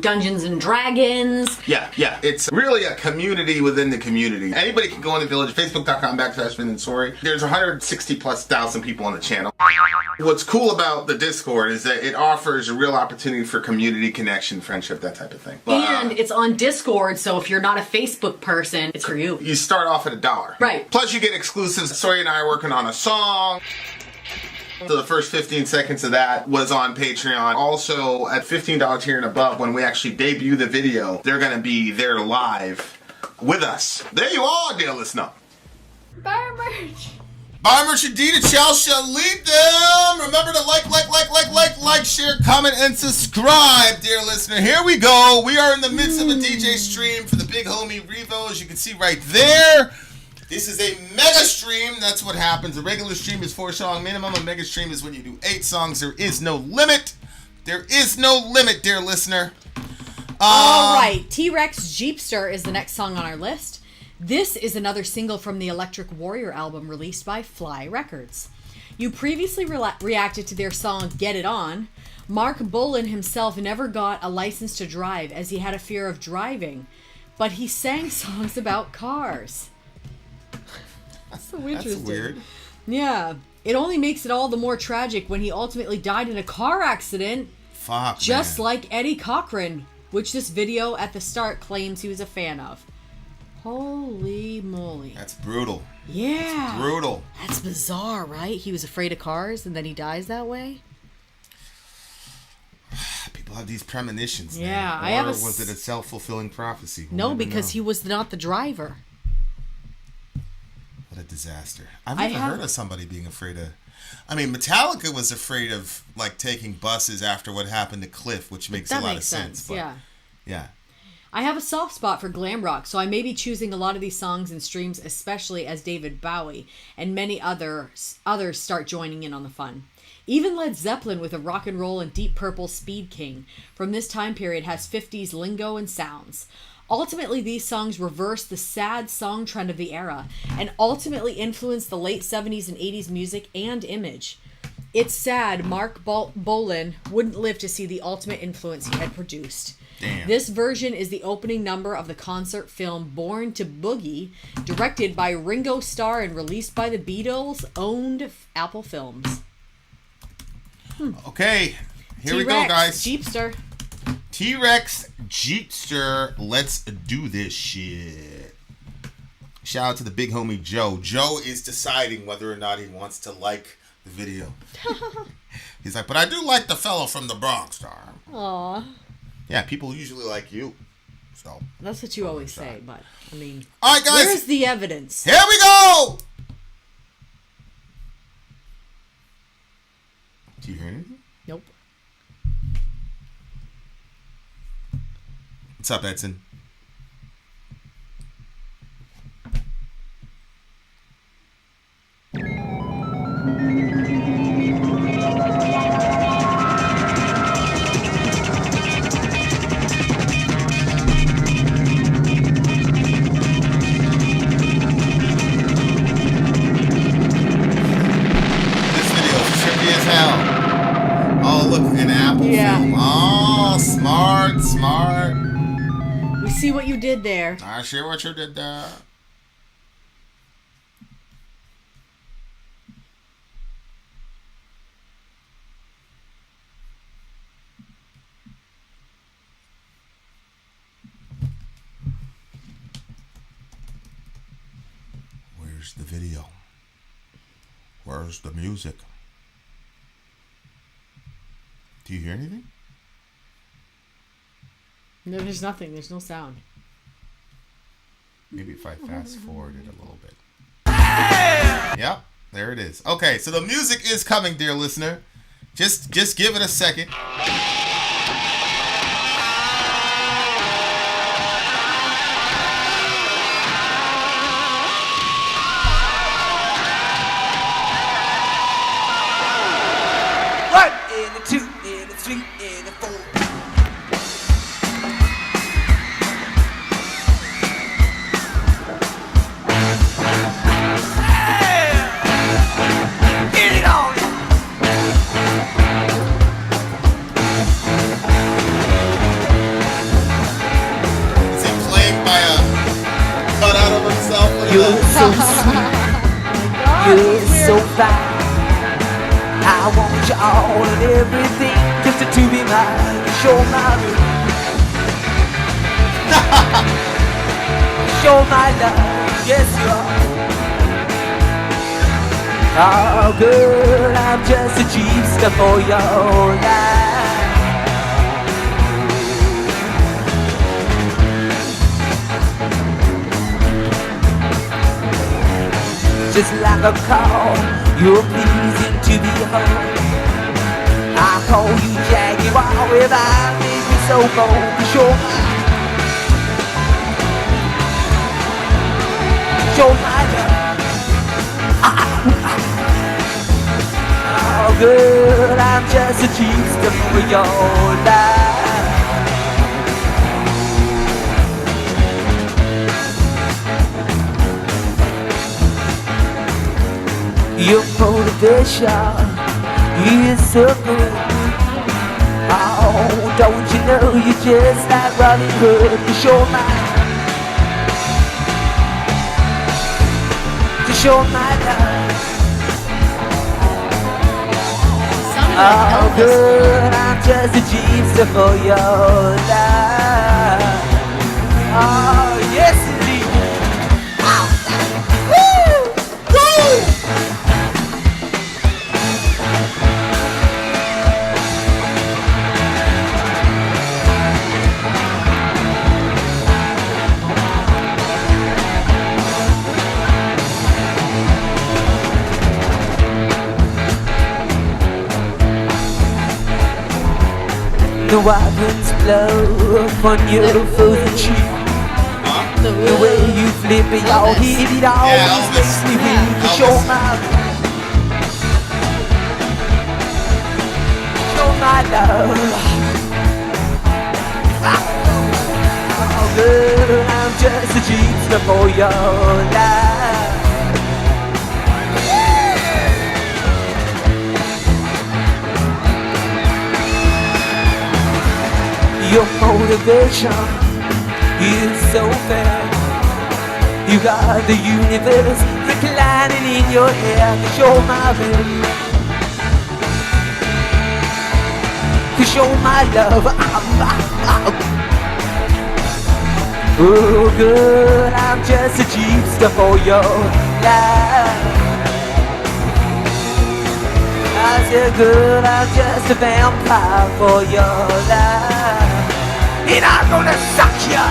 G: Dungeons and Dragons.
A: Yeah. It's really a community within the community. Anybody can go in the village, facebook.com/Vin and Sori. There's 160,000+ people on the channel. What's cool about the Discord is that it offers a real opportunity for community connection, friendship, that type of thing.
G: And it's on Discord, so if you're not a Facebook person, it's for you.
A: You start off at $1.
G: Right.
A: Plus you get exclusives. Sori and I are working on a song. So the first 15 seconds of that was on Patreon. Also, at $15 tier and above, when we actually debut the video, they're going to be there live with us. There you are, dear listener.
B: Buy merch.
A: Buy merch indeed, it shall lead them. Remember to like, share, comment, and subscribe, dear listener. Here we go. We are in the midst of a DJ stream for the big homie Revo, as you can see right there. This is a mega stream. That's what happens. A regular stream is 4-song minimum. A mega stream is when you do 8 songs. There is no limit. There is no limit, dear listener.
B: All right. T-Rex Jeepster is the next song on our list. This is another single from the Electric Warrior album released by Fly Records. You previously reacted to their song Get It On. Mark Bolan himself never got a license to drive as he had a fear of driving, but he sang songs about cars. That's so interesting.
A: That's weird.
B: Yeah. It only makes it all the more tragic when he ultimately died in a car accident.
A: Fuck,
B: just
A: man.
B: like Eddie Cochran, which this video at the start claims he was a fan of. Holy moly.
A: That's brutal.
B: Yeah.
A: That's brutal.
B: That's bizarre, right? He was afraid of cars and then he dies that way?
A: People have these premonitions.
B: Yeah.
A: Man. Or was it a self-fulfilling prophecy?
B: No, because he was not the driver.
A: What a disaster. I've never heard of somebody being afraid of... I mean, Metallica was afraid of, like, taking buses after what happened to Cliff, which makes a lot of sense. But, yeah.
B: I have a soft spot for glam rock, so I may be choosing a lot of these songs and streams, especially as David Bowie and many others start joining in on the fun. Even Led Zeppelin with a rock and roll and Deep Purple Speed King from this time period has 50s lingo and sounds. Ultimately, these songs reverse the sad song trend of the era and ultimately influence the late 70s and 80s music and image. It's sad Mark Bolan wouldn't live to see the ultimate influence he had produced.
A: Damn.
B: This version is the opening number of the concert film Born to Boogie, directed by Ringo Starr and released by the Beatles-owned Apple Films.
A: Okay, here we go,
B: T-Rex,
A: guys.
B: Jeepster.
A: T-Rex Jeepster, let's do this shit. Shout out to the big homie Joe. Joe is deciding whether or not he wants to like the video. He's like, but I do like the fellow from the Bronx, star.
B: Aw.
A: Yeah, people usually like you. So
B: That's what you always say, but, I mean...
A: All right, guys.
B: Where's the evidence?
A: Here we go! Do you hear anything?
B: Nope.
A: What's up, Edson? Film. Oh, smart.
B: We see what you did there.
A: I see what you did there. Where's the video? Where's the music? Do you hear anything?
B: No, there's nothing. There's no sound.
A: Maybe if I fast forward it a little bit. Yep, there it is. Okay, so the music is coming, dear listener. Just give it a second.
H: You're so sweet, you're so fine. I want you all and everything, just to be mine. Show my show my love, yes you are. Oh girl, I'm just a Jeepster for your life. Just like a call, you're pleasing to behold. I call you Jaguar without making me so bold. show my love. Oh, good, I'm just a Jeepster for your life. Your motivation is so good. Oh, don't you know you're just like Robin Hood? To show my love. Oh, good, I'm just a Jeepster for your life. Oh, yes indeed. Woo! Woo! The wild winds blow upon your frozen cheek. The way you flip it, y'all hit it always makes me weak. Show my love. Oh, good, I'm just a Jeepster for your life. Your motivation is so fair. You got the universe reclining in your hair. To show my will, to show my love. Oh, good, I'm just a Jeepster for your life. I said, good, I'm just a vampire for your life. And I'm gonna suck ya.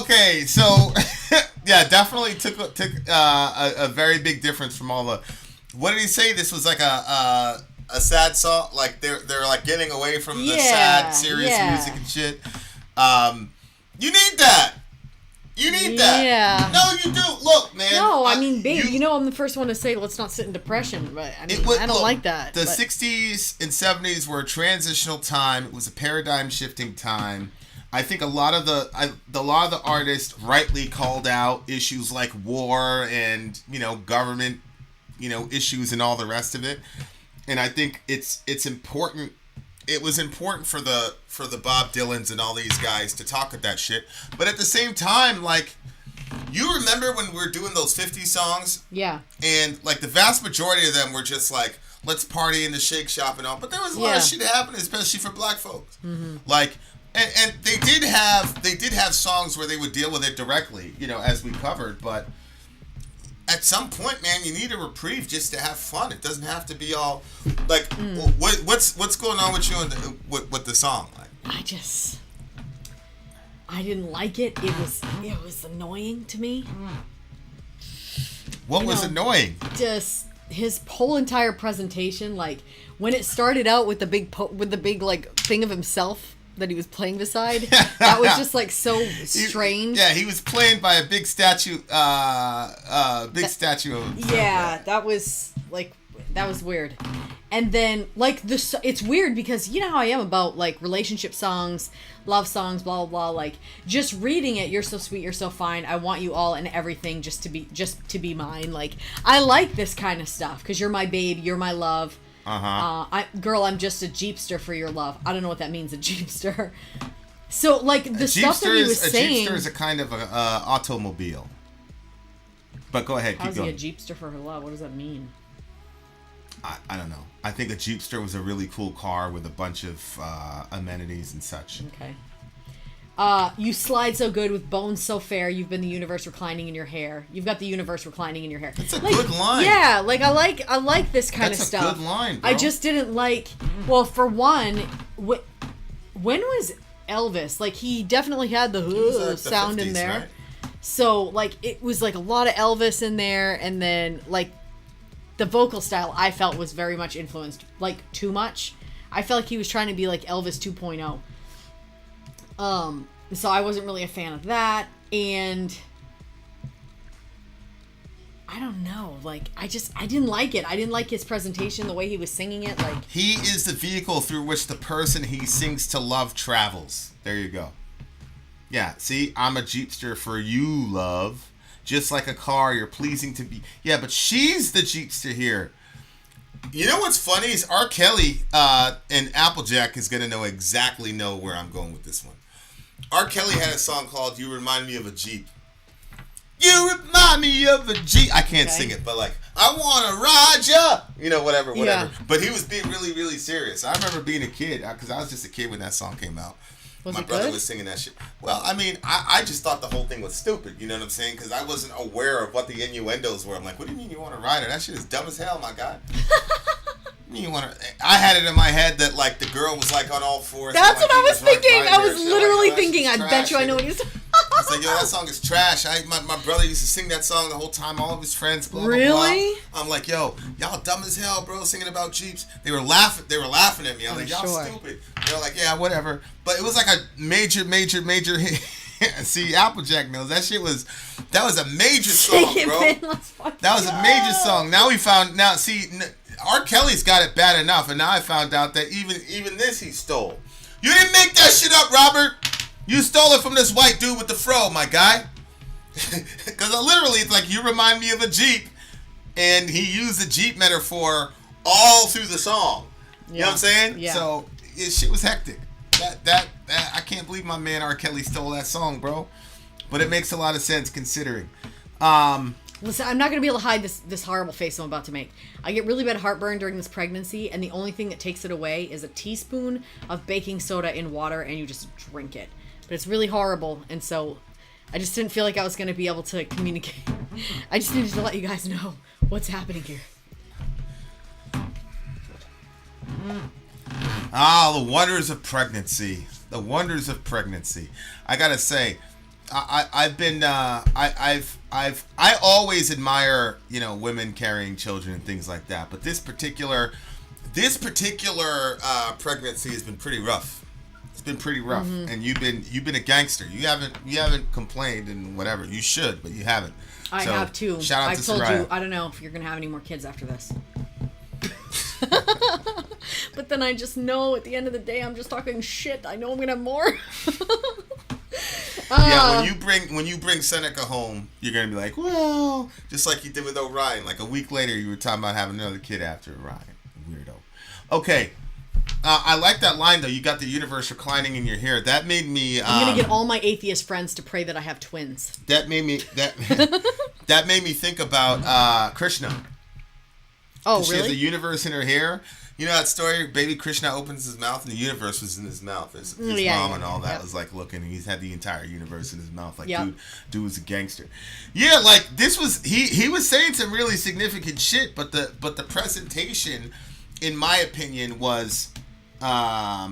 A: Okay, so yeah, definitely took a very big difference from all the. What did he say? This was like a sad song. Like they're like getting away from the sad, serious music and shit. You need that. You need that.
B: Yeah.
A: No, you do. Look, man.
B: No, I mean, babe, you know I'm the first one to say let's not sit in depression, but I mean, I don't like that.
A: The 60s and 70s were a transitional time. It was a paradigm shifting time. I think a lot of the artists rightly called out issues like war and, government, issues and all the rest of it. And I think it's important. It was important for the Bob Dylans and all these guys to talk at that shit. But at the same time, like, you remember when we were doing those 50 songs?
B: Yeah. And
A: like the vast majority of them were just like, let's party in the shake shop and all. But there was a lot of shit happening, especially for black folks. Mm-hmm. Like, and they did have songs where they would deal with it directly, as we covered. But at some point, man, you need a reprieve just to have fun. It doesn't have to be all like what's going on with you with the song? Like,
B: I didn't like it. It was annoying to me.
A: What was annoying?
B: Just his whole entire presentation, like when it started out with the big like thing of himself that he was playing beside, that was just like so strange.
A: He was playing by a big statue of
B: that was weird. And then like it's weird because you know how I am about like relationship songs, love songs, blah blah blah. Like just reading it, you're so sweet, you're so fine, I want you all and everything just to be mine. Like I like this kind of stuff because you're my babe, you're my love. I'm just a Jeepster for your love. I don't know what that means, a Jeepster. So like the stuff that he was saying.
A: A Jeepster is a kind of automobile. But go ahead, keep going.
B: How's he a Jeepster for her love? What does that mean?
A: I don't know. I think a Jeepster was a really cool car with a bunch of amenities and such.
B: Okay. You slide so good with bones so fair. You've been the universe reclining in your hair. You've got the universe reclining in your hair.
A: That's a good line.
B: Yeah, like I like this kind of stuff.
A: That's a good line, bro.
B: I just didn't like. Well, for one, when was Elvis? Like he definitely had the sound
A: 50s,
B: in there.
A: Right?
B: So like it was like a lot of Elvis in there, and then like. The vocal style I felt was very much influenced, like too much. I felt like he was trying to be like Elvis 2.0. So I wasn't really a fan of that, and I don't know, like I didn't like it. I didn't like his presentation, the way he was singing it. Like
A: he is the vehicle through which the person he sings to love travels. There you go. Yeah, see, I'm a Jeepster for you, love. Just like a car, you're pleasing to be. Yeah, but she's the Jeepster here. You know what's funny is R. Kelly and Applejack is going to know where I'm going with this one. R. Kelly had a song called You Remind Me of a Jeep. You remind me of a Jeep. I can't sing it, but like, I want to ride ya. You know, whatever.
B: Yeah.
A: But he was being really, really serious. I remember being a kid, because I was just a kid when that song came out. My brother was singing that shit. Well, I mean, I just thought the whole thing was stupid. You know what I'm saying? Because I wasn't aware of what the innuendos were. I'm like, what do you mean you want to ride her? That shit is dumb as hell, my guy. I had it in my head that like the girl was like on all fours.
B: That's what I was thinking. I was literally thinking. I bet you I know what he's.
A: I was like, yo, that song is trash. My brother used to sing that song the whole time. All of his friends, blah, blah,
B: really?
A: blah. I'm like, yo, y'all dumb as hell, bro, singing about Jeeps. They were laughing at me. I'm like, y'all stupid. They were like, yeah, whatever. But it was like a major hit. See, Applejack knows that was a major song, bro. That was a major song. R. Kelly's got it bad enough, and now I found out that even this he stole. You didn't make that shit up, Robert. You stole it from this white dude with the fro, my guy. Because literally, it's like, you remind me of a Jeep. And he used the Jeep metaphor all through the song. You know what I'm saying?
B: Yeah.
A: So, shit was hectic. That I can't believe my man R. Kelly stole that song, bro. But it makes a lot of sense considering.
B: Listen, I'm not going to be able to hide this horrible face I'm about to make. I get really bad heartburn during this pregnancy, and the only thing that takes it away is a teaspoon of baking soda in water, and you just drink it. But it's really horrible, and so I just didn't feel like I was going to be able to communicate. I just needed to let you guys know what's happening here.
A: The wonders of pregnancy. The wonders of pregnancy. I gotta say, I always admire, women carrying children and things like that. But this particular pregnancy has been pretty rough. It's been pretty rough, and you've been a gangster. You haven't complained and whatever. You should, but you haven't.
B: I have too.
A: Shout out
B: I
A: to
B: told
A: Soraya.
B: you I don't know if you're gonna have any more kids after this. But then I just know at the end of the day I'm just talking shit. I know I'm gonna have more.
A: Yeah, when you bring Seneca home, you're gonna be like, well, just like you did with Orion. Like a week later, you were talking about having another kid after Orion. Weirdo. Okay. I like that line though. You got the universe reclining in your hair. That made me.
B: I'm gonna get all my atheist friends to pray that I have twins.
A: That made me think about Krishna.
B: Oh,
A: She
B: really?
A: has the universe in her hair. You know that story? Baby Krishna opens his mouth and the universe was in his mouth. His mom and all that was like looking. He's had the entire universe in his mouth. Like dude was a gangster. Yeah, like this was he was saying some really significant shit, but the presentation, in my opinion, was
B: I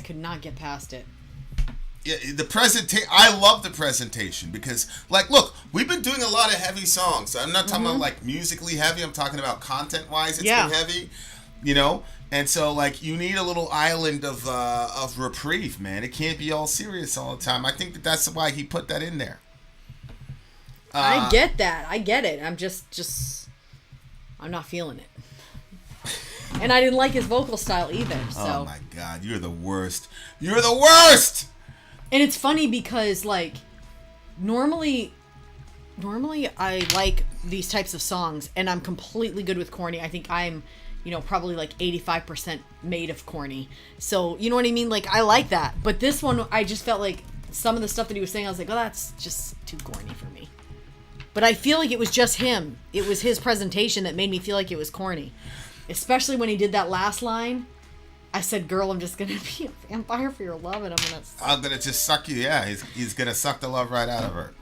B: could not get past it.
A: Yeah, I love the presentation because, like, look, we've been doing a lot of heavy songs. So I'm not talking about like musically heavy. I'm talking about content-wise. It's been heavy, you know. And so, like, you need a little island of reprieve, man. It can't be all serious all the time. I think that's why he put that in there.
B: I get that. I get it. I'm just, I'm not feeling it. And I didn't like his vocal style either. So.
A: Oh my God, you're the worst. You're the worst.
B: And it's funny because, like, normally I like these types of songs, and I'm completely good with corny. I think I'm, probably like 85% made of corny. So, you know what I mean? Like, I like that. But this one, I just felt like some of the stuff that he was saying, I was like, oh, that's just too corny for me. But I feel like it was just him. It was his presentation that made me feel like it was corny. Especially when he did that last line. I said, girl, I'm just going to be a vampire for your love, and I'm going to
A: just suck you. Yeah, he's going to suck the love right out of her.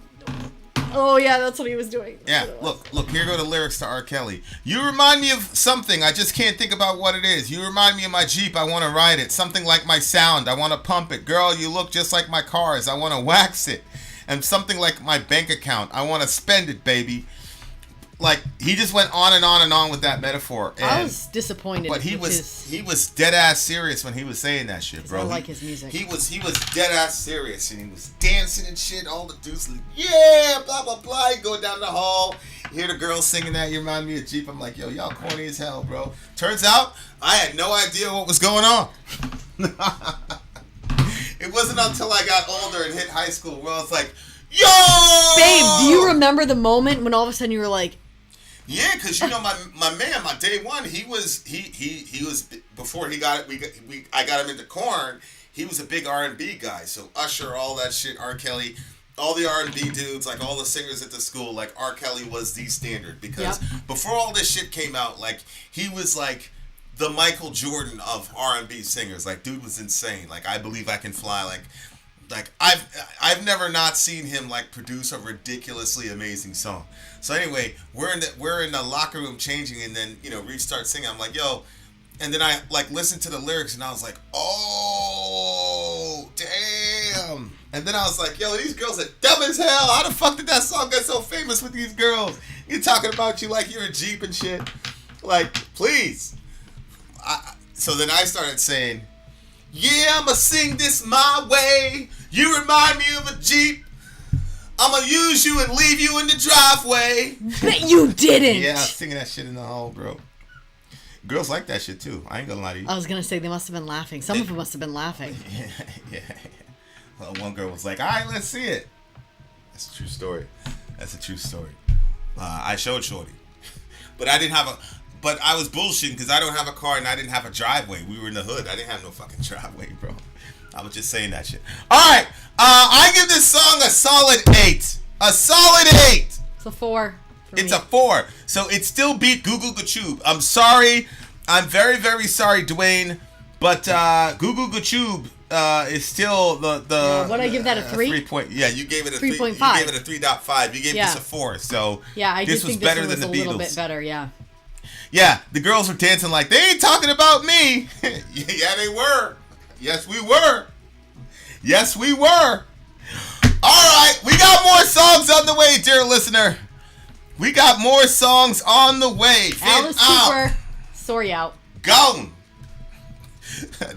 B: Oh, yeah, that's what he was doing.
A: Yeah, look, here go the lyrics to R. Kelly. You remind me of something. I just can't think about what it is. You remind me of my Jeep. I want to ride it. Something like my sound. I want to pump it. Girl, you look just like my cars. I want to wax it. And something like my bank account. I want to spend it, baby. Like, he just went on and on and on with that metaphor. And,
B: I was disappointed.
A: But he was dead ass serious when he was saying that shit, bro.
B: I like his music.
A: He was dead ass serious, and he was dancing and shit. All the dudes like, yeah, blah blah blah. You go down the hall, you hear the girls singing that. You remind me of Jeep. I'm like, yo, y'all corny as hell, bro. Turns out I had no idea what was going on. It wasn't until I got older and hit high school where I was like, yo,
B: babe, do you remember the moment when all of a sudden you were like?
A: Yeah, because my man, my day one, he was before he got it. I got him into Korn. He was a big R&B guy. So Usher, all that shit, R. Kelly, all the R&B dudes, like all the singers at the school, like R. Kelly was the standard because before all this shit came out, like he was like the Michael Jordan of R&B singers. Like dude was insane. Like I Believe I Can Fly. Like I've never not seen him like produce a ridiculously amazing song. So anyway, we're in the locker room changing, and then Reed starts singing. I'm like, yo, and then I like listened to the lyrics, and I was like, oh damn. And then I was like, yo, these girls are dumb as hell. How the fuck did that song get so famous with these girls? You're talking about you like you're a Jeep and shit. Like, please. So then I started saying, yeah, I'ma sing this my way. You remind me of a Jeep. I'ma use you and leave you in the driveway.
B: You didn't.
A: Yeah, I was singing that shit in the hall, bro. Girls like that shit too. I ain't gonna lie to you.
B: I was gonna say they must have been laughing. Some of them must have been laughing.
A: Yeah. Well, one girl was like, all right, let's see it. That's a true story. I showed Shorty. But I didn't have But I was bullshitting because I don't have a car and I didn't have a driveway. We were in the hood. I didn't have no fucking driveway, bro. I was just saying that shit. All right. I give this song a solid 8. A solid 8.
B: It's a 4.
A: It's a 4. So it still beat Goo Goo Gachoob. I'm sorry. I'm very, very sorry, Dwayne. But Goo Goo Gachoob is still the
B: what I give that a 3?
A: 3 point. Yeah, you gave it a 3.5. You gave it a 3.5. You gave this a 4. So
B: I
A: this
B: do
A: was
B: think
A: better
B: this one was
A: than the
B: a
A: Beatles.
B: little bit better, yeah.
A: Yeah, the girls were dancing like they ain't talking about me. Yeah, they were. Yes, we were. Yes, we were. All right, we got more songs on the way, dear listener. We got more songs on the way.
B: Alice Cooper, Sori out.
A: Gone.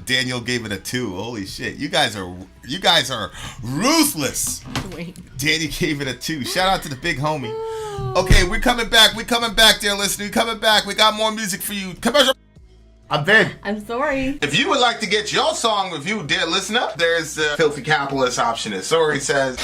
A: Daniel gave it a 2. Holy shit, you guys are ruthless.
B: Wait.
A: Danny gave it a 2. Shout out to the big homie. Okay, we're coming back, dear listener. We're coming back. We got more music for you. Commercial. I'm Ben.
B: I'm Sori.
A: If you would like to get your song reviewed, dear listener, there's the Filthy Capitalist option. As Sori says,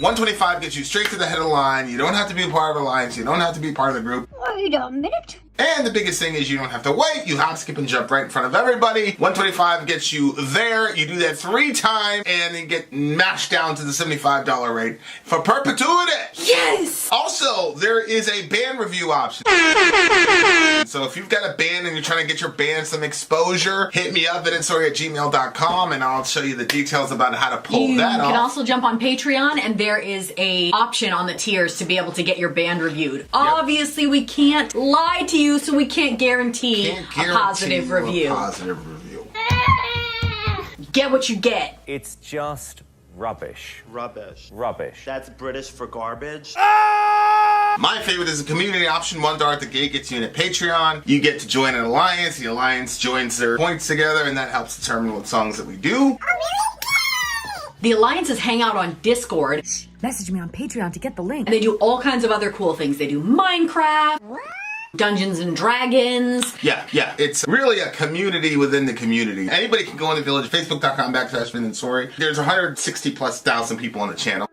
A: 125 gets you straight to the head of the line. You don't have to be a part of the alliance. You don't have to be part of the group.
F: Wait a minute.
A: And the biggest thing is you don't have to wait. You hop, skip, and jump right in front of everybody. 125 gets you there. You do that 3 times, and then get mashed down to the $75 rate for perpetuity.
B: Yes!
A: Also, there is a band review option. So if you've got a band and you're trying to get your band some exposure, hit me up at sori@gmail.com, and I'll show you the details about how to pull that off.
G: You can also jump on Patreon, and there is a option on the tiers to be able to get your band reviewed. Obviously, we can't lie to you, so we can't guarantee a positive review. Get what you get.
D: It's just rubbish.
E: Rubbish.
D: Rubbish.
E: That's British for garbage.
A: My favorite is a community option. $1 at the gate gets you in at Patreon. You get to join an alliance. The alliance joins their points together, and that helps determine what songs that we do.
G: The alliances hang out on Discord.
F: Message me on Patreon to get the link.
G: And they do all kinds of other cool things. They do Minecraft, Dungeons and Dragons.
A: Yeah. It's really a community within the community. Anybody can go in the village, facebook.com/Vin and Sori. There's 160,000+ people on the channel.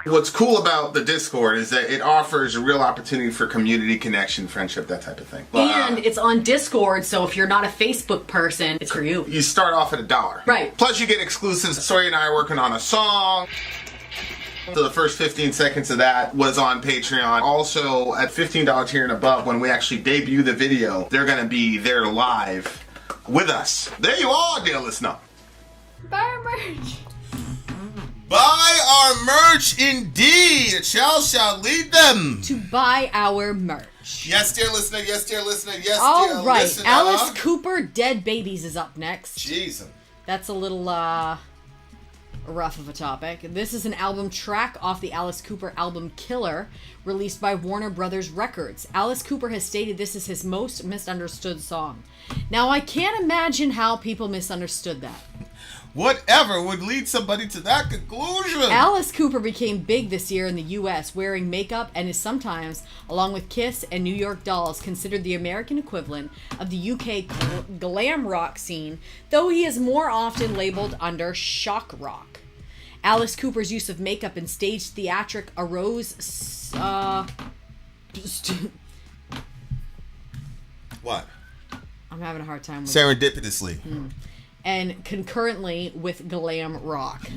A: What's cool about the Discord is that it offers a real opportunity for community connection, friendship, that type of thing.
G: And it's on Discord, so if you're not a Facebook person, it's for you.
A: You start off at $1.
G: Right.
A: Plus you get exclusives. Sori and I are working on a song. So the first 15 seconds of that was on Patreon. Also, at $15 tier and above, when we actually debut the video, they're going to be there live with us. There you are, dear listener.
B: Buy our merch.
A: Buy our merch, indeed. It shall lead them
B: to buy our merch.
A: Yes, dear listener. Yes, dear listener. Yes,
B: all
A: dear
B: right.
A: listener.
B: Alice Cooper, Dead Babies is up next.
A: Jeez.
B: That's a little rough of a topic. This is an album track off the Alice Cooper album Killer, released by Warner Brothers Records. Alice Cooper has stated this is his most misunderstood song. Now, I can't imagine how people misunderstood that.
A: Whatever would lead somebody to that conclusion?
B: Alice Cooper became big this year in the U.S., wearing makeup, and is sometimes, along with Kiss and New York Dolls, considered the American equivalent of the UK glam rock scene, though he is more often labeled under shock rock. Alice Cooper's use of makeup in stage theatric arose...
A: What?
B: I'm having a hard time with
A: serendipitously.
B: And concurrently with glam rock.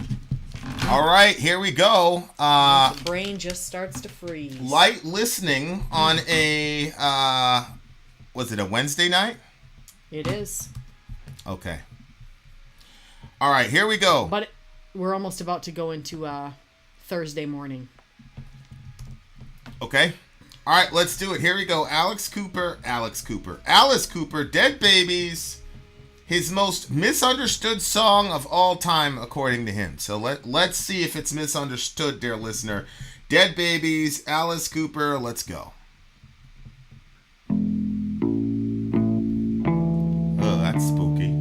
A: All right, here we go.
B: The brain just starts to freeze.
A: Light listening on a, was it a Wednesday night?
B: It is.
A: Okay. All right, here we go.
B: But we're almost about to go into Thursday morning.
A: Okay. All right, let's do it. Here we go. Alice Cooper, Dead Babies. His most misunderstood song of all time, according to him. So let's see if it's misunderstood, dear listener. Dead Babies, Alice Cooper, let's go. Oh, that's spooky.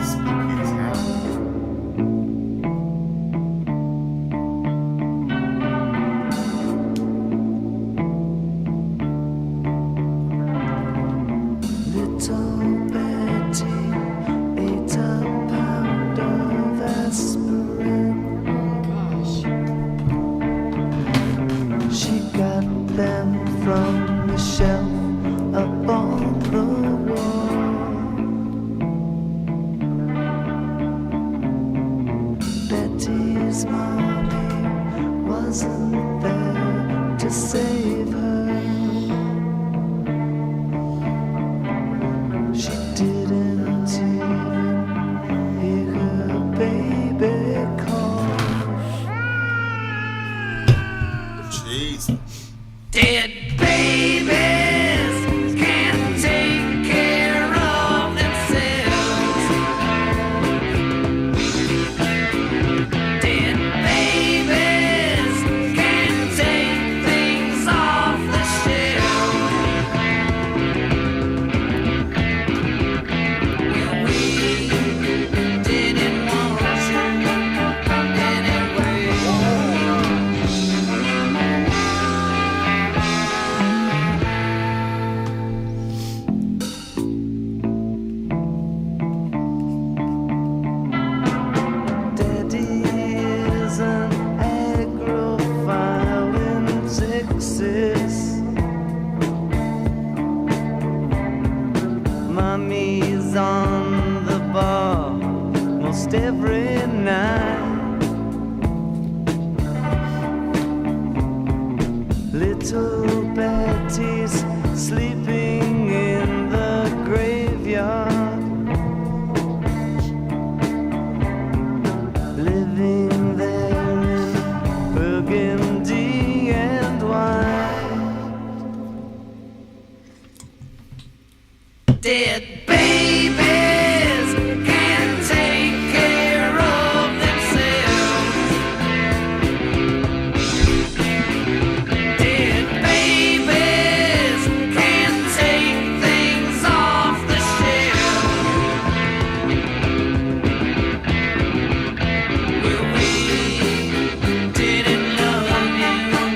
A: Spooky as hell.
C: Mommy's on the bar most every night. Little Betty's sleeping in the graveyard, living there in burgundy and white. Dead babies can't take care of themselves. Dead babies can't take things off the shelf. Well, we didn't love you anyway.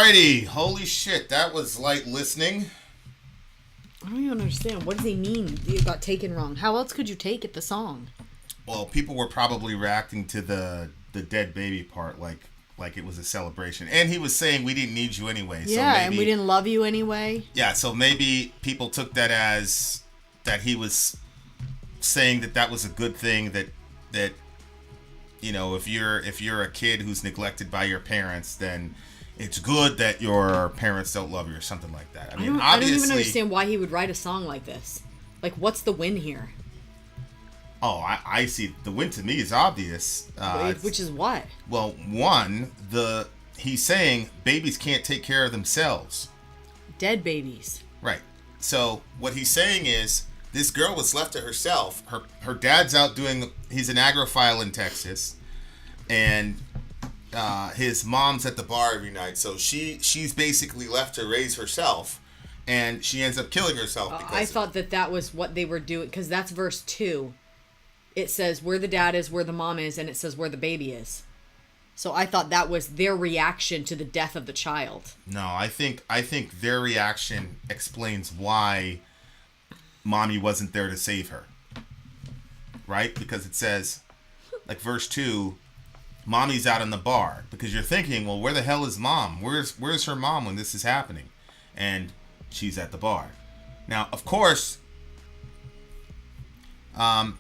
A: Alrighty, holy shit, that was light listening.
B: I don't even understand. What does he mean you got taken wrong? How else could you take it, the song?
A: Well, people were probably reacting to the dead baby part like it was a celebration. And he was saying we didn't need you anyway.
B: Yeah,
A: so maybe,
B: and we didn't love you anyway.
A: Yeah, so maybe people took that as that he was saying that was a good thing, that you know, if you're a kid who's neglected by your parents, then it's good that your parents don't love you or something like that. I mean,
B: I
A: obviously,
B: don't even understand why he would write a song like this. Like, what's the win here?
A: Oh, I see. The win to me is obvious.
B: Which is what?
A: Well, one, he's saying babies can't take care of themselves.
B: Dead babies.
A: Right. So what he's saying is this girl was left to herself. Her dad's out he's an agrophile in Texas, and his mom's at the bar every night. So she's basically left to raise herself, and she ends up killing herself.
B: I thought that was what they were doing, because that's verse 2. It says where the dad is, where the mom is, and it says where the baby is. So I thought that was their reaction to the death of the child.
A: No, I think their reaction explains why mommy wasn't there to save her. Right? Because it says, like verse 2, mommy's out in the bar. Because you're thinking, well, where the hell is mom? Where's her mom when this is happening? And she's at the bar. Now, of course,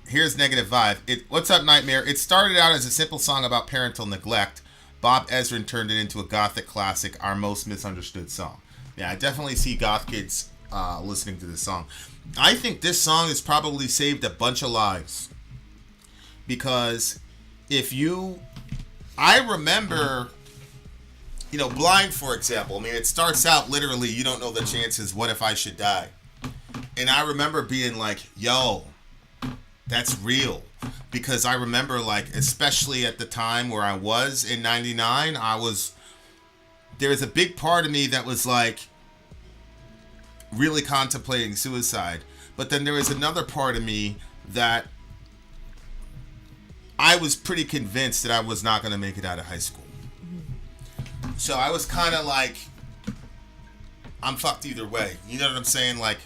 A: here's -5. What's Up, Nightmare? It started out as a simple song about parental neglect. Bob Ezrin turned it into a gothic classic, our most misunderstood song. Yeah, I definitely see goth kids listening to this song. I think this song has probably saved a bunch of lives. Because I remember, Blind, for example. I mean, it starts out literally, you don't know the chances, what if I should die? And I remember being like, yo, that's real. Because I remember, like, especially at the time where I was in 99, there's a big part of me that was like really contemplating suicide. But then there was another part of me that I was pretty convinced that I was not going to make it out of high school. So I was kind of like, I'm fucked either way. You know what I'm saying? Like,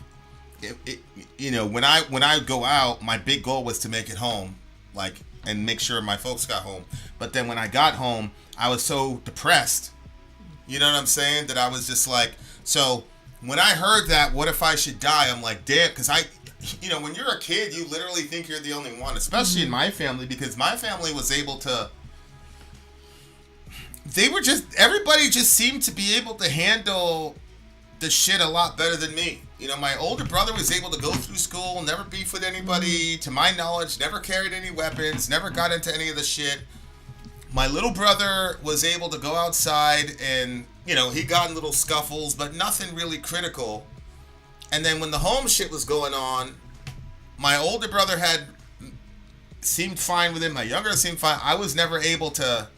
A: when I go out, my big goal was to make it home, like, and make sure my folks got home. But then when I got home, I was so depressed. You know what I'm saying? That I was just like, so when I heard that, what if I should die? I'm like, damn, because when you're a kid, you literally think you're the only one, especially in my family, because my family was able to, everybody just seemed to be able to handle the shit a lot better than me. My older brother was able to go through school, never beef with anybody, to my knowledge, never carried any weapons, never got into any of the shit. My little brother was able to go outside and, he got in little scuffles, but nothing really critical. And then when the home shit was going on, my older brother seemed fine with it. My younger seemed fine. I was never able to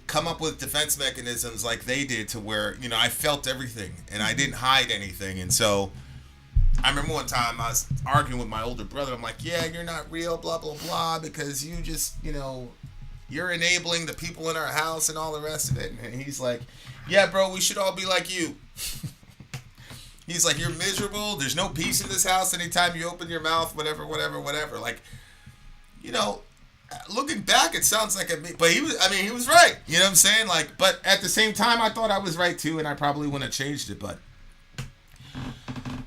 A: come up with defense mechanisms like they did, to where, I felt everything and I didn't hide anything. And so I remember one time I was arguing with my older brother. I'm like, yeah, you're not real, blah, blah, blah, because you just, you're enabling the people in our house and all the rest of it. And he's like, yeah, bro, we should all be like you. He's like, you're miserable. There's no peace in this house anytime you open your mouth, whatever. Like, looking back, it sounds like but he was right. You know what I'm saying? Like, but at the same time, I thought I was right too, and I probably wouldn't have changed it. But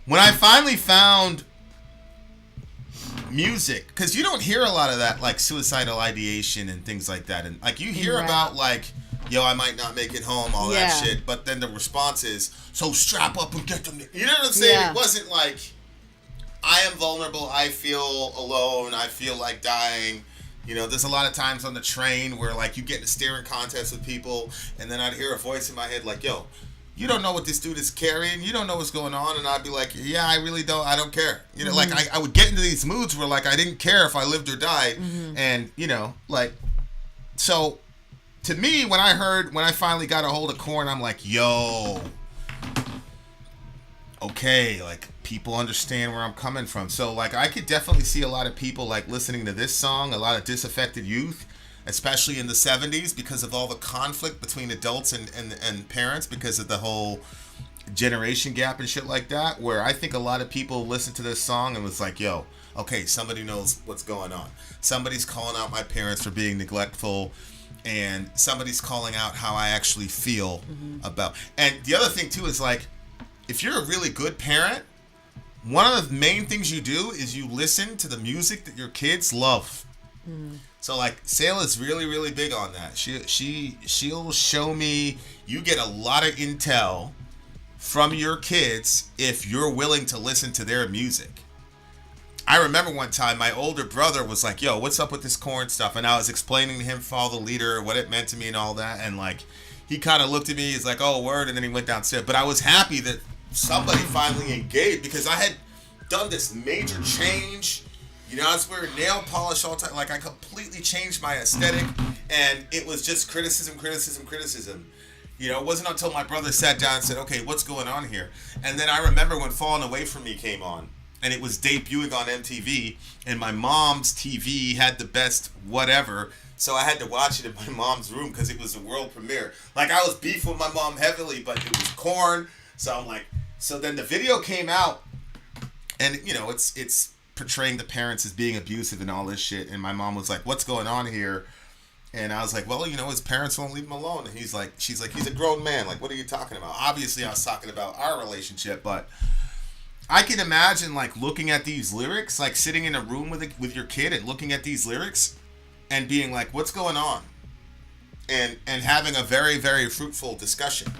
A: when I finally found music, because you don't hear a lot of that, like suicidal ideation and things like that, and like you hear about like, yo, I might not make it home, all that shit, but then the response is, so strap up and get them. You know what I'm saying? Yeah. It wasn't like, I am vulnerable, I feel alone, I feel like dying. There's a lot of times on the train where like you get in a staring contest with people, and then I'd hear a voice in my head like, yo, you don't know what this dude is carrying, you don't know what's going on, and I'd be like, yeah, I really don't, I don't care. Like I would get into these moods where like I didn't care if I lived or died, and like, so to me, when I finally got a hold of Korn, I'm like, yo, okay, like people understand where I'm coming from. So like I could definitely see a lot of people like listening to this song, a lot of disaffected youth, especially in the 70s, because of all the conflict between adults and parents, because of the whole generation gap and shit like that, where I think a lot of people listened to this song and was like, yo, okay, somebody knows what's going on. Somebody's calling out my parents for being neglectful, and somebody's calling out how I actually feel about. And the other thing too is like, if you're a really good parent, one of the main things you do is you listen to the music that your kids love. So like Sayla is really, really big on that. She'll show me, you get a lot of intel from your kids if you're willing to listen to their music. I remember one time my older brother was like, yo, what's up with this Korn stuff? And I was explaining to him Follow the Leader, what it meant to me and all that. And like, he kind of looked at me, he's like, oh, word. And then he went downstairs. But I was happy that somebody finally engaged, because I had done this major change. I was wearing nail polish all the time. Like, I completely changed my aesthetic. And it was just criticism. You know, it wasn't until my brother sat down and said, okay, what's going on here? And then I remember when Falling Away From Me came on, and it was debuting on MTV, and my mom's TV had the best whatever, so I had to watch it in my mom's room because it was the world premiere. Like, I was beefing with my mom heavily, but it was Korn, so I'm like, so then the video came out, and, you know, it's portraying the parents as being abusive and all this shit, and my mom was like, what's going on here? And I was like, well, you know, his parents won't leave him alone. And she's like, he's a grown man. Like, what are you talking about? Obviously, I was talking about our relationship, but I can imagine, like, looking at these lyrics, like, sitting in a room with your kid and looking at these lyrics and being like, what's going on? And having a very, very fruitful discussion.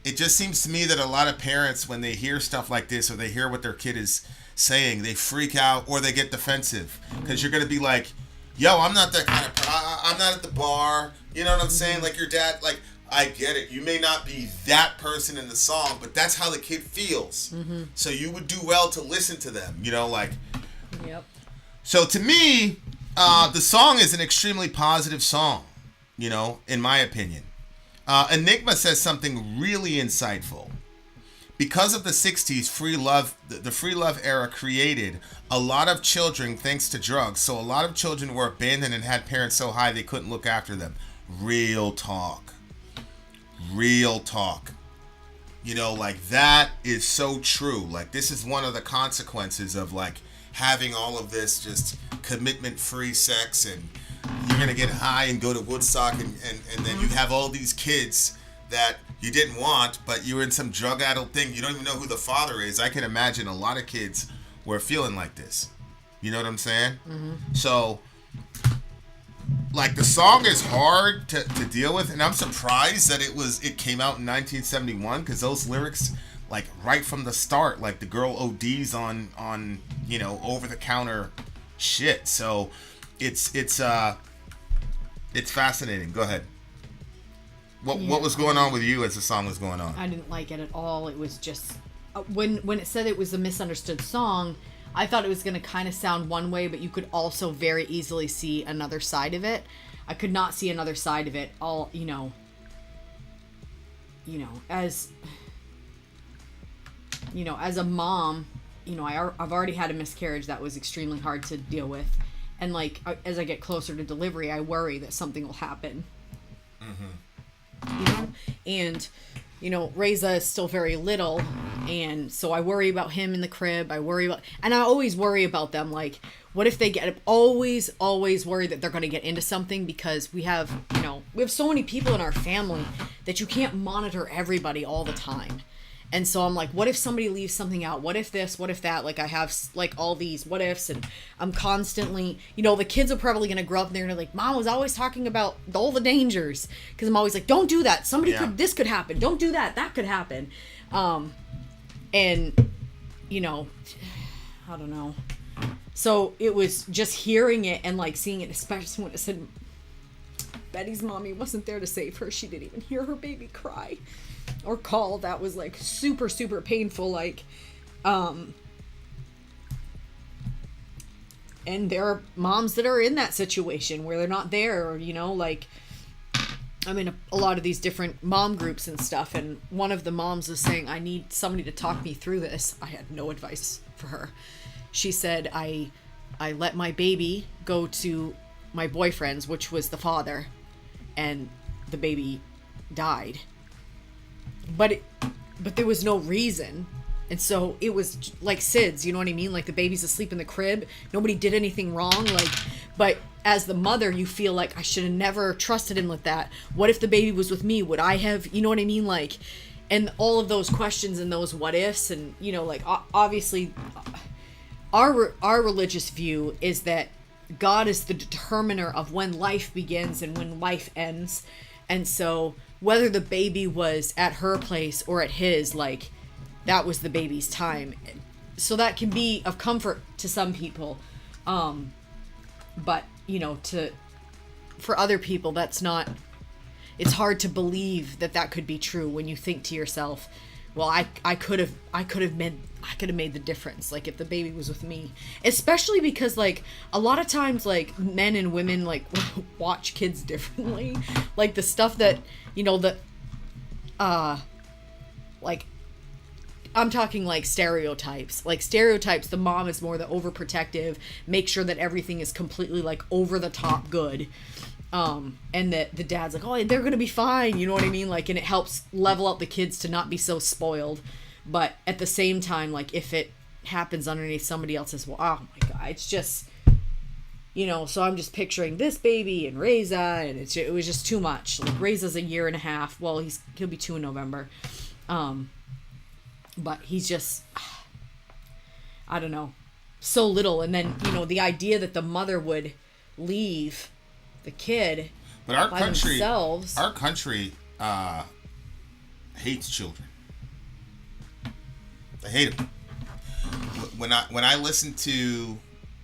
A: It just seems to me that a lot of parents, when they hear stuff like this or they hear what their kid is saying, they freak out or they get defensive. Because you're going to be like, yo, I'm not that kind of I'm not at the bar. You know what I'm saying? Like, your dad, like, I get it. You may not be that person in the song, but that's how the kid feels. Mm-hmm. So you would do well to listen to them, you know, like.
B: Yep. So
A: to me, the song is an extremely positive song, you know, in my opinion. Enigma says something really insightful. Because of the 60s free love, the free love era created a lot of children thanks to drugs. So a lot of children were abandoned and had parents so high they couldn't look after them. Real talk. Real talk. You know, like, that is so true. Like, this is one of the consequences of, like, having all of this just commitment-free sex, and you're going to get high and go to Woodstock, and then you have all these kids that you didn't want, but you were in some drug-addled thing. You don't even know who the father is. I can imagine a lot of kids were feeling like this. You know what I'm saying? Mm-hmm. So, like, the song is hard to deal with, and I'm surprised that it came out in 1971, because those lyrics, like, right from the start, like, the girl ODs on you know, over-the-counter shit. So, it's fascinating. Go ahead. What was going on with you as the song was going on?
B: I didn't like it at all. It was just when it said it was a misunderstood song, I thought it was going to kind of sound one way, but you could also very easily see another side of it. I could not see another side of it. All, you know, as a mom, you know, I've already had a miscarriage that was extremely hard to deal with, and, like, as I get closer to delivery, I worry that something will happen. Mm-hmm. You know, and, you know, Reza is still very little, and so I worry about him in the crib. And I always worry about them, like, what if they always worry that they're going to get into something, because we have so many people in our family that you can't monitor everybody all the time. And so I'm like, what if somebody leaves something out? What if this? What if that? Like, I have, like, all these what ifs, and I'm constantly, you know, the kids are probably going to grow up and they're going to like, Mom was always talking about all the dangers. Because I'm always like, don't do that. This could happen. Don't do that. That could happen. And, you know, I don't know. So it was just hearing it and, like, seeing it, especially when it said Betty's mommy wasn't there to save her. She didn't even hear her baby cry or call. That was, like, super, super painful. Like, and there are moms that are in that situation where they're not there, or, you know, like, I'm in a lot of these different mom groups and stuff, and one of the moms was saying, I need somebody to talk me through this. I had no advice for her. She said, I let my baby go to my boyfriend's, which was the father, and the baby died. But there was no reason. And so it was like SIDS, you know what I mean? Like, the baby's asleep in the crib. Nobody did anything wrong. Like, but as the mother, you feel like, I should have never trusted him with that. What if the baby was with me? Would I have, you know what I mean? Like, and all of those questions and those what ifs, and, you know, like, obviously our religious view is that God is the determiner of when life begins and when life ends. And so whether the baby was at her place or at his, like, that was the baby's time. So that can be of comfort to some people. But, you know, for other people, that's not, it's hard to believe that could be true when you think to yourself, well, I could have made the difference, like, if the baby was with me. Especially because, like, a lot of times, like, men and women, like, watch kids differently. Like, the stuff that, you know, like, I'm talking like stereotypes. Like stereotypes, the mom is more the overprotective, make sure that everything is completely like over the top good. And that the dad's like, oh, they're gonna be fine, you know what I mean? Like, and it helps level out the kids to not be so spoiled. But at the same time, like, if it happens underneath somebody else's, well, oh my God, it's just, you know, so I'm just picturing this baby and Reza, and it was just too much. Like, Reza's a year and a half. Well, he'll be 2 in November. But he's just, I don't know, so little. And then, you know, the idea that the mother would leave the kid
A: but our
B: by
A: country,
B: themselves.
A: Our country hates children. They hate them. When I listen to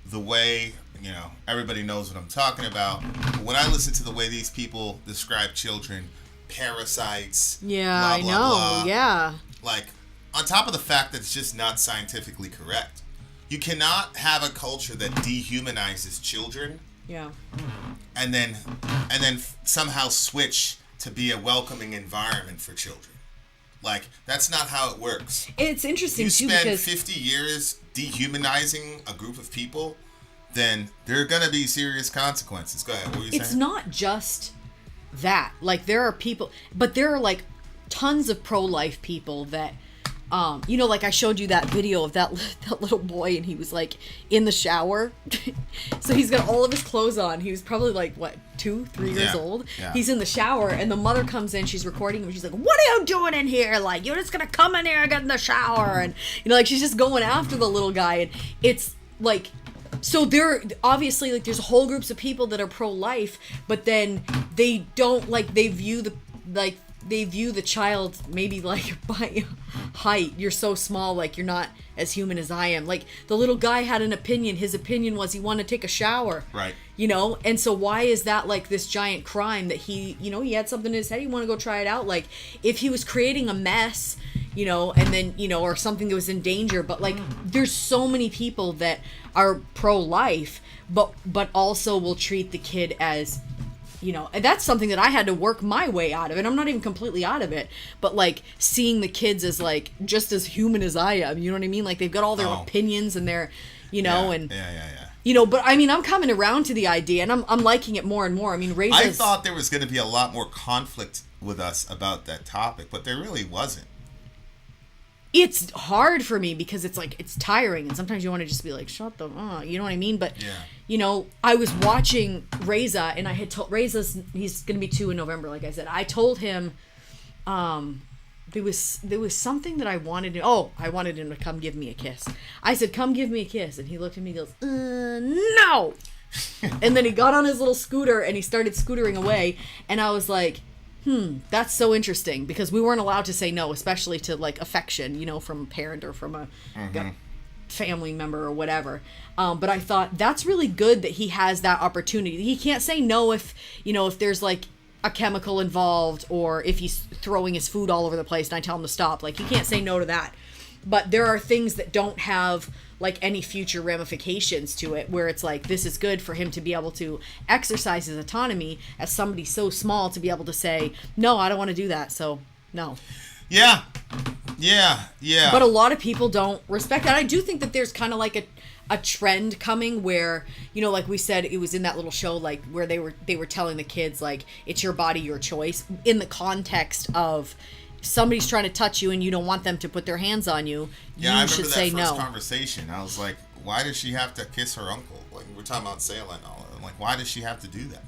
A: the way, you know, everybody knows what I'm talking about. But when I listen to the way these people describe children, parasites,
B: Yeah,
A: blah, blah,
B: I know.
A: blah,
B: Yeah.
A: like, on top of the fact that it's just not scientifically correct, you cannot have a culture that dehumanizes children.
B: Yeah.
A: And then somehow switch to be a welcoming environment for children. Like, that's not how it works.
B: It's interesting,
A: You
B: too,
A: spend
B: because
A: 50 years dehumanizing a group of people, then there are going to be serious consequences. Go ahead. What were you saying?
B: it's not just that. Like, there are people, but there are, like, tons of pro-life people that, you know, like I showed you that video of that little boy, and he was like in the shower. So he's got all of his clothes on. He was probably like, what, 2-3 years old.
A: Yeah.
B: He's in the shower, and the mother comes in, she's recording him, she's like, what are you doing in here? Like, you're just gonna come in here and get in the shower. And, you know, like, she's just going after the little guy. And it's like, so there, obviously, like, there's whole groups of people that are pro-life, but then they don't, like, they view the child maybe like by height. You're so small, like, you're not as human as I am. Like, the little guy had an opinion. His opinion was he wanted to take a shower.
A: Right.
B: You know? And so why is that like this giant crime that he, you know, he had something in his head, he wanted to go try it out. Like, if he was creating a mess, you know, and then, you know, or something that was in danger, but like, there's so many people that are pro-life, but also will treat the kid as, you know, and that's something that I had to work my way out of. And I'm not even completely out of it, but like seeing the kids as like just as human as I am, you know what I mean? Like, they've got all their opinions and their, you know, and you know, but I mean, I'm coming around to the idea, and I'm liking it more and more. I mean,
A: I thought there was going to be a lot more conflict with us about that topic, but there really wasn't.
B: It's hard for me because it's like, it's tiring, and sometimes you want to just be like, shut the you know what I mean? But you know, I was watching Reza, and I had told he's gonna be 2 in November, like I said. I told him there was something that I wanted him to come give me a kiss. I said, come give me a kiss, and he looked at me and goes, no. And then he got on his little scooter and he started scootering away, and I was like, that's so interesting, because we weren't allowed to say no, especially to like affection, you know, from a parent or from a family member or whatever. But I thought that's really good that he has that opportunity. He can't say no if, you know, if there's like a chemical involved, or if he's throwing his food all over the place and I tell him to stop. Like, he can't say no to that. But there are things that don't have like any future ramifications to it, where it's like, this is good for him to be able to exercise his autonomy as somebody so small, to be able to say, no, I don't want to do that, so no.
A: Yeah.
B: But a lot of people don't respect that. I do think that there's kind of like a trend coming where, you know, like we said, it was in that little show, like, where they were telling the kids, like, it's your body, your choice, in the context of somebody's trying to touch you and you don't want them to put their hands on you.
A: Yeah,
B: you should say no.
A: I remember that first conversation. I was like, why does she have to kiss her uncle? Like, we're talking about sailing and all that. I'm like, why does she have to do that?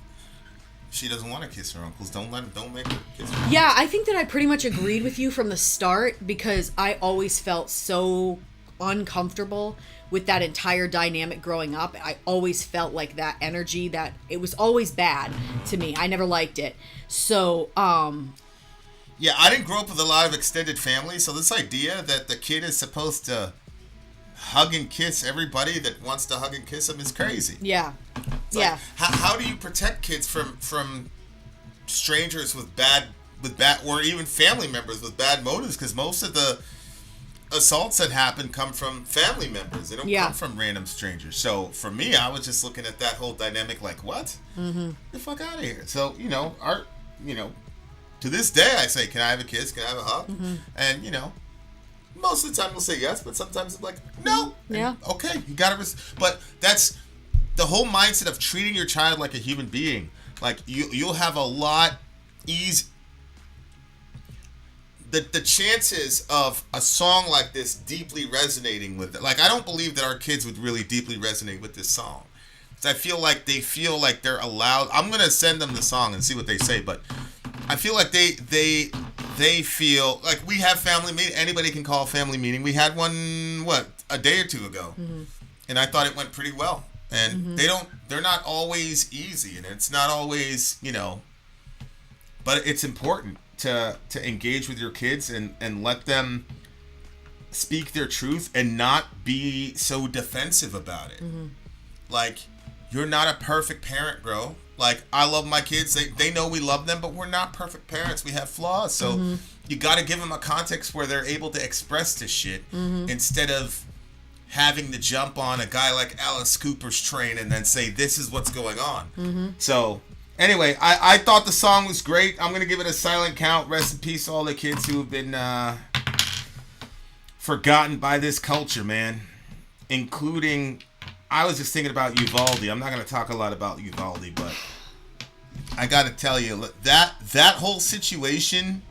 A: She doesn't want to kiss her uncles. Don't make her kiss her.
B: Yeah, I think that I pretty much agreed with you from the start, because I always felt so uncomfortable with that entire dynamic growing up. I always felt like that energy, that it was always bad to me. I never liked it. So,
A: yeah, I didn't grow up with a lot of extended family, so this idea that the kid is supposed to hug and kiss everybody that wants to hug and kiss him is crazy.
B: Yeah.
A: It's like, how do you protect kids from strangers with bad, or even family members with bad motives? Because most of the assaults that happen come from family members. They don't come from random strangers. So for me, I was just looking at that whole dynamic like, what? Mm-hmm. Get the fuck out of here. So, you know, to this day, I say, can I have a kiss? Can I have a hug? And, you know, most of the time we'll say yes, but sometimes I'm like, no.
B: Yeah.
A: And, okay, you got to... But that's the whole mindset of treating your child like a human being. Like, you'll have a lot easy... The chances of a song like this deeply resonating with it, like, I don't believe that our kids would really deeply resonate with this song. I feel like they feel like they're allowed. I'm gonna send them the song and see what they say, but I feel like they feel like we have family meeting. Anybody can call a family meeting. We had one a day or two ago, and I thought it went pretty well. And they're not always easy, and it's not always, you know, but it's important to engage with your kids and let them speak their truth and not be so defensive about it. Like, you're not a perfect parent, bro. Like, I love my kids. They know we love them, but we're not perfect parents. We have flaws. So you got to give them a context where they're able to express this shit instead of having to jump on a guy like Alice Cooper's train and then say, this is what's going on. So... Anyway, I thought the song was great. I'm going to give it a silent count. Rest in peace to all the kids who have been forgotten by this culture, man. Including, I was just thinking about Uvalde. I'm not going to talk a lot about Uvalde, but I got to tell you, that whole situation,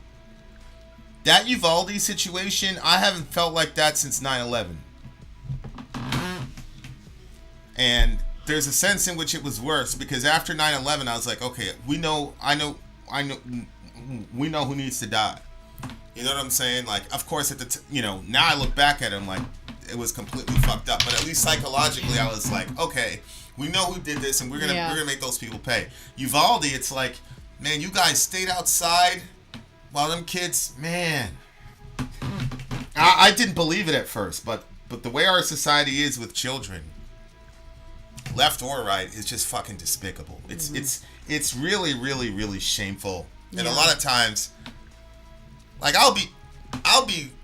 A: that Uvalde situation, I haven't felt like that since 9/11. And... there's a sense in which it was worse because after 9/11, I was like, okay, we know who needs to die. You know what I'm saying? Like, of course, now I look back at it, I'm like, it was completely fucked up. But at least psychologically, I was like, okay, we know who did this, and we're gonna make those people pay. Uvalde, it's like, man, you guys stayed outside while them kids, man. I didn't believe it at first, but the way our society is with children, left or right, is just fucking despicable. It's really, really, really shameful. And a lot of times, like, I'll be,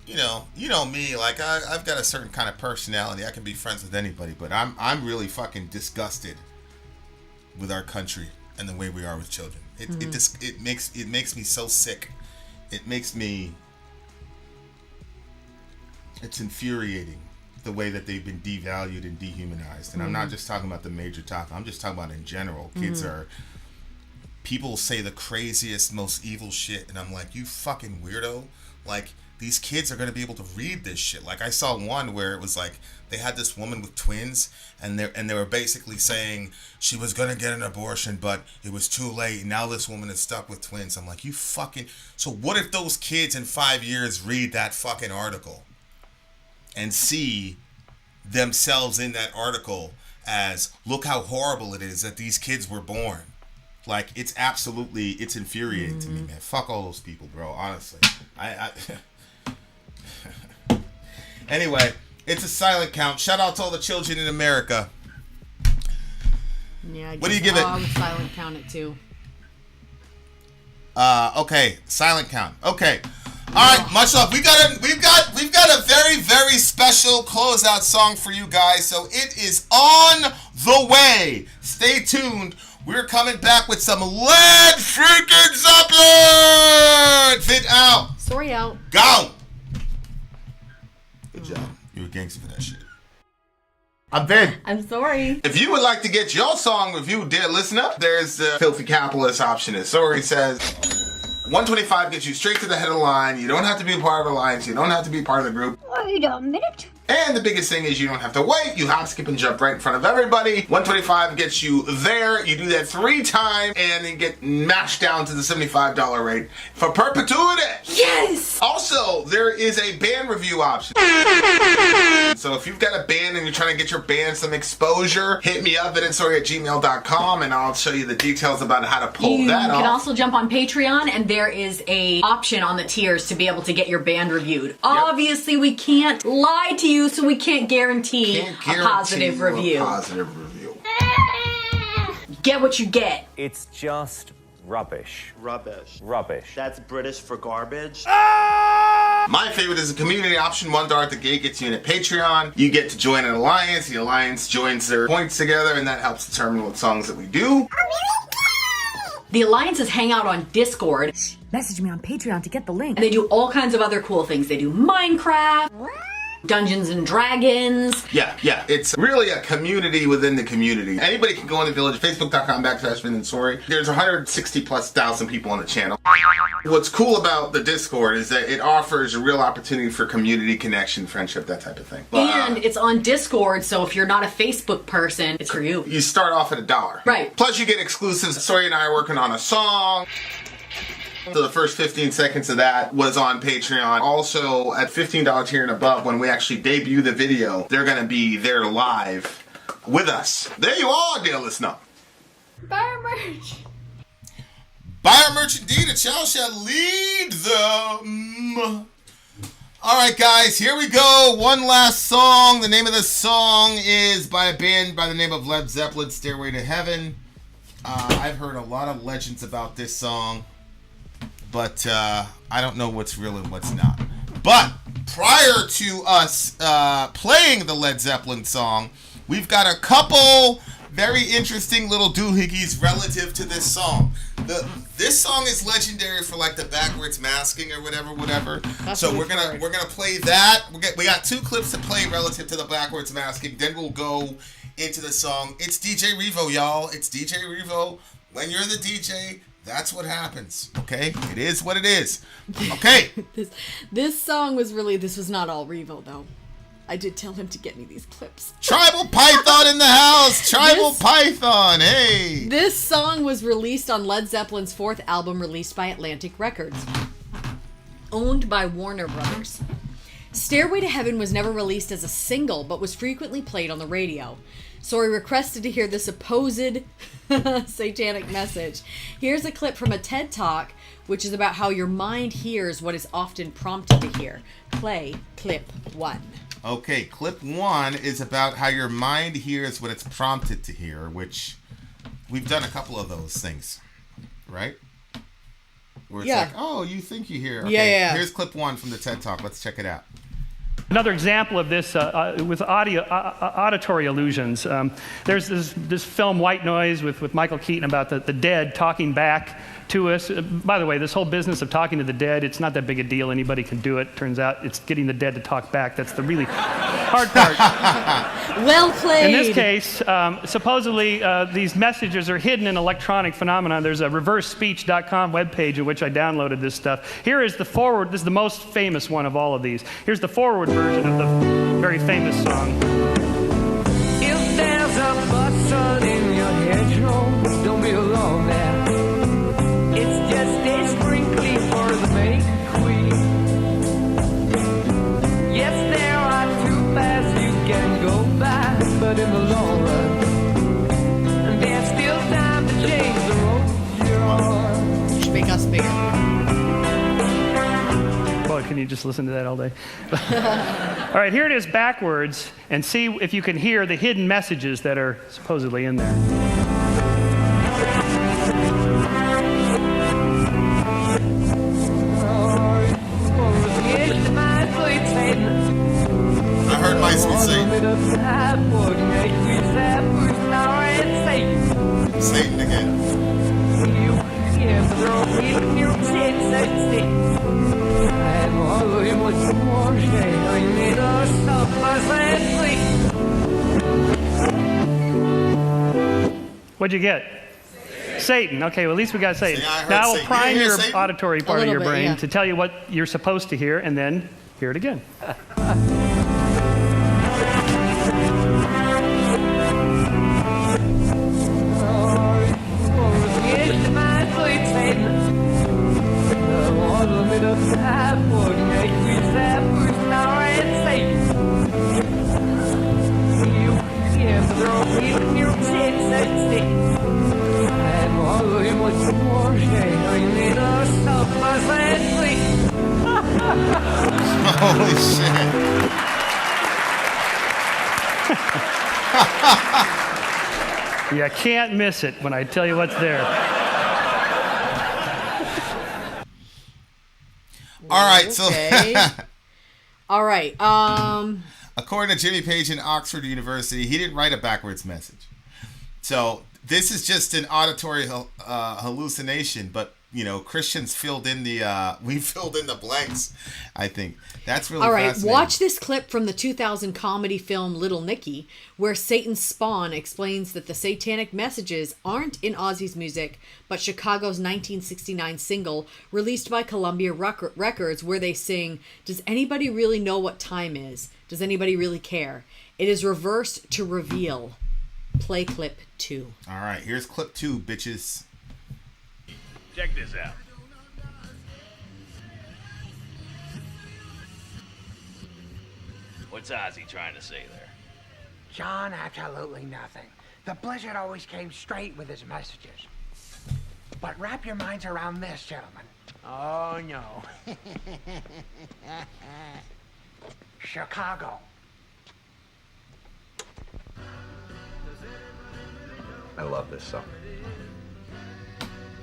A: you know me, like, I've got a certain kind of personality. I can be friends with anybody, but I'm really fucking disgusted with our country and the way we are with children. It makes me so sick. It's infuriating, the way that they've been devalued and dehumanized. And I'm not just talking about the major topic. I'm just talking about in general. Kids are... People say the craziest, most evil shit, and I'm like, you fucking weirdo. Like, these kids are going to be able to read this shit. Like, I saw one where it was like, they had this woman with twins, and they were basically saying she was going to get an abortion, but it was too late. Now this woman is stuck with twins. I'm like, you fucking... So what if those kids in 5 years read that fucking article and see themselves in that article as, look how horrible it is that these kids were born. Like, it's infuriating to me, man. Fuck all those people, bro, honestly. Anyway, it's a silent count. Shout out to all the children in America.
B: Yeah,
A: what do you give it?
B: I would silent count it too.
A: Okay, silent count. Okay. All right, much love. We've got a very, very special closeout song for you guys, so it is on the way. Stay tuned. We're coming back with some Led freaking Zeppelin. Fit out.
B: Sori out.
A: Go. Good job. You were gangster for that shit. I'm Vin.
B: I'm Sori.
A: If you would like to get your song reviewed, dear listener, there's the filthy capitalist option. As Sori says, $125 gets you straight to the head of the line. You don't have to be a part of the alliance. You don't have to be part of the group.
F: Wait a minute.
A: And the biggest thing is you don't have to wait. You hop, skip, and jump right in front of everybody. $125 gets you there. You do that 3 times, and then get matched down to the $75 rate for perpetuity.
B: Yes!
A: Also, there is a band review option. So if you've got a band and you're trying to get your band some exposure, hit me up at insori@gmail.com, and I'll show you the details about how to pull that off.
G: You can also jump on Patreon, and there is a option on the tiers to be able to get your band reviewed. Obviously, we can't lie to you, so we can't guarantee a positive review. Get what you get.
D: It's just rubbish.
E: Rubbish.
D: Rubbish.
E: That's British for garbage.
A: My favorite is the community option. $1 at the gate gets you in at Patreon. You get to join an alliance. The alliance joins their points together, and that helps determine what songs that we do.
G: The alliances hang out on Discord.
F: Message me on Patreon to get the link.
G: And they do all kinds of other cool things. They do Minecraft, Dungeons and Dragons.
A: Yeah. It's really a community within the community. Anybody can go in the village, facebook.com/Vin and Sori. There's 160,000+ people on the channel. What's cool about the Discord is that it offers a real opportunity for community connection, friendship, that type of thing.
G: And it's on Discord, so if you're not a Facebook person, it's for you.
A: You start off at $1.
G: Right.
A: Plus you get exclusives. Sori and I are working on a song. So the first 15 seconds of that was on Patreon. Also, at $15 tier and above, when we actually debut the video, they're going to be there live with us. There you are, dear listener.
B: Buy our merch.
A: Buy our merch indeed, and shall lead them. All right, guys, here we go. One last song. The name of the song is by a band by the name of Led Zeppelin, Stairway to Heaven. I've heard a lot of legends about this song, but I don't know what's real and what's not. But prior to us playing the Led Zeppelin song, we've got a couple very interesting little doohickeys relative to this song. This song is legendary for like the backwards masking or whatever. So we're gonna play that. We got 2 clips to play relative to the backwards masking. Then we'll go into the song. It's DJ Revo, y'all. It's DJ Revo. When you're the DJ, that's what happens. Okay, it is what it is. Okay.
B: This song was really. This was not all Revo though. I did tell him to get me these clips.
A: Tribal Python in the house! Tribal Python, hey!
B: This song was released on Led Zeppelin's 4th album released by Atlantic Records, owned by Warner Brothers. Stairway to Heaven was never released as a single, but was frequently played on the radio. Sori requested to hear the supposed satanic message. Here's a clip from a TED Talk, which is about how your mind hears what is often prompted to hear. Play clip 1.
A: Okay, clip 1 is about how your mind hears what it's prompted to hear, which we've done a couple of those things, right? Where it's like, oh, you think you hear. Okay,
B: yeah.
A: Here's clip 1 from the TED Talk. Let's check it out.
I: Another example of this with auditory illusions. There's this film White Noise with Michael Keaton about the dead talking back to us. By the way, this whole business of talking to the dead, it's not that big a deal. Anybody can do it. Turns out it's getting the dead to talk back. That's the really hard part.
B: Well played.
I: In this case, supposedly these messages are hidden in electronic phenomena. There's a reversespeech.com webpage in which I downloaded this stuff. Here is the forward. This is the most famous one of all of these. Here's the forward version of the very famous song.
C: If there's a button in your hedgerow, don't be alone there. It's just a sprinkling for the May Queen. Yes, there are 2 paths you can go by, but in the long run, there's still time to change the road you're on.
B: Should make us bigger.
I: Boy, can you just listen to that all day? All right, here it is backwards, and see if you can hear the hidden messages that are supposedly in there.
A: I heard my sweet Satan again.
I: What'd you get? Satan. Okay, well, at least we got Satan.
A: See, I heard
I: now I will
A: Satan.
I: prime
A: You hear
I: your
A: Satan?
I: auditory part of your
B: bit,
I: brain
B: yeah.
I: to tell you what you're supposed to hear, and then hear it again.
A: Holy shit.
I: You can't miss it when I tell you what's there.
A: All right, so
B: Okay. All right.
A: according to Jimmy Page in Oxford University, he didn't write a backwards message. So this is just an auditory hallucination, but Christians filled in we filled in the blanks. I think that's really
B: all right.
A: fascinating.
B: Watch this clip from the 2000 comedy film Little Nicky, where Satan's Spawn explains that the satanic messages aren't in Ozzy's music, but Chicago's 1969 single released by Columbia Records, where they sing, "Does anybody really know what time is? Does anybody really care?" It is reversed to reveal. Play clip 2.
A: All right, here's clip 2, bitches.
J: Check this out. What's Ozzy trying to say there?
K: John, absolutely nothing. The Blizzard always came straight with his messages. But wrap your minds around this, gentlemen. Oh, no. Chicago.
L: I love this song.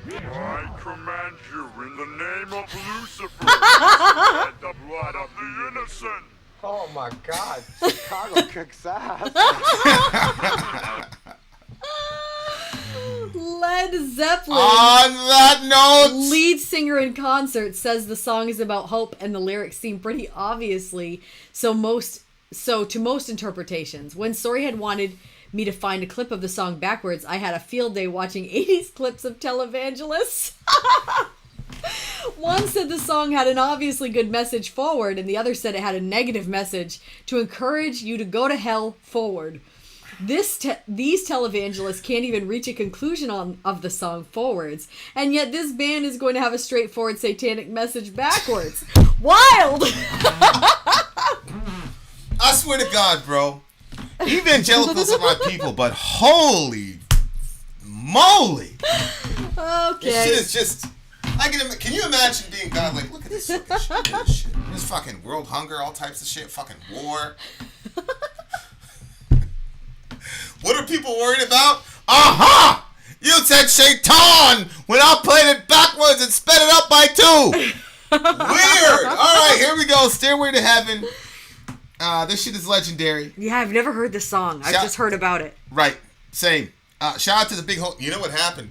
M: I command you in the name of Lucifer to shed the blood of the innocent.
K: Oh my God, Chicago kicks ass.
B: Led Zeppelin,
A: on that note,
B: lead singer in concert, says the song is about hope, and the lyrics seem pretty obviously so to most interpretations. When Sori had wanted me to find a clip of the song backwards, I had a field day watching 80s clips of televangelists. One said the song had an obviously good message forward, and the other said it had a negative message to encourage you to go to hell forward. These televangelists can't even reach a conclusion of the song forwards, and yet this band is going to have a straightforward satanic message backwards. Wild!
A: I swear to God, bro. Evangelicals are my people, but holy moly.
B: Okay.
A: This shit is just... can you imagine being God? Like, look at this fucking shit. Look at this shit. There's fucking world hunger, all types of shit. Fucking war. What are people worried about? Aha! You said Shaitan when I played it backwards and sped it up by 2. Weird. All right, here we go. Stairway to Heaven. This shit is legendary.
B: Yeah, I've never heard this song. I've just heard about it.
A: Right. Same. Shout out to the big hole. You know what happened?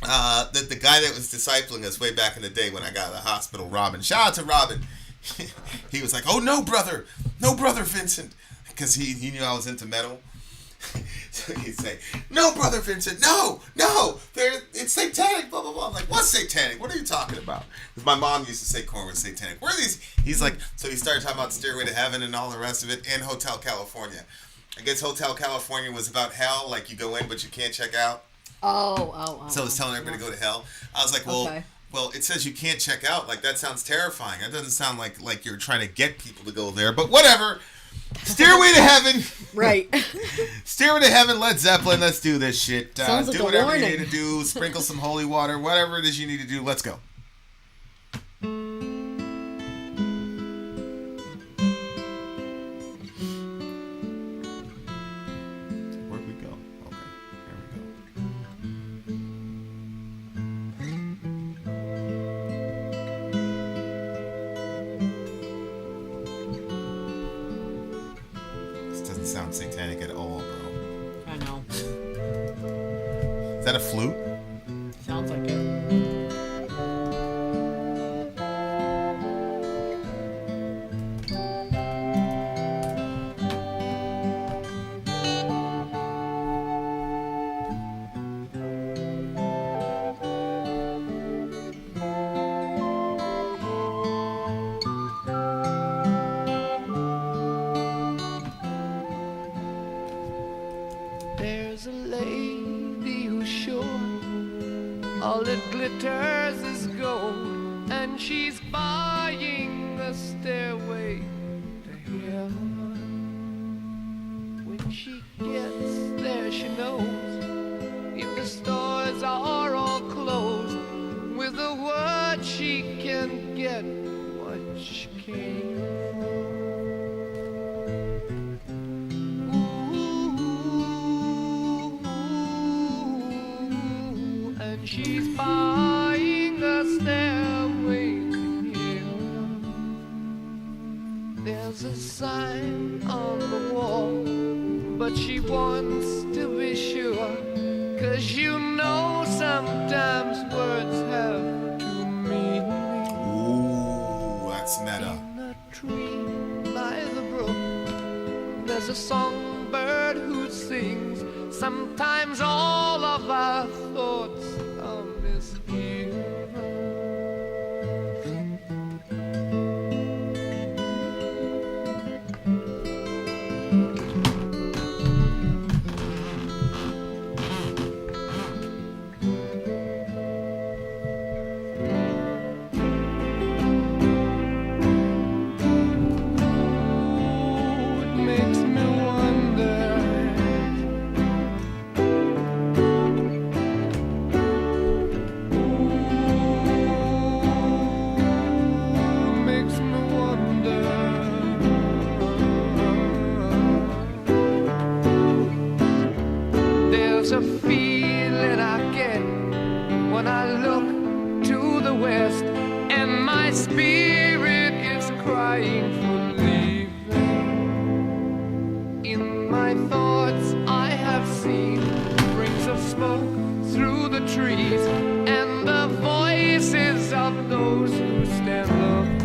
A: The guy that was discipling us way back in the day when I got out of the hospital, Robin. Shout out to Robin. He was like, "Oh, no, brother, Vincent," because he knew I was into metal. So he'd say, "No, brother Vincent, no, it's satanic, blah, blah, blah." I'm like, "What's satanic? What are you talking about?" Because my mom used to say corn was satanic. Where are these? He's like, so he started talking about Stairway to Heaven and all the rest of it, and Hotel California. I guess Hotel California was about hell, like you go in but you can't check out.
B: Oh.
A: So it's telling everybody to go to hell. I was like, well, it says you can't check out. Like, that sounds terrifying. That doesn't sound like you're trying to get people to go there, but whatever. Stairway to Heaven.
B: Right.
A: Stairway to Heaven, Led Zeppelin. Let's do this shit.
B: Sounds like
A: do
B: a
A: whatever
B: warning.
A: you need to do. Sprinkle some holy water. Whatever it is you need to do. Let's go. Where'd we go? Okay. There we go. This doesn't sound satanic at all, bro.
B: I know.
A: Is that a flute?
B: Sounds like it.
C: There's a lady who's sure all that glitters is gold, and she's buying a stairway to heaven. When she gets there, she knows if the stores are all closed, with a word she can get what she came for. She's buying a stairway to heaven. There's a sign on the wall, but she wants to be sure 'cause you know sometimes words have two meanings.
A: Ooh, that's meta.
C: In a tree by the brook, there's a songbird who sings. Sometimes all of our thoughts are misgiven. There's a feeling I get when I look to the west, and my spirit is crying for leaving. In my thoughts I have seen rings of smoke through the trees, and the voices of those who stand looking.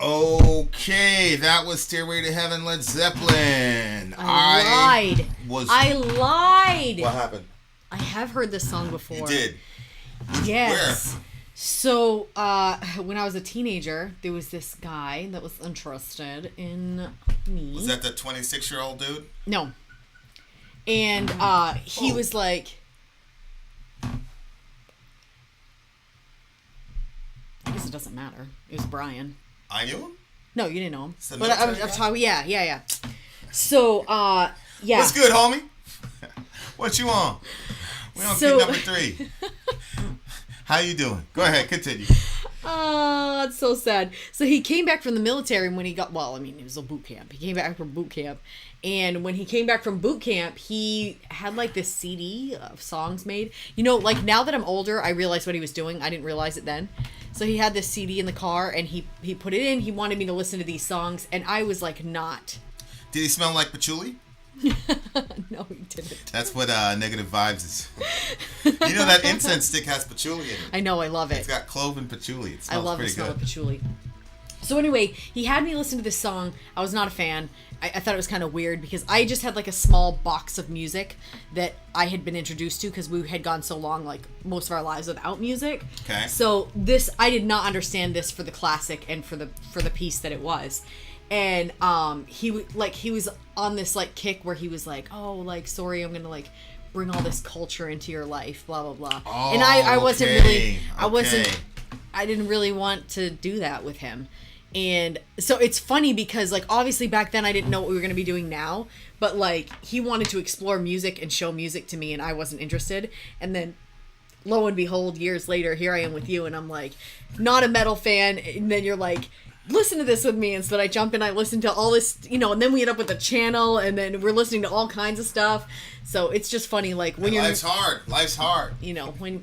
A: Okay, that was Stairway to Heaven, Led Zeppelin.
B: I lied.
A: What happened?
B: I have heard this song before.
A: You did?
B: Yes.
A: Where?
B: So, when I was a teenager, there was this guy that was interested in me.
A: Was that the 26-year-old dude?
B: No. And he was like... I guess it doesn't matter. It was Brian.
A: I knew him?
B: No, you didn't know him.
A: The
B: But I was talking... Yeah. So, yeah.
A: What's good, homie? What you on? We on kid number 3. How you doing? Go ahead, continue.
B: Oh, it's so sad. So he came back from the military when he got, it was a boot camp. He came back from boot camp. And when he came back from boot camp, he had like this CD of songs made. You know, like now that I'm older, I realize what he was doing. I didn't realize it then. So he had this CD in the car and he put it in. He wanted me to listen to these songs. And I was like, not.
A: Did he smell like patchouli?
B: No, he didn't.
A: That's what negative vibes is. You know that incense stick has patchouli in it.
B: I know, I love it.
A: It's got clove and patchouli. It smells
B: I love
A: pretty
B: the smell
A: good.
B: of patchouli. So anyway, he had me listen to this song. I was not a fan. I thought it was kind of weird because I just had like a small box of music that I had been introduced to because we had gone so long, like most of our lives without music.
A: Okay.
B: So I did not understand this for the classic and for the piece that it was. And he was on this like kick where he was like, oh, like, Sori, I'm gonna like bring all this culture into your life, blah blah blah.
A: Oh,
B: and I wasn't
A: okay.
B: really, I didn't really want to do that with him. And so it's funny because like obviously back then I didn't know what we were gonna be doing now, but like he wanted to explore music and show music to me, and I wasn't interested. And then lo and behold, years later, here I am with you, and I'm like not a metal fan, and then you're like, listen to this with me. And so I jump in, I listen to all this, you know, and then we end up with a channel, and then we're listening to all kinds of stuff. So it's just funny, like when
A: life's hard.
B: You know, when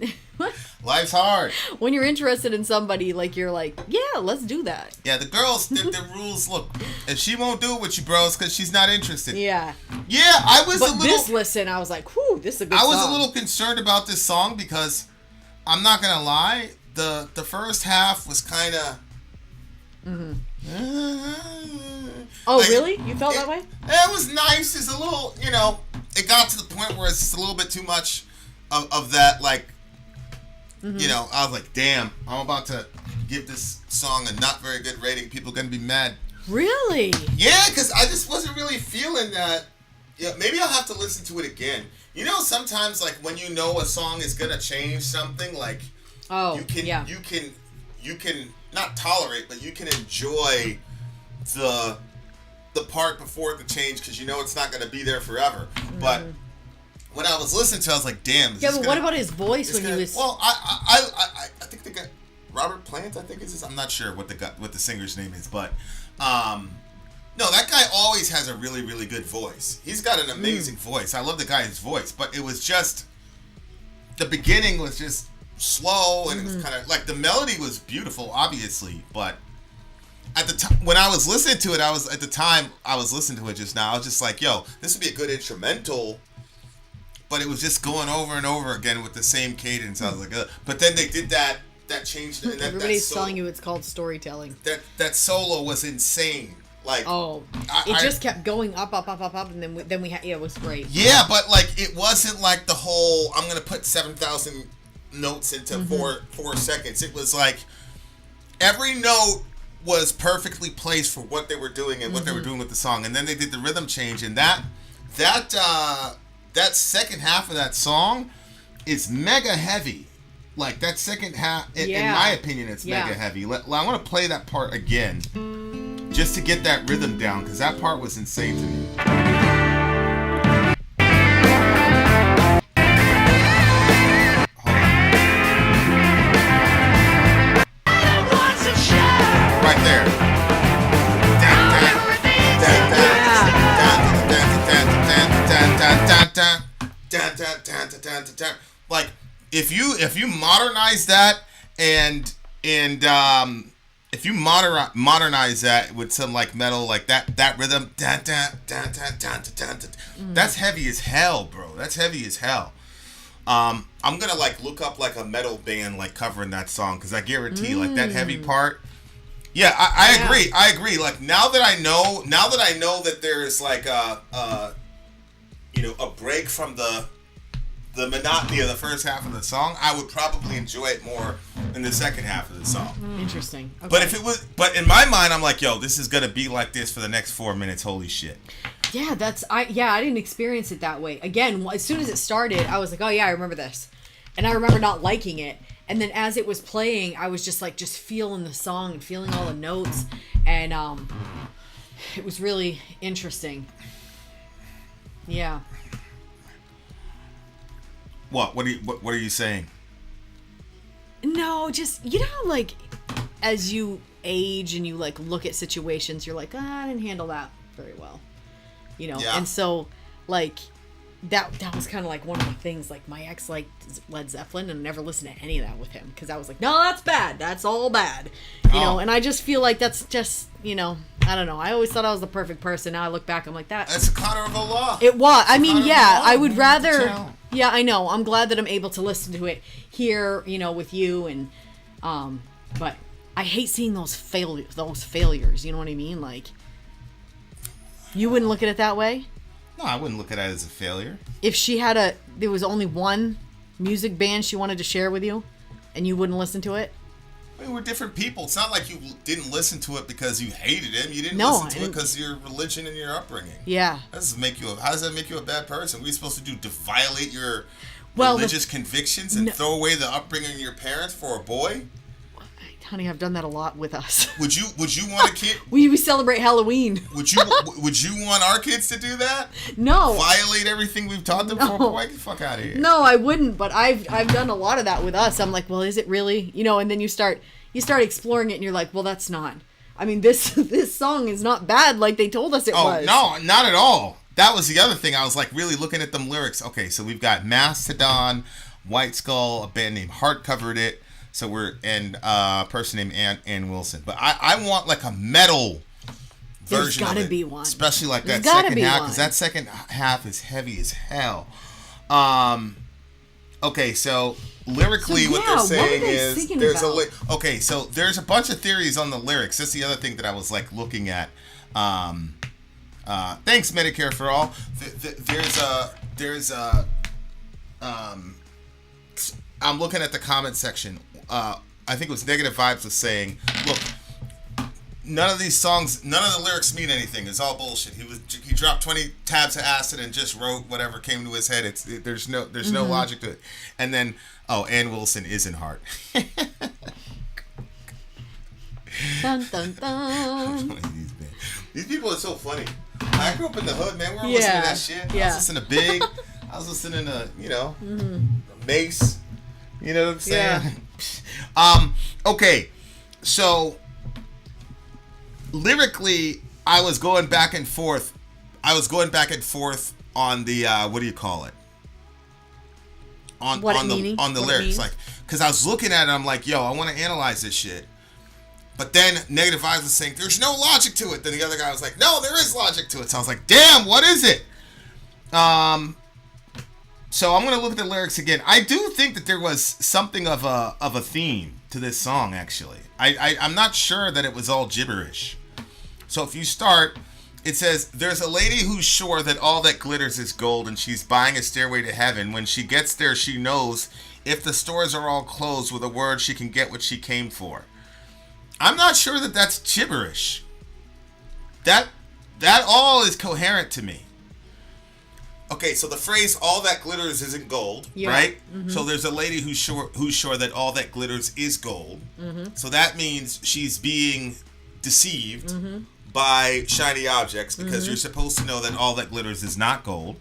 A: life's hard.
B: When you're interested in somebody, like you're like, yeah, let's do that.
A: Yeah, the girls, the rules. Look, if she won't do it with you, bros, because she's not interested.
B: Yeah.
A: Yeah, I was
B: but
A: a little.
B: This listen, I was like, whew, this is a good
A: I was
B: song.
A: a little concerned about this song because I'm not gonna lie, the first half was kind of.
B: Mm-hmm. Oh, like, really? You felt that way?
A: It was nice. It's a little, you know, it got to the point where it's just a little bit too much of that, like, you know, I was like, damn, I'm about to give this song a not very good rating. People are going to be mad.
B: Really?
A: Yeah, because I just wasn't really feeling that. Yeah, maybe I'll have to listen to it again. You know, sometimes, like, when you know a song is going to change something, like, you can not tolerate, but you can enjoy the part before the change because you know it's not going to be there forever. But when I was listening to it, I was like, damn.
B: Yeah, but what about his voice when he was...
A: Well, I think the guy, Robert Plant, I think is his, I'm not sure what the singer's name is, but no, that guy always has a really, really good voice. He's got an amazing voice. I love the guy's voice, but it was just, the beginning was just slow, and it was kind of like the melody was beautiful, obviously, but at the time when I was listening to it, I was listening to it just now. I was just like, "Yo, this would be a good instrumental," but it was just going over and over again with the same cadence. I was like, but then they did that changed. And
B: everybody's telling you it's called storytelling.
A: That solo was insane. Like,
B: it just kept going up, and then we had it was great.
A: Yeah, but like it wasn't like the whole I'm gonna put 7,000 notes into 4 seconds. It was like every note was perfectly placed for what they were doing and what they were doing with the song, and then they did the rhythm change, and that second half of that song is mega heavy. Like that second half, in my opinion, it's mega heavy. I want to play that part again just to get that rhythm down because that part was insane to me. Right there. Like if you modernize that and if you modernize that with some like metal like that rhythm, that's heavy as hell, bro. That's heavy as hell. I'm gonna like look up like a metal band like covering that song because I guarantee like that heavy part Yeah, I agree. I agree. Like now that I know that there's like a break from the monotony of the first half of the song, I would probably enjoy it more in the second half of the song.
B: Interesting. Okay.
A: But in my mind, I'm like, yo, this is gonna be like this for the next 4 minutes. Holy shit.
B: Yeah, I didn't experience it that way. Again, as soon as it started, I was like, oh yeah, I remember this, and I remember not liking it. And then as it was playing, I was just feeling the song and feeling all the notes, and it was really interesting. Yeah.
A: What are you saying?
B: No, just like as you age and you like look at situations, you're like, I didn't handle that very well, Yeah. And so like that was kind of like one of the things. Like my ex liked Led Zeppelin and I never listened to any of that with him because I was like, no, that's bad. That's all bad, And I just feel like that's just I don't know. I always thought I was the perfect person. Now I look back, I'm like
A: that's a Connor of a law.
B: It was. I mean, yeah, I would rather. Yeah, I know. I'm glad that I'm able to listen to it here, with you, and but I hate seeing those failures. You know what I mean? Like, you wouldn't look at it that way.
A: No, I wouldn't look at it as a failure.
B: If she there was only one music band she wanted to share with you, and you wouldn't listen to it.
A: I mean, we're different people. It's not like you didn't listen to it because you hated him. You didn't listen to it because of your religion and your upbringing.
B: Yeah.
A: How does that make you a bad person? What are you supposed to do? To violate your religious convictions and throw away the upbringing of your parents for a boy?
B: Honey, I've done that a lot with us.
A: Would you want a kid?
B: we celebrate Halloween.
A: Would you want our kids to do that?
B: No.
A: Violate everything we've taught them for? Boy, get the fuck out of here.
B: No, I wouldn't. But I've done a lot of that with us. I'm like, well, is it really? And then you start exploring it, and you're like, well, that's not. I mean, this song is not bad like they told us it was.
A: Oh no, not at all. That was the other thing. I was like really looking at them lyrics. Okay, so we've got Mastodon, White Skull, a band named Heart covered it. So and a person named Ann Wilson. But I want like a metal version. There's gotta
B: be one.
A: Especially like that second half, because that second half is heavy as hell. Okay, so lyrically, what they're saying is there's so there's a bunch of theories on the lyrics. That's the other thing that I was like looking at. Thanks Medicare for All. I'm looking at the comment section. I think it was Negative Vibes was saying, look, none of the lyrics mean anything. It's all bullshit. He dropped 20 tabs of acid and just wrote whatever came to his head. There's no logic to it. And then Ann Wilson is in Heart.
B: Dun, dun, dun.
A: These people are so funny. I grew up in the hood, man. We were listening to that shit. Yeah. I was listening to Big. I was listening to Mace. You know what I'm saying? Yeah. Okay, so lyrically, I was going back and forth. On the what do you call it? On the lyrics, like, because I was looking at it, I'm like, yo, I want to analyze this shit. But then Negative Vibes was saying there's no logic to it. Then the other guy was like, no, there is logic to it. So I was like, damn, what is it? So I'm going to look at the lyrics again. I do think that there was something of a theme to this song, actually. I'm not sure that it was all gibberish. So if you start, it says, there's a lady who's sure that all that glitters is gold and she's buying a stairway to heaven. When she gets there, she knows if the stores are all closed, with a word she can get what she came for. I'm not sure that that's gibberish. That all is coherent to me. Okay, so the phrase "all that glitters isn't gold," right? Mm-hmm. So there's a lady who's sure that all that glitters is gold. Mm-hmm. So that means she's being deceived by shiny objects, because you're supposed to know that all that glitters is not gold.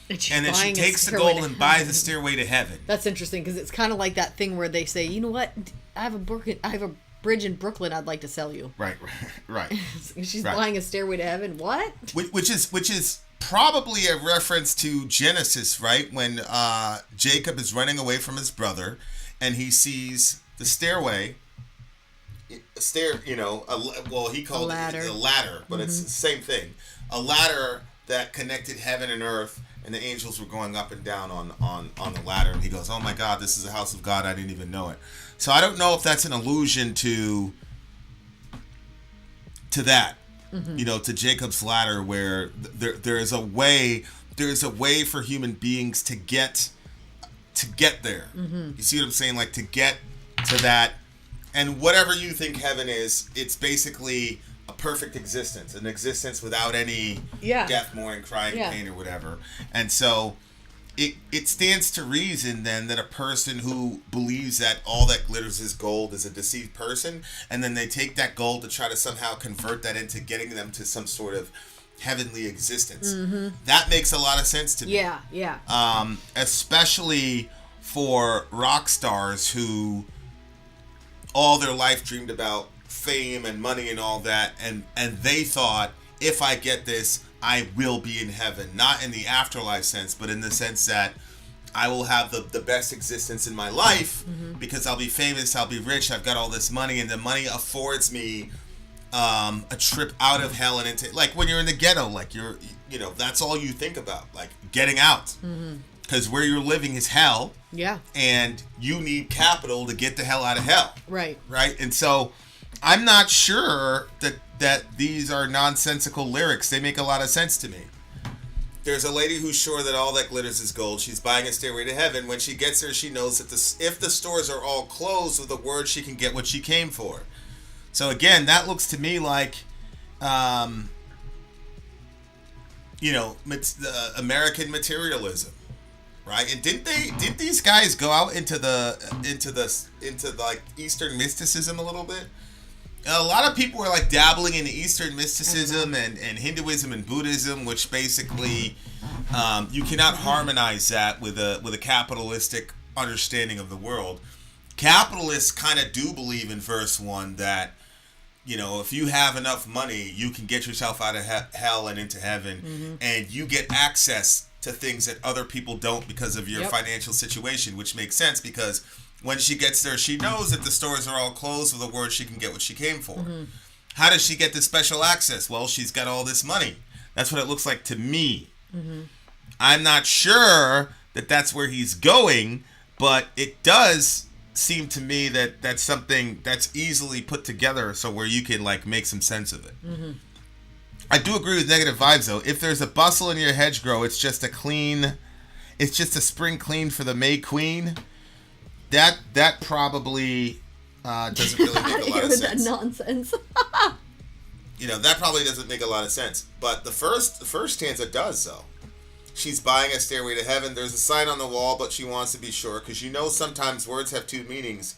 A: And then she takes the gold and buys the stairway to heaven.
B: That's interesting, because it's kind of like that thing where they say, you know what? I have a bridge in Brooklyn I'd like to sell you.
A: Right.
B: She's buying a stairway to heaven. What?
A: Which is probably a reference to Genesis, right? When Jacob is running away from his brother, and he sees the stairway. He called it a ladder, but it's the same thing. A ladder that connected heaven and earth, and the angels were going up and down on the ladder. And he goes, "Oh my God, this is the house of God. I didn't even know it." So I don't know if that's an allusion to to that, to Jacob's ladder, where there's a way for human beings to get there. You see what I'm saying? Like, to get to that, and whatever you think heaven is, it's basically a perfect existence, an existence without any death, mourning, crying, pain, or whatever. And so it stands to reason then that a person who believes that all that glitters is gold is a deceived person, and then they take that gold to try to somehow convert that into getting them to some sort of heavenly existence. That makes a lot of sense to me.
B: Yeah.
A: Especially for rock stars who all their life dreamed about fame and money and all that, and they thought, if I get this, I will be in heaven. Not in the afterlife sense, but in the sense that I will have the best existence in my life because I'll be famous, I'll be rich, I've got all this money, and the money affords me a trip out of hell and into, like, when you're in the ghetto, like, that's all you think about, like, getting out. Because where you're living is hell.
B: Yeah.
A: And you need capital to get the hell out of hell.
B: Right.
A: Right? And so I'm not sure that these are nonsensical lyrics. They make a lot of sense to me. There's a lady who's sure that all that glitters is gold. She's buying a stairway to heaven. When she gets there, she knows that if the stores are all closed with a word, she can get what she came for. So again, that looks to me like, American materialism. Right, and didn't these guys go out into like Eastern mysticism a little bit? A lot of people were like dabbling in Eastern mysticism and Hinduism and Buddhism, which basically you cannot harmonize that with a capitalistic understanding of the world. Capitalists kind of do believe in verse 1 that, if you have enough money, you can get yourself out of hell and into heaven, and you get access to things that other people don't because of your financial situation, which makes sense because when she gets there, she knows that the stores are all closed with a word, she can get what she came for. How does she get this special access? Well, she's got all this money. That's what it looks like to me. I'm not sure that that's where he's going, but it does seem to me that that's something that's easily put together so where you can like make some sense of it. I do agree with negative vibes though. If there's a bustle in your hedgerow, it's just a spring clean for the May Queen. That probably doesn't really make a lot of sense.
B: That nonsense.
A: That probably doesn't make a lot of sense. But the first stanza does though. She's buying a stairway to heaven. There's a sign on the wall, but she wants to be sure because sometimes words have two meanings.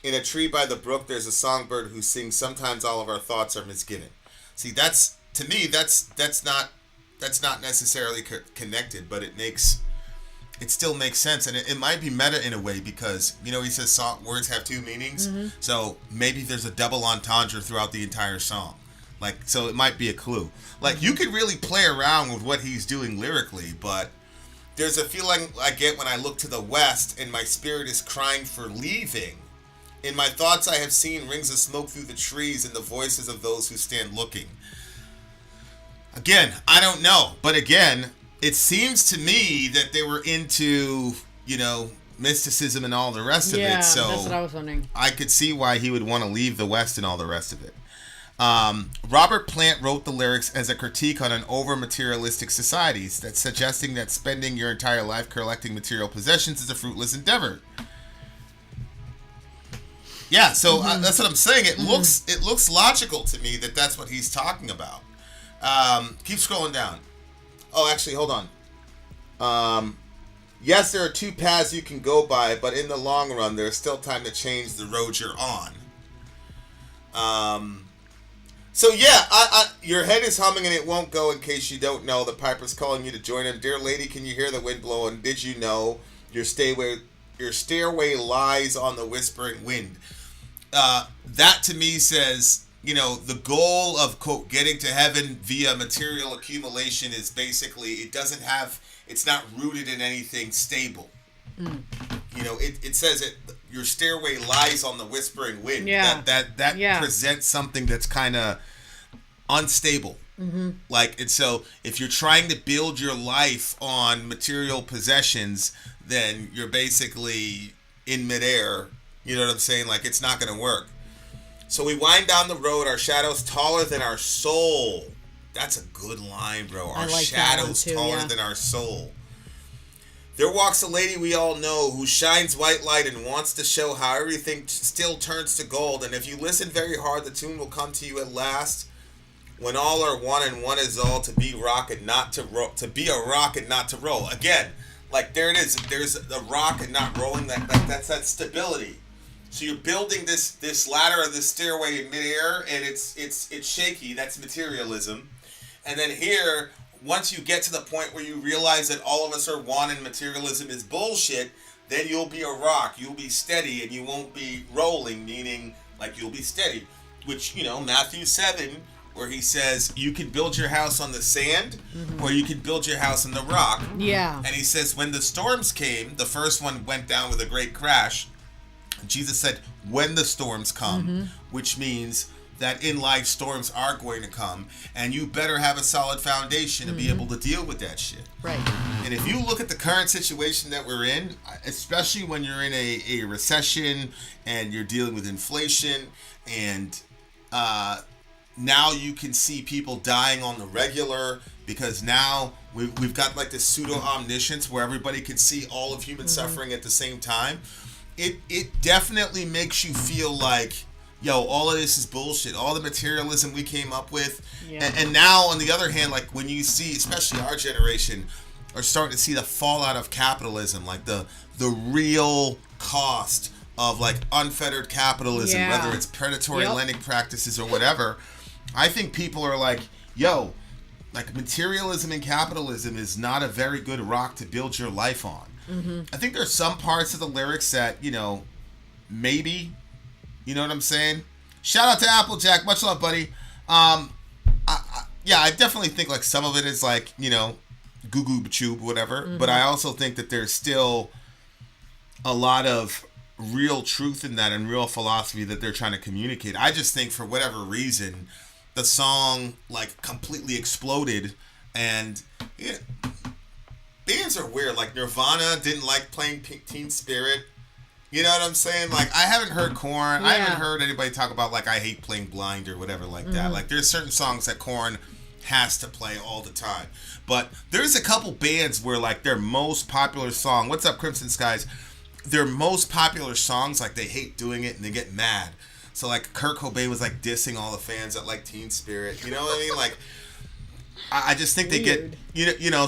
A: In a tree by the brook, there's a songbird who sings. Sometimes all of our thoughts are misgiven. See, to me, that's not necessarily connected, but it still makes sense, and it might be meta in a way because he says words have two meanings, so maybe there's a double entendre throughout the entire song, like so it might be a clue. Like you could really play around with what he's doing lyrically, but there's a feeling I get when I look to the west and my spirit is crying for leaving. In my thoughts I have seen rings of smoke through the trees and the voices of those who stand looking. Again, I don't know. But again, it seems to me that they were into, mysticism and all the rest of it. So
B: that's what I was wondering.
A: I could see why he would want to leave the West and all the rest of it. Robert Plant wrote the lyrics as a critique on an over-materialistic society that's suggesting that spending your entire life collecting material possessions is a fruitless endeavor. Yeah, so that's what I'm saying. It looks logical to me that that's what he's talking about. Keep scrolling down. Oh, actually, hold on. Yes, there are two paths you can go by, but in the long run, there's still time to change the road you're on. So yeah, your head is humming and it won't go. In case you don't know, the piper's calling you to join him. Dear lady, can you hear the wind blowing? Did you know your stairway lies on the whispering wind? That to me says, the goal of, quote, getting to heaven via material accumulation is basically, it's not rooted in anything stable. It says it, your stairway lies on the whispering wind.
B: Yeah.
A: That presents something that's kind of unstable. Like, and so if you're trying to build your life on material possessions, then you're basically in midair. You know what I'm saying? Like, it's not going to work. So we wind down the road, our shadows taller than our soul. That's a good line, bro. Our
B: like
A: shadows
B: that one too,
A: taller
B: yeah.
A: than our soul. There walks a lady we all know who shines white light and wants to show how everything still turns to gold. And if you listen very hard, the tune will come to you at last. When all are one and one is all, to be rock and not to roll, to be a rock and not to roll. Again, like there it is. There's the rock and not rolling. That's that stability. So you're building this ladder or this stairway in midair, and it's shaky. That's materialism. And then here, once you get to the point where you realize that all of us are one and materialism is bullshit, then you'll be a rock. You'll be steady, and you won't be rolling. Meaning, like you'll be steady. Which Matthew 7. Where he says, you can build your house on the sand, or you can build your house on the rock.
B: Yeah.
A: And he says, when the storms came, the first one went down with a great crash. And Jesus said, when the storms come, which means that in life, storms are going to come, and you better have a solid foundation to be able to deal with that shit.
B: Right.
A: And if you look at the current situation that we're in, especially when you're in a recession, and you're dealing with inflation, and now you can see people dying on the regular because now we've got like this pseudo omniscience where everybody can see all of human suffering at the same time. It definitely makes you feel like, yo, all of this is bullshit. All the materialism we came up with. Yeah. And now on the other hand, like when you see, especially our generation, are starting to see the fallout of capitalism, like the real cost of like unfettered capitalism, whether it's predatory lending practices or whatever. I think people are like, yo, like materialism and capitalism is not a very good rock to build your life on. I think there's some parts of the lyrics that, maybe, you know what I'm saying? Shout out to Applejack. Much love, buddy. I definitely think like some of it is like, goo goo chube, whatever. But I also think that there's still a lot of real truth in that and real philosophy that they're trying to communicate. I just think for whatever reason, the song like completely exploded, and bands are weird. Like Nirvana didn't like playing Teen Spirit. You know what I'm saying? Like I haven't heard Korn. I haven't heard anybody talk about like I hate playing Blind or whatever like that. Like there's certain songs that Korn has to play all the time. But there's a couple bands where like their most popular song, what's up Crimson Skies? Their most popular songs, like they hate doing it and they get mad. So like Kurt Cobain was like dissing all the fans that like Teen Spirit. You know what I mean? Like I just think they get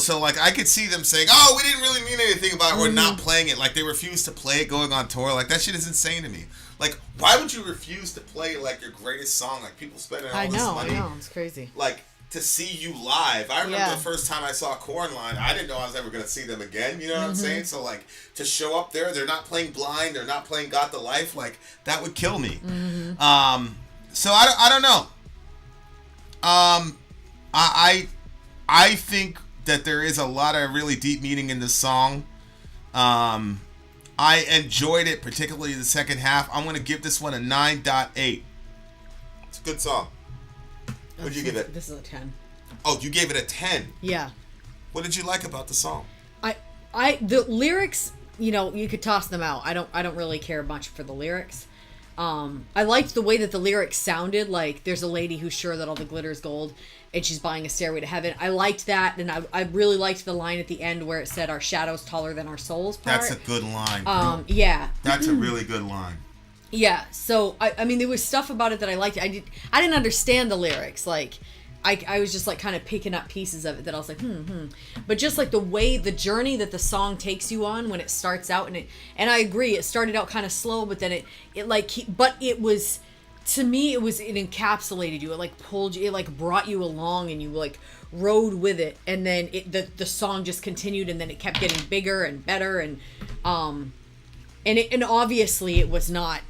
A: so like I could see them saying, oh, we didn't really mean anything about it or not playing it. Like they refuse to play it going on tour. Like that shit is insane to me. Like why would you refuse to play like your greatest song? Like people spending all this money.
B: I know, it's crazy.
A: Like to see you live. I remember the first time I saw Korn live, I didn't know I was ever going to see them again. You know what I'm saying? So, like, to show up there, they're not playing Blind, they're not playing Got the Life, like, that would kill me. So, I don't know. I think that there is a lot of really deep meaning in this song. I enjoyed it, particularly the second half. I'm going to give this one a 9.8. It's a good song. What did you give it?
B: This is a 10.
A: Oh, you gave it a 10?
B: Yeah.
A: What did you like about the song?
B: The lyrics, you could toss them out. I don't really care much for the lyrics. I liked the way that the lyrics sounded. Like, there's a lady who's sure that all the glitter is gold, and she's buying a stairway to heaven. I liked that, and I really liked the line at the end where it said, "Our shadows taller than our souls." Part.
A: That's a good line.
B: Yeah.
A: That's a really good line.
B: Yeah, so I mean, there was stuff about it that I liked. I didn't understand the lyrics. Like, I was just like kind of picking up pieces of it that I was like, But just like the journey that the song takes you on when it starts out, and I agree, it started out kind of slow, but then it was, to me, it encapsulated you. It like pulled you, it like brought you along, and you like rode with it, and then the song just continued, and then it kept getting bigger and better, and obviously it was not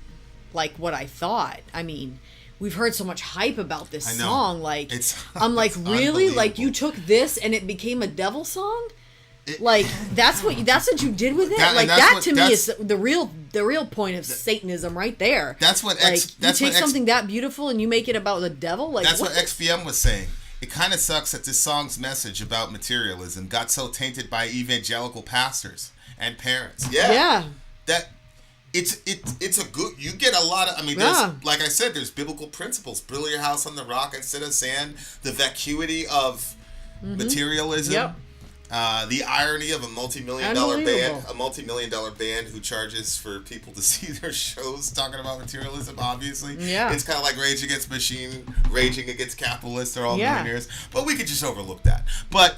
B: like what I thought. I mean, we've heard so much hype about this song. Like, I'm like, really? Like, you took this and it became a devil song? That's what you did with it? That to me is the real point of Satanism right there.
A: That's what
B: you take something that beautiful and you make it about the devil? Like,
A: that's what XBM was saying. It kind of sucks that this song's message about materialism got so tainted by evangelical pastors and parents. Yeah. it's a good. You get a lot of. I mean, there's like I said, there's biblical principles. Build your house on the rock instead of sand. The vacuity of materialism.
B: Yep.
A: The irony of a multi-million-dollar band who charges for people to see their shows talking about materialism, obviously.
B: Yeah.
A: It's kind of like Rage Against the Machine, raging against capitalists. They're all millionaires. But we could just overlook that. But,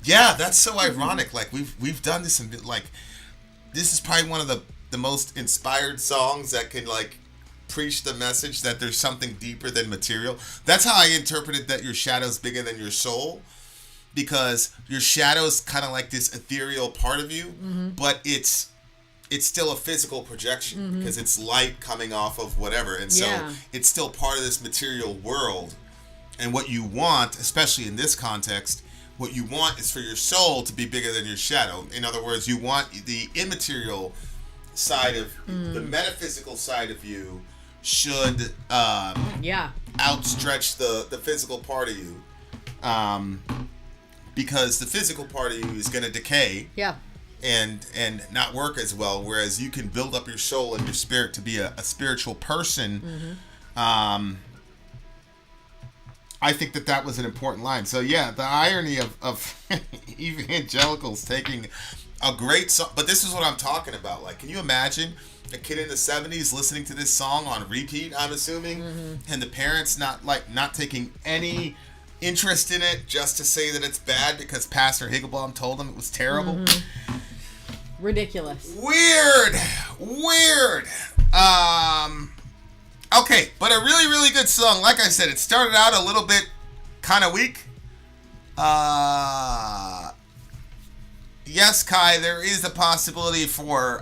A: yeah, that's so ironic. Like, we've done this, and like, this is probably one of the most inspired songs that can, like, preach the message that there's something deeper than material. That's how I interpreted that your shadow's bigger than your soul, because your shadow's kind of like this ethereal part of you, but it's still a physical projection because it's light coming off of whatever, and so it's still part of this material world. And what you want, especially in this context, what you want is for your soul to be bigger than your shadow. In other words, you want the immaterial side of the metaphysical side of you should outstretch the physical part of you, because the physical part of you is going to decay and not work as well, whereas you can build up your soul and your spirit to be a spiritual person. I think that was an important line. So yeah, the irony of evangelicals taking a great song, but this is what I'm talking about. Like, can you imagine a kid in the 70s listening to this song on repeat, I'm assuming, and the parents not taking any interest in it just to say that it's bad because Pastor Higginbotham told them it was terrible?
B: Ridiculous.
A: Weird. Okay, but a really, really good song. Like I said, it started out a little bit kind of weak. Yes, Kai, there is a possibility for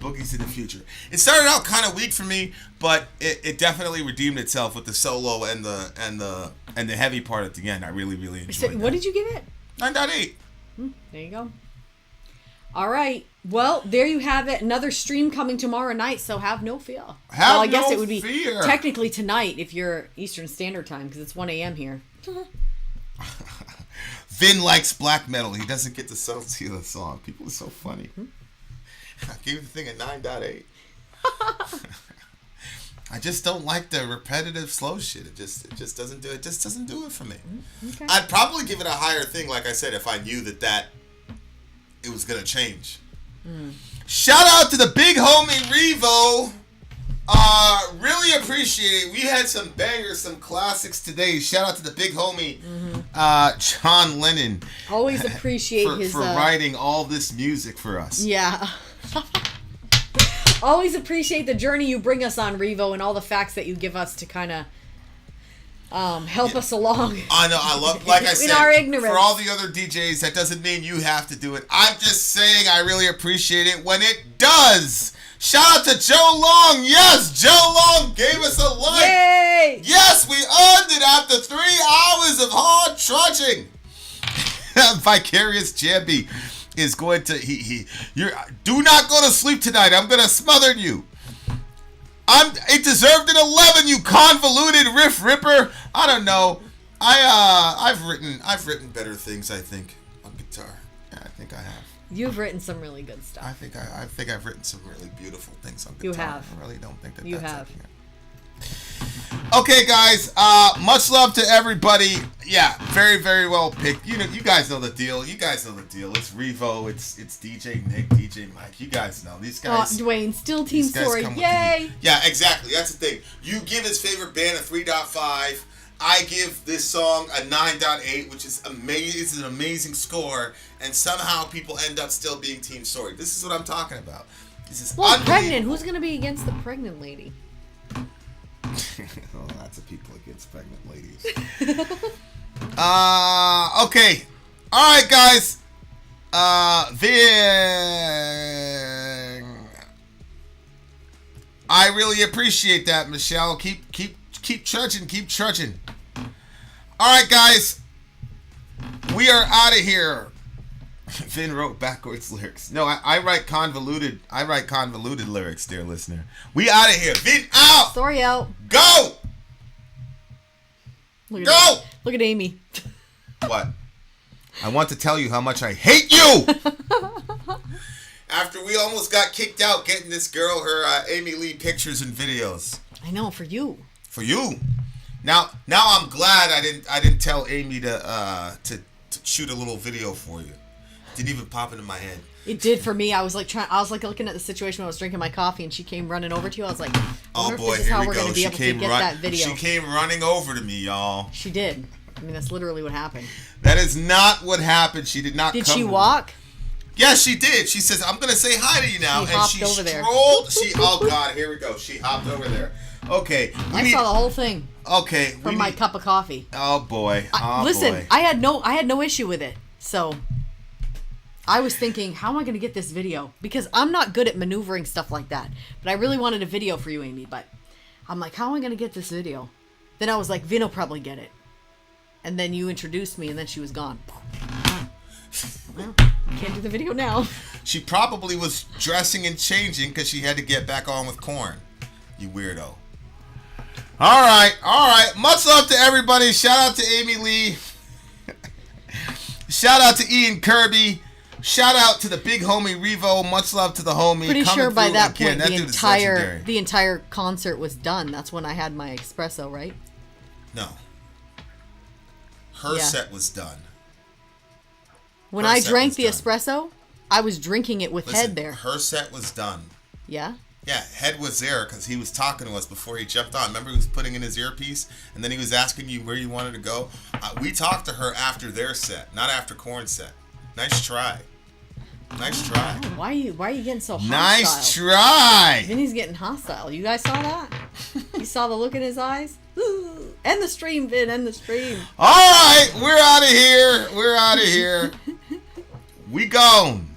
A: boogies in the future. It started out kind of weak for me, but it definitely redeemed itself with the solo and the heavy part at the end. I really, really enjoyed it.
B: What did you give it?
A: 9.8.
B: There you go. All right. Well, there you have it. Another stream coming tomorrow night, so have no fear. I guess it would be technically tonight if you're Eastern Standard Time, because it's 1 a.m. here.
A: Vin likes black metal. He doesn't get the subtlety of the song. People are so funny. I gave the thing a 9.8. I just don't like the repetitive slow shit. It just doesn't do it. Just doesn't do it for me.
B: Okay.
A: I'd probably give it a higher thing, like I said, if I knew that it was gonna change. Shout out to the big homie Revo. Really appreciate it. We had some bangers, some classics today. Shout out to the big homie, John Lennon.
B: Always appreciate
A: for writing all this music for us.
B: Yeah. Always appreciate the journey you bring us on, Revo, and all the facts that you give us to kind of help us along.
A: I know. I love, like I said,
B: in our ignorance.
A: For all the other DJs, that doesn't mean you have to do it. I'm just saying I really appreciate it when it does. Shout out to Joe Long. Yes, Joe Long gave us a like.
B: Yay!
A: Yes, we earned it after 3 hours of hard trudging. Vicarious Jambi is going to do not go to sleep tonight. I'm gonna smother you. It deserved an 11, you convoluted riff ripper. I don't know. I've written better things, I think, on guitar. Yeah, I think I have.
B: You've written some really good stuff.
A: I think I've written some really beautiful things on guitar.
B: You have.
A: I really don't think that
B: you
A: that's
B: have.
A: it. Okay, guys. Much love to everybody. Yeah, very, very well picked. You guys know the deal. It's Revo. It's DJ Nick, DJ Mike. You guys know these guys.
B: Dwayne, still Team Sori. Yay!
A: Yeah, exactly. That's the thing. You give his favorite band a 3.5. I give this song a 9.8, which is amazing. It's an amazing score, and somehow people end up still being Team Sori. This is what I'm talking about. This is
B: pregnant. Who's gonna be against the pregnant lady?
A: Lots of people against pregnant ladies. Okay. All right, guys. I really appreciate that, Michelle. Keep trudging. All right, guys. We are out of here. Vin wrote backwards lyrics. No, I write convoluted. Lyrics, dear listener. We out of here. Vin out.
B: Sori out.
A: Go.
B: Look at Amy.
A: What? I want to tell you how much I hate you. After we almost got kicked out getting this girl her Amy Lee pictures and videos.
B: I know, for you.
A: For you. Now I'm glad I didn't tell Amy to shoot a little video for you. Didn't even pop into my head.
B: It did for me. I was like looking at the situation when I was drinking my coffee, and she came running over to you. I was like,
A: oh boy, here we go. She came running over to me, y'all.
B: She did. I mean, that's literally what happened.
A: That is not what happened. She did not.
B: Did she walk?
A: Yes, she did. She says, "I'm gonna say hi to you now,"
B: and she over there.
A: Oh God, here we go. She hopped over there. Okay,
B: I saw the whole thing.
A: Okay,
B: from my cup of coffee.
A: Oh boy.
B: Listen, I had no issue with it. So I was thinking, how am I going to get this video? Because I'm not good at maneuvering stuff like that. But I really wanted a video for you, Amy. But I'm like, how am I going to get this video? Then I was like, Vin will probably get it. And then you introduced me, and then she was gone. Well, can't do the video now.
A: She probably was dressing and changing because she had to get back on with Korn. You weirdo. All right. Much love to everybody. Shout out to Amy Lee. Shout out to Ian Kirby. Shout out to the big homie Revo. Much love to the homie.
B: Pretty sure by that point the entire concert was done. That's when I had my espresso, right?
A: No. Her set was done.
B: When I drank the espresso, I was drinking it with Head there.
A: Her set was done.
B: Yeah?
A: Yeah, Head was there because he was talking to us before he jumped on. Remember he was putting in his earpiece and then he was asking you where you wanted to go? We talked to her after their set, not after Korn's set. Nice try. Nice try.
B: Oh, why are you getting so hostile?
A: Nice try.
B: Vinny's getting hostile. You guys saw that? You saw the look in his eyes? Ooh. End the stream, Vin. End the stream.
A: All right, we're out of here. We gone.